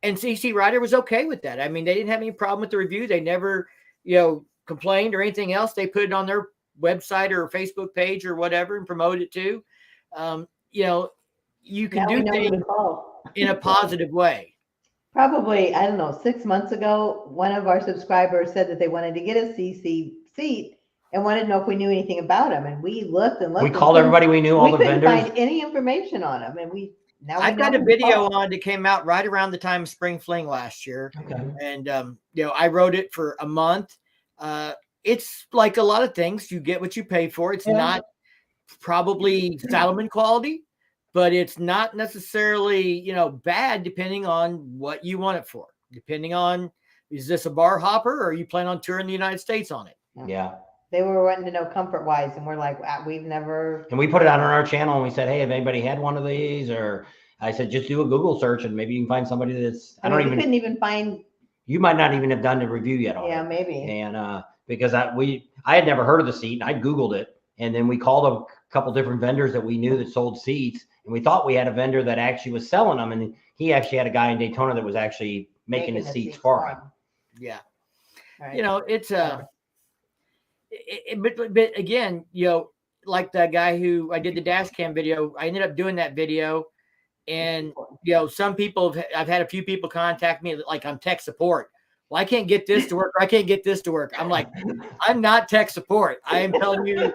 and CC Rider was okay with that. I mean, they didn't have any problem with the review. They never, complained or anything else. They put it on their website or Facebook page or whatever and promote it too. You can do things in a positive way. Probably, I don't know, 6 months ago, one of our subscribers said that they wanted to get a CC seat and wanted to know if we knew anything about them. And we looked and looked. We called everybody we knew, all the vendors. We couldn't find any information on them. And I've got a video on that came out right around the time of Spring Fling last year. Okay. And, I wrote it for a month. It's like a lot of things. You get what you pay for. It's not probably Salomon quality, but it's not necessarily, bad, depending on what you want it for. Depending on, is this a bar hopper, or are you planning on touring the United States on it? Yeah. They were wanting to know comfort wise, and we're like, we've never. And we put it out on our channel, and we said, hey, if anybody had one of these, or I said, just do a Google search and maybe you can find somebody that's, couldn't even find. You might not even have done the review yet on it. Maybe. And because I had never heard of the seat, and I Googled it, and then we called a couple different vendors that we knew that sold seats. And we thought we had a vendor that actually was selling them. And he actually had a guy in Daytona that was actually making the seats for him. Yeah. Right. It's but again, like the guy who I did the dash cam video, I ended up doing that video. And, some people, I've had a few people contact me like I'm tech support. Well, I can't get this to work, or I can't get this to work. I'm like, I'm not tech support. I am telling you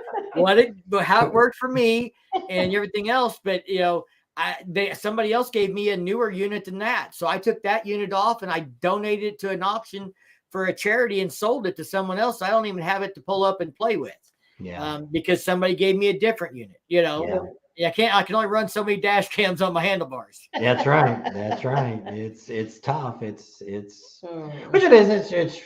how it worked for me and everything else. But, somebody else gave me a newer unit than that. So I took that unit off and I donated it to an auction for a charity and sold it to someone else. I don't even have it to pull up and play with. Yeah. Because somebody gave me a different unit, I can only run so many dash cams on my handlebars. That's right. That's right. It's tough. It's which it is. It's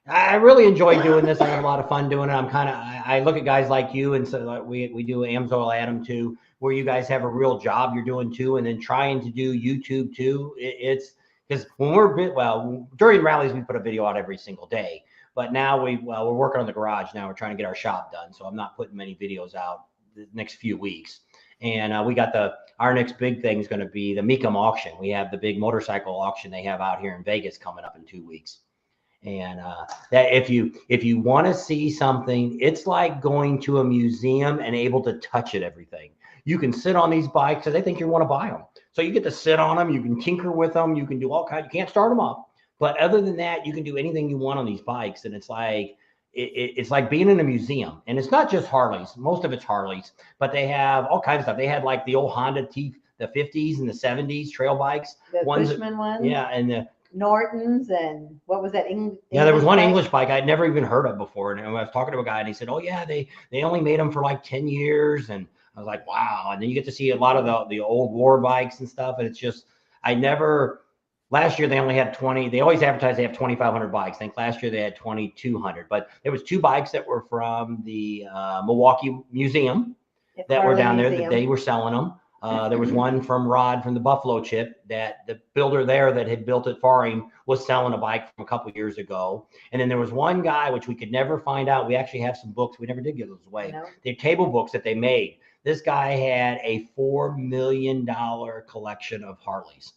I really enjoy doing this. I have a lot of fun doing it. I look at guys like you, and so like we do Amsoil Adam too, where you guys have a real job you're doing too, and then trying to do YouTube too. It's because when during rallies, we put a video out every single day, but now we're working on the garage now. We're trying to get our shop done. So I'm not putting many videos out the next few weeks. And we got our next big thing is going to be the Mecum auction. We have the big motorcycle auction they have out here in Vegas coming up in 2 weeks. And that if you want to see something, it's like going to a museum and able to touch it, everything. You can sit on these bikes because they think you want to buy them. So you get to sit on them. You can tinker with them. You can do all kinds. You can't start them up. But other than that, you can do anything you want on these bikes. And it's like, it's like being in a museum. And it's not just Harleys. Most of it's Harleys, but they have all kinds of stuff. They had like the old Honda the 50s and the 70s trail bikes. The Bushman ones. Yeah. And Nortons and what was that? Yeah, there was one bike? English bike I'd never even heard of before. And I was talking to a guy and he said, oh yeah, they only made them for like 10 years. And I was like, wow. And then you get to see a lot of the old war bikes and stuff. And it's just, last year they only had 20, they always advertise they have 2,500 bikes. I think last year they had 2,200, but there was 2 bikes that were from the Milwaukee Museum that Harley were down there Museum. that they were selling them. There was one from Rod from the Buffalo Chip that the builder there that had built it for him was selling a bike from a couple years ago. And then there was one guy, which we could never find out. We actually have some books. We never did give those away. No. They're table books that they made. This guy had a $4 million collection of Harleys.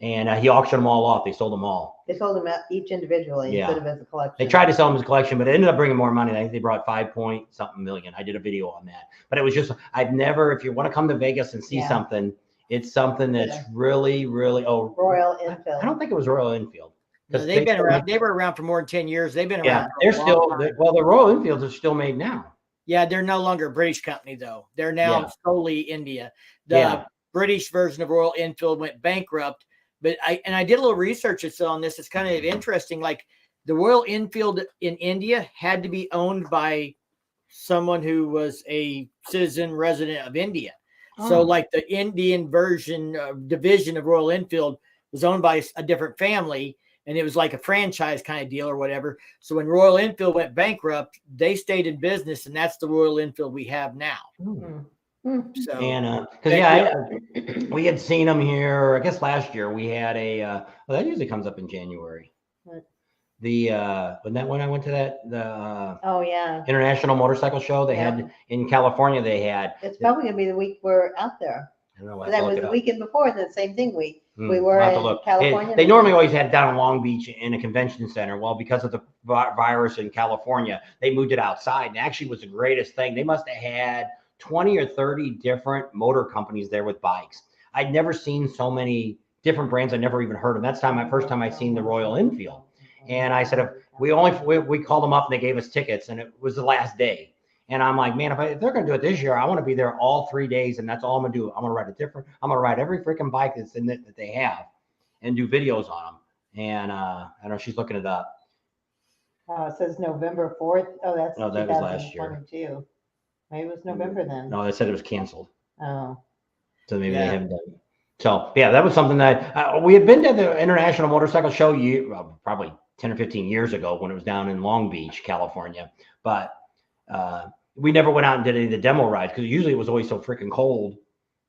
And he auctioned them all off. They sold them all. They sold them each individually Yeah. instead of as a collection. They tried to sell them as a collection, but it ended up bringing more money. I think they brought 5-point-something million. I did a video on that. But it was just, I've never, if you want to come to Vegas and see Yeah. something, it's something that's Yeah. really, really, Royal Enfield. I don't think it was Royal Enfield. No, they've been around. They were around for more than 10 years. They've been Yeah, around. they're for a still, long time. well, the Royal Enfields are still made now. Yeah, they're no longer a British company though. They're now Yeah. solely India. The Yeah. British version of Royal Enfield went bankrupt. But I did a little research on this. It's kind of interesting. Like the Royal Enfield in India had to be owned by someone who was a citizen resident of India. So like the Indian version division of Royal Enfield was owned by a different family, and it was like a franchise kind of deal or whatever. So when Royal Enfield went bankrupt, they stayed in business, and that's the Royal Enfield we have now. So And because we had seen them here. I guess last year we had a. Well, that usually comes up in January. What? When I went to the Oh yeah. International Motorcycle Show they had in California. They had. It's probably gonna be the week we're out there. I don't know. I have That to was look it the up. weekend before the same thing week. We I'll were have to in look. California. They normally always had it down in Long Beach in a convention center. Well, because of the virus in California, they moved it outside. And actually, it was the greatest thing. They must have had 20 or 30 different motor companies there with bikes. I'd never seen so many different brands. I never even heard of them. That's my first time I'd seen the Royal Enfield. And I said, we called them up and they gave us tickets, and it was the last day. And I'm like, man, if they're going to do it this year, I want to be there all 3 days. And that's all I'm going to do. I'm going to ride every freaking bike that's in it that they have and do videos on them. And I don't know, she's looking it up. It says November 4th. Oh, that's No, that was last year. 2022. Maybe it was November then. No, they said it was canceled. Oh. So maybe they haven't done it. So yeah, that was something that we had been to the International Motorcycle Show probably 10 or 15 years ago when it was down in Long Beach, California. But we never went out and did any of the demo rides because usually it was always so freaking cold.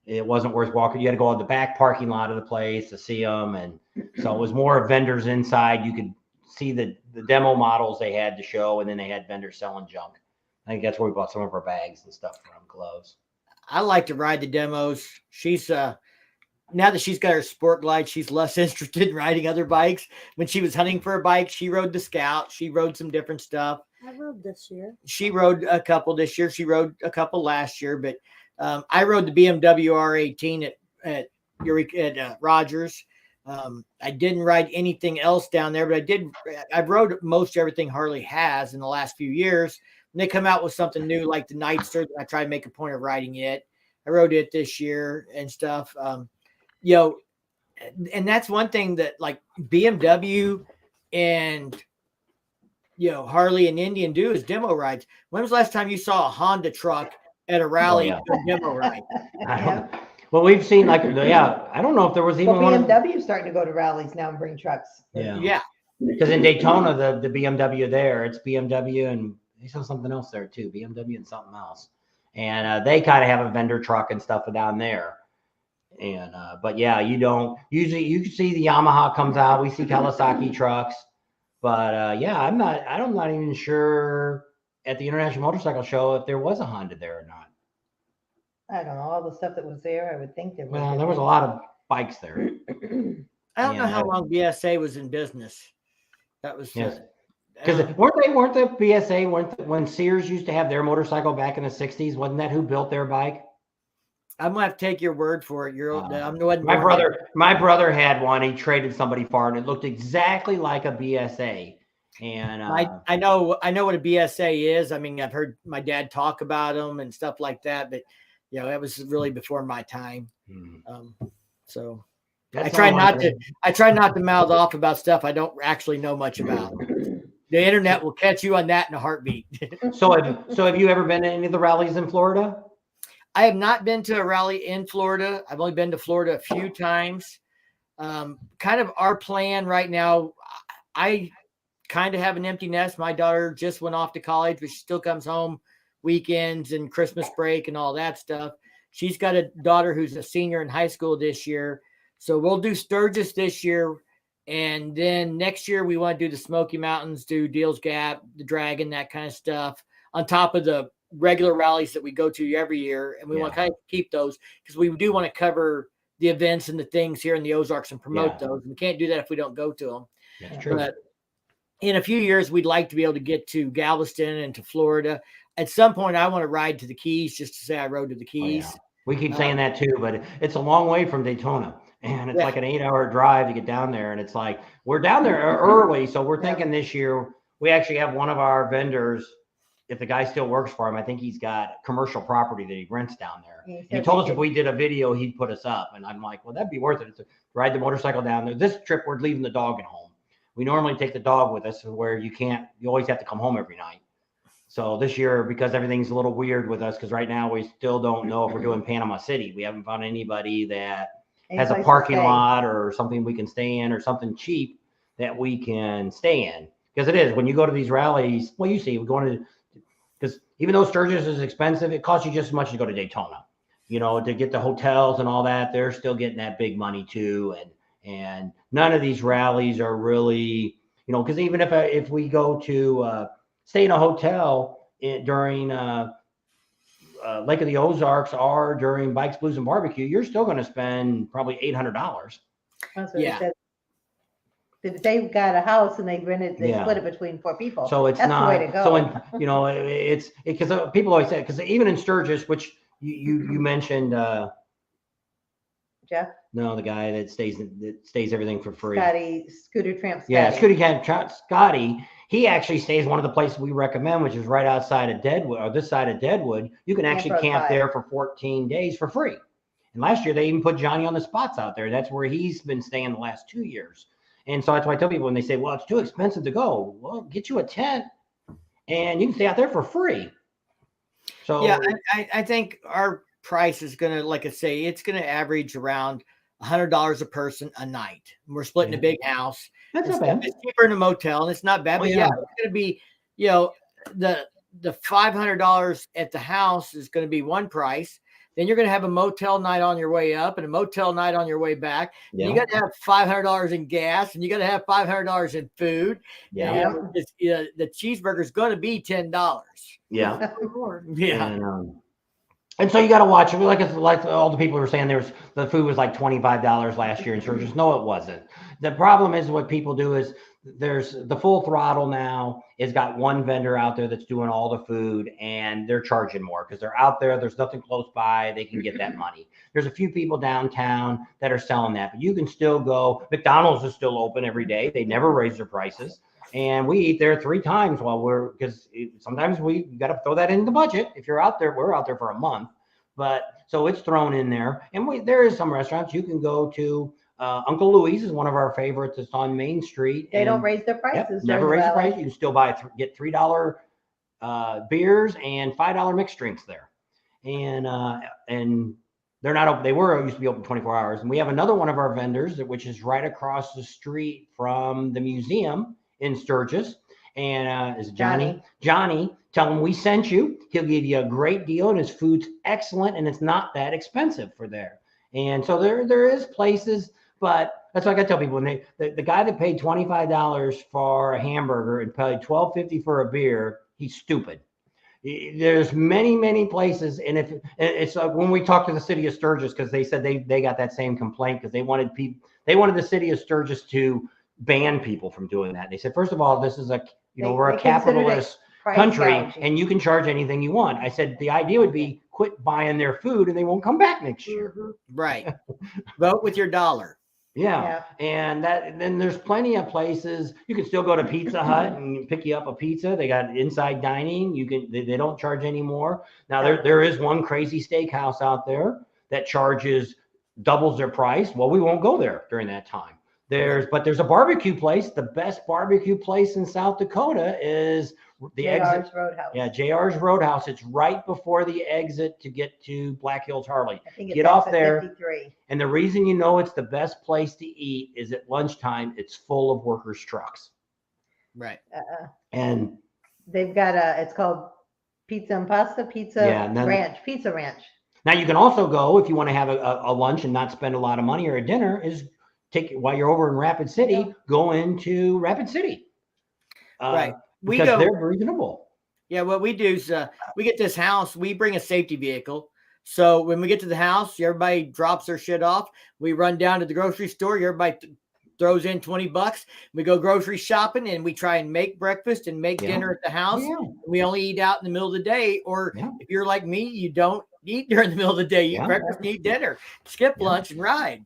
It wasn't worth walking. You had to go out the back parking lot of the place to see them. And so it was more vendors inside. You could see the demo models they had to show, and then they had vendors selling junk. I think that's where we bought some of our bags and stuff from, gloves. I like to ride the demos. She's now that she's got her sport glide, she's less interested in riding other bikes. When she was hunting for a bike, she rode the Scout. She rode some different stuff. I rode this year. She rode a couple this year. She rode a couple last year, but I rode the BMW R18 at Rogers. I didn't ride anything else down there, but I've rode most everything Harley has in the last few years. And they come out with something new like the Nightster. I try to make a point of riding it. I rode it this year and stuff. And that's one thing that like BMW and Harley and Indian do is demo rides. When was the last time you saw a Honda truck at a rally demo ride? Well, we've seen I don't know if there was even one. BMW starting to go to rallies now and bring trucks. Yeah. Because in Daytona, the BMW there, it's BMW and they sell something else there too, BMW and something else. And they kind of have a vendor truck and stuff down there. And but yeah, you don't usually you see the Yamaha comes out. We see Kawasaki trucks, but I'm not even sure at the International Motorcycle Show if there was a Honda there or not. I don't know all the stuff that was there. I would think there was. Well, there was a lot of bikes there. I don't know how long BSA was in business. That was because weren't the BSA when Sears used to have their motorcycle back in the 60s? Wasn't that who built their bike? I'm gonna have to take your word for it. My brother had one. He traded somebody for it, and it looked exactly like a BSA. And I know what a BSA is. I mean, I've heard my dad talk about them and stuff like that, but that was really before my time. So I try not to mouth off about stuff I don't actually know much about. The internet will catch you on that in a heartbeat. So have you ever been to any of the rallies in Florida? I have not been to a rally in Florida. I've only been to Florida a few times. Kind of our plan right now, I kind of have an empty nest. My daughter just went off to college, but she still comes home weekends and Christmas break and all that stuff. She's got a daughter who's a senior in high school this year. So we'll do Sturgis this year. And then next year we want to do the Smoky Mountains, do Deals Gap, the Dragon, that kind of stuff on top of the regular rallies that we go to every year. And we want to kind of keep those because we do want to cover the events and the things here in the Ozarks and promote those. We can't do that if we don't go to them. That's true. But in a few years, we'd like to be able to get to Galveston and to Florida. At some point, I want to ride to the Keys just to say I rode to the Keys. We keep saying that too, but it's a long way from Daytona. And it's like an 8-hour drive to get down there. And it's like, we're down there early. So we're thinking this year, we actually have one of our vendors, if the guy still works for him, I think he's got commercial property that he rents down there. He told us if we did a video, he'd put us up. And I'm like, well, that'd be worth it to ride the motorcycle down there. This trip, we're leaving the dog at home. We normally take the dog with us where you always have to come home every night. So this year, because everything's a little weird with us, because right now we still don't know if we're doing Panama City. We haven't found anybody that has a parking lot or something we can stay in or something cheap that we can stay in. Because it is, when you go to these rallies, well, you see, we're going to, because even though Sturgis is expensive, it costs you just as much to go to Daytona. You know, to get the hotels and all that, they're still getting that big money too. And none of these rallies are really, you know, because even if we go to stay in a hotel during Lake of the Ozarks or during Bikes, Blues, and Barbecue, you're still going to spend probably $800. Yeah. If they've got a house and they split it between 4 people. So that's the way to go. So, you know, it's because people always say, because even in Sturgis, which you mentioned, Jeff? No, the guy that stays everything for free. Scooter Tramp Scotty. Yeah, Scooter Tramp Scotty. He actually stays one of the places we recommend, which is right outside of Deadwood, or this side of Deadwood. You can actually camp there for 14 days for free. And last year they even put Johnny on the Spots out there. That's where he's been staying the last 2 years. And so that's why I tell people when they say, well, it's too expensive to go. Well, get you a tent and you can stay out there for free. So yeah, I think our price is going to, like I say, it's going to average around $100 a person a night. We're splitting a big house. That's not bad. It's cheaper in a motel and it's not bad, but it's going to be, you know, the $500 at the house is going to be one price. Then you're going to have a motel night on your way up and a motel night on your way back. Yeah. You got to have $500 in gas and you got to have $500 in food. Yeah. The cheeseburger is going to be $10. Yeah. Yeah. And so you got to watch it. Like all the people were saying, the food was like $25 last year in Sturgis. No, it wasn't. The problem is what people do is there's the Full Throttle now has got one vendor out there that's doing all the food and they're charging more because they're out there. There's nothing close by. They can get that money. There's a few people downtown that are selling that, but you can still go. McDonald's is still open every day. They never raise their prices. And we eat there 3 times because sometimes we got to throw that in the budget. If you're out there, we're out there for a month, but so it's thrown in there. And there is some restaurants you can go to. Uncle Louis is one of our favorites. It's on Main Street. They don't raise their prices. Never raise the price. You can still get $3 beers and $5 mixed drinks there. And they're not open. They used to be open 24 hours. And we have another one of our vendors, which is right across the street from the museum in Sturgis, and is Johnny. Tell him we sent you. He'll give you a great deal, and his food's excellent, and it's not that expensive for there. And so there is places, but that's like I tell people when the guy that paid $25 for a hamburger and paid $12.50 for a beer, he's stupid. There's many places, and if it's like when we talked to the city of Sturgis, because they said they got that same complaint because they wanted the city of Sturgis to ban people from doing that. They said, first of all, this is we're a capitalist country and you can charge anything you want. I said, the idea would be quit buying their food and they won't come back next year. Mm-hmm. Right. Vote with your dollar. Yeah. And then there's plenty of places. You can still go to Pizza Hut and pick you up a pizza. They got inside dining. They don't charge anymore. Now there is one crazy steakhouse out there that charges doubles their price. Well, we won't go there during that time. But there's a barbecue place. The best barbecue place in South Dakota is the exit. Roadhouse. Yeah, JR's Roadhouse. It's right before the exit to get to Black Hills Harley. I think it's Get off exit there. 53. And the reason you know it's the best place to eat is at lunchtime. It's full of workers' trucks. Right. And They've got it's called Pizza and Pasta, Pizza Ranch. Now you can also go if you want to have a lunch and not spend a lot of money, or a dinner is while you're over in Rapid City, go into Rapid City. Right. Because they're reasonable. Yeah. What we do is we get this house, we bring a safety vehicle. So when we get to the house, everybody drops their shit off. We run down to the grocery store. Everybody throws in $20. We go grocery shopping and we try and make breakfast and make dinner at the house. Yeah. We only eat out in the middle of the day. Or if you're like me, you don't eat during the middle of the day. You eat breakfast and eat dinner. Skip lunch and ride.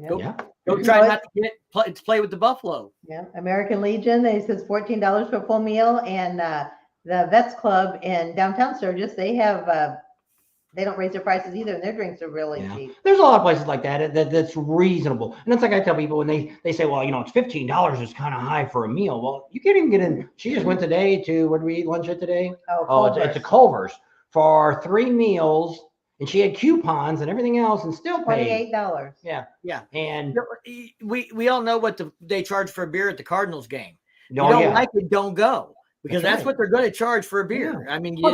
Go try not to play with the buffalo. Yeah. American Legion, they says $14 for a full meal. And the Vets Club in downtown Sturgis, they have they don't raise their prices either, and their drinks are really cheap. There's a lot of places like that's reasonable. And that's like I tell people when they say, well, it's $15 is kind of high for a meal. Well, you can't even get in. She just went today to, where did we eat lunch at today? It's a Culver's for 3 meals, and she had coupons and everything else and still paid $28. Yeah. And we all know what they charge for a beer at the Cardinals game. No, you don't like it, don't go. Because that's right. what they're going to charge for a beer. I mean, I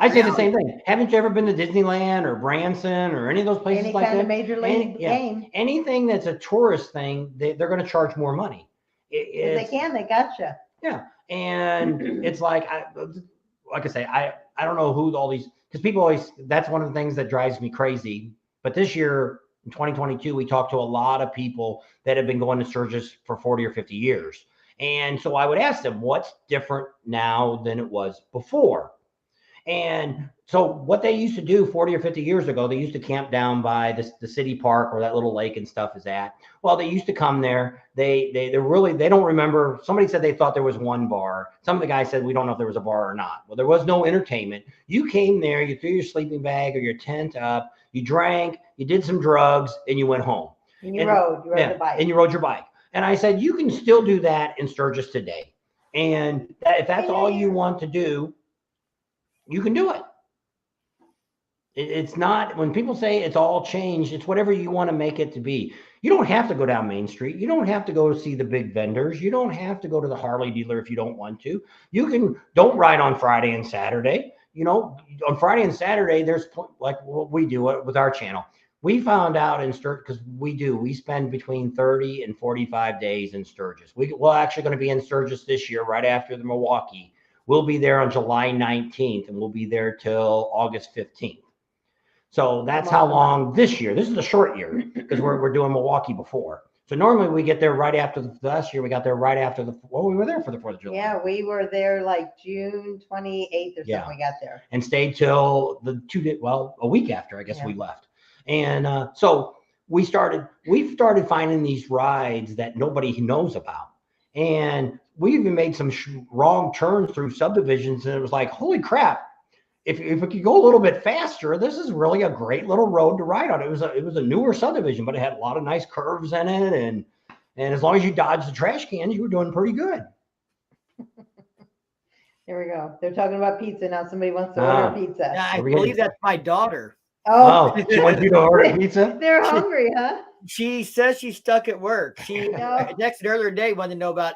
say the same thing. Haven't you ever been to Disneyland or Branson or any of those places like that? Any kind of major league game. Anything that's a tourist thing, they're going to charge more money. They gotcha. Yeah. And it's like I say, I don't know who all these, because people always, that's one of the things that drives me crazy. But this year, in 2022, we talked to a lot of people that have been going to Sturgis for 40 or 50 years. And so I would ask them, what's different now than it was before? And so what they used to do 40 or 50 years ago, they used to camp down by the city park where that little lake and stuff is at. Well, they used to come there. They don't remember. Somebody said they thought there was one bar. Some of the guys said, we don't know if there was a bar or not. Well, there was no entertainment. You came there, you threw your sleeping bag or your tent up, you drank, you did some drugs, and you went home. And you rode the bike. And you rode your bike. And I said, you can still do that in Sturgis today. And if that's all you want to do, you can do it. It's not, when people say it's all changed, it's whatever you want to make it to be. You don't have to go down Main Street. You don't have to go to see the big vendors. You don't have to go to the Harley dealer if you don't want to. Don't ride on Friday and Saturday. On Friday and Saturday, there's like what we do with our channel. We found out in Sturgis, because we spend between 30 and 45 days in Sturgis. We're actually going to be in Sturgis this year, right after the Milwaukee. We'll be there on July 19th, and we'll be there till August 15th. So that's how long this year. This is a short year, because we're doing Milwaukee before. So normally we get there right after last year. We got there right after we were there for the 4th of July. Yeah, we were there like June 28th or something. We got there. And stayed till a week after, I guess we left. And so we've started finding these rides that nobody knows about. And we even made some wrong turns through subdivisions. And it was like, holy crap. If we could go a little bit faster, this is really a great little road to ride on. It was a newer subdivision, but it had a lot of nice curves in it. And as long as you dodged the trash cans, you were doing pretty good. There we go. They're talking about pizza now. Somebody wants to order pizza. Yeah, I believe that's my daughter. Oh, she wants you to order pizza? They're hungry, huh? She says she's stuck at work. She texted earlier today, wanted to know about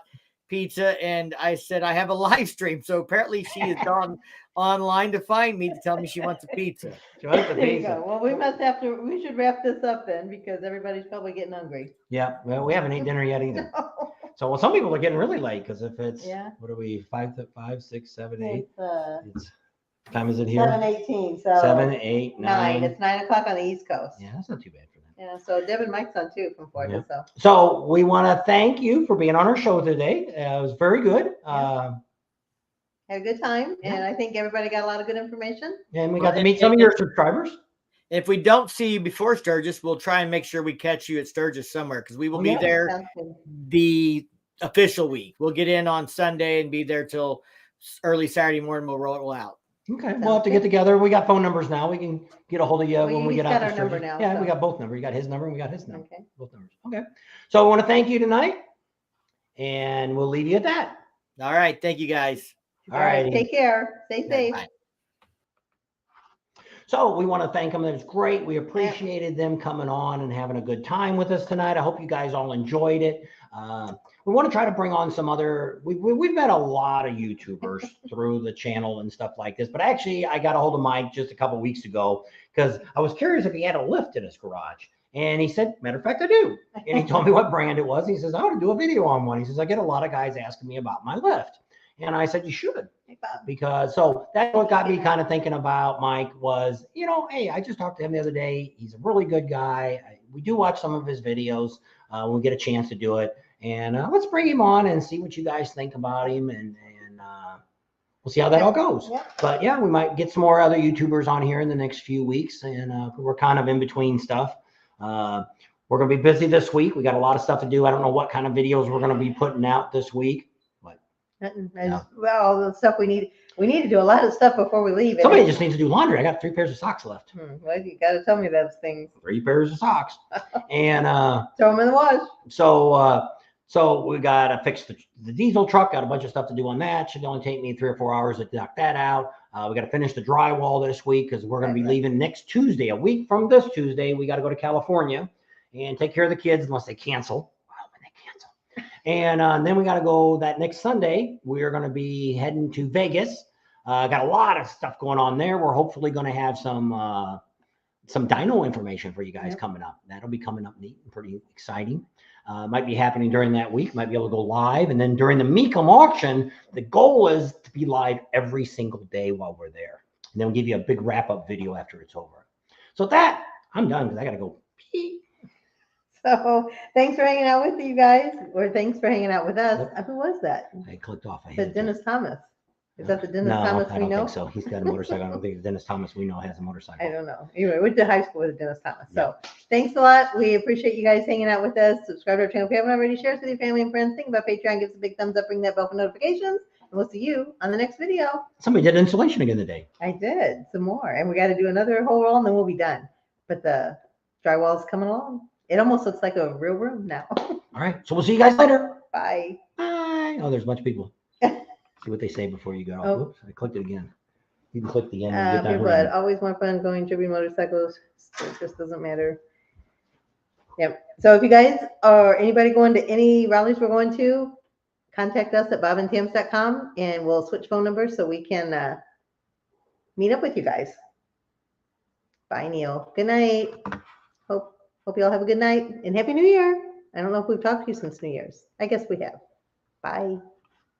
pizza, and I said I have a live stream. So apparently she has gone online to find me to tell me she wants a pizza. There you go. Well, we should wrap this up then, because everybody's probably getting hungry. Yeah. Well, we haven't eaten dinner yet either. No. So some people are getting really late, because if it's what are we, 5, 6, 7, 8? It's time is it here? 7:18. So 7, 8, 9. It's 9 o'clock on the East Coast. Yeah, that's not too bad for them. Yeah. So Deb and Mike's on too from Florida. Yeah. So we want to thank you for being on our show today. It was very good. Had a good time, and I think everybody got a lot of good information. And we got to meet some of your subscribers. If we don't see you before Sturgis, we'll try and make sure we catch you at Sturgis somewhere, because we will be there the official week. We'll get in on Sunday and be there till early Saturday morning. We'll roll out. Okay, we'll have to get together. We got phone numbers now. We can get a hold of you Well, when we he's get out. got our to number surgery. now, Yeah, we so. got both numbers. We got his number and we got his number. Okay. Both numbers. Okay. So I want to thank you tonight, and we'll leave you at that. All right. Thank you, guys. All right. Take care. Stay safe. Bye. So we want to thank them. It was great. We appreciated them coming on and having a good time with us tonight. I hope you guys all enjoyed it. We want to try to bring on some other, we've met a lot of YouTubers through the channel and stuff like this, but actually I got a hold of Mike just a couple of weeks ago because I was curious if he had a lift in his garage. And he said, matter of fact, I do. And he told me what brand it was. He says, I want to do a video on one. He says, I get a lot of guys asking me about my lift. And I said, you should. Because so that's what got me kind of thinking about Mike was, you know, hey, I just talked to him the other day. He's a really good guy. We do watch some of his videos when we get a chance to do it. And let's bring him on and see what you guys think about him. And we'll see how that all goes. Yeah. But yeah, we might get some more other YouTubers on here in the next few weeks. And we're kind of in between stuff. We're going to be busy this week. We got a lot of stuff to do. I don't know what kind of videos we're going to be putting out this week. Well, the stuff we need to do a lot of stuff before we leave. Somebody just needs to do laundry. I got 3 pairs of socks left. Well, you got to tell me those things. 3 pairs of socks, and throw them in the wash. So we got to fix the diesel truck. Got a bunch of stuff to do on that. Should only take me 3 or 4 hours to knock that out. We got to finish the drywall this week because we're going to be leaving next Tuesday. A week from this Tuesday, we got to go to California and take care of the kids unless they cancel. And then we got to go that next Sunday. We're going to be heading to Vegas. Got a lot of stuff going on there. We're hopefully going to have some dyno information for you guys coming up. That'll be coming up neat and pretty exciting. Might be happening during that week. Might be able to go live. And then during the Mecum auction, the goal is to be live every single day while we're there. And then we'll give you a big wrap-up video after it's over. So with that, I'm done because I got to go pee. So thanks for hanging out with you guys, or thanks for hanging out with us. Who was that? I clicked off. The Dennis Thomas. Is that the Dennis Thomas we know? I don't think so. He's got a motorcycle. I don't think the Dennis Thomas we know has a motorcycle. I don't know. Anyway, we went to high school with Dennis Thomas. So thanks a lot. We appreciate you guys hanging out with us. Subscribe to our channel if you haven't already. Share us with your family and friends. Think about Patreon. Give us a big thumbs up. Ring that bell for notifications. And we'll see you on the next video. Somebody did installation again today. I did. Some more. And we got to do another whole roll and then we'll be done. But the drywall's coming along. It almost looks like a real room now. All right. So we'll see you guys later. Bye. Bye. Oh, there's a bunch of people. See what they say before you go. Oh. Oops, I clicked it again. You can click the end. But always more fun going tribute motorcycles. It just doesn't matter. Yep. So if you guys or anybody going to any rallies we're going to, contact us at bobandtams.com and we'll switch phone numbers so we can meet up with you guys. Bye, Neil. Good night. Hope you all have a good night and Happy New Year. I don't know if we've talked to you since New Year's. I guess we have. Bye.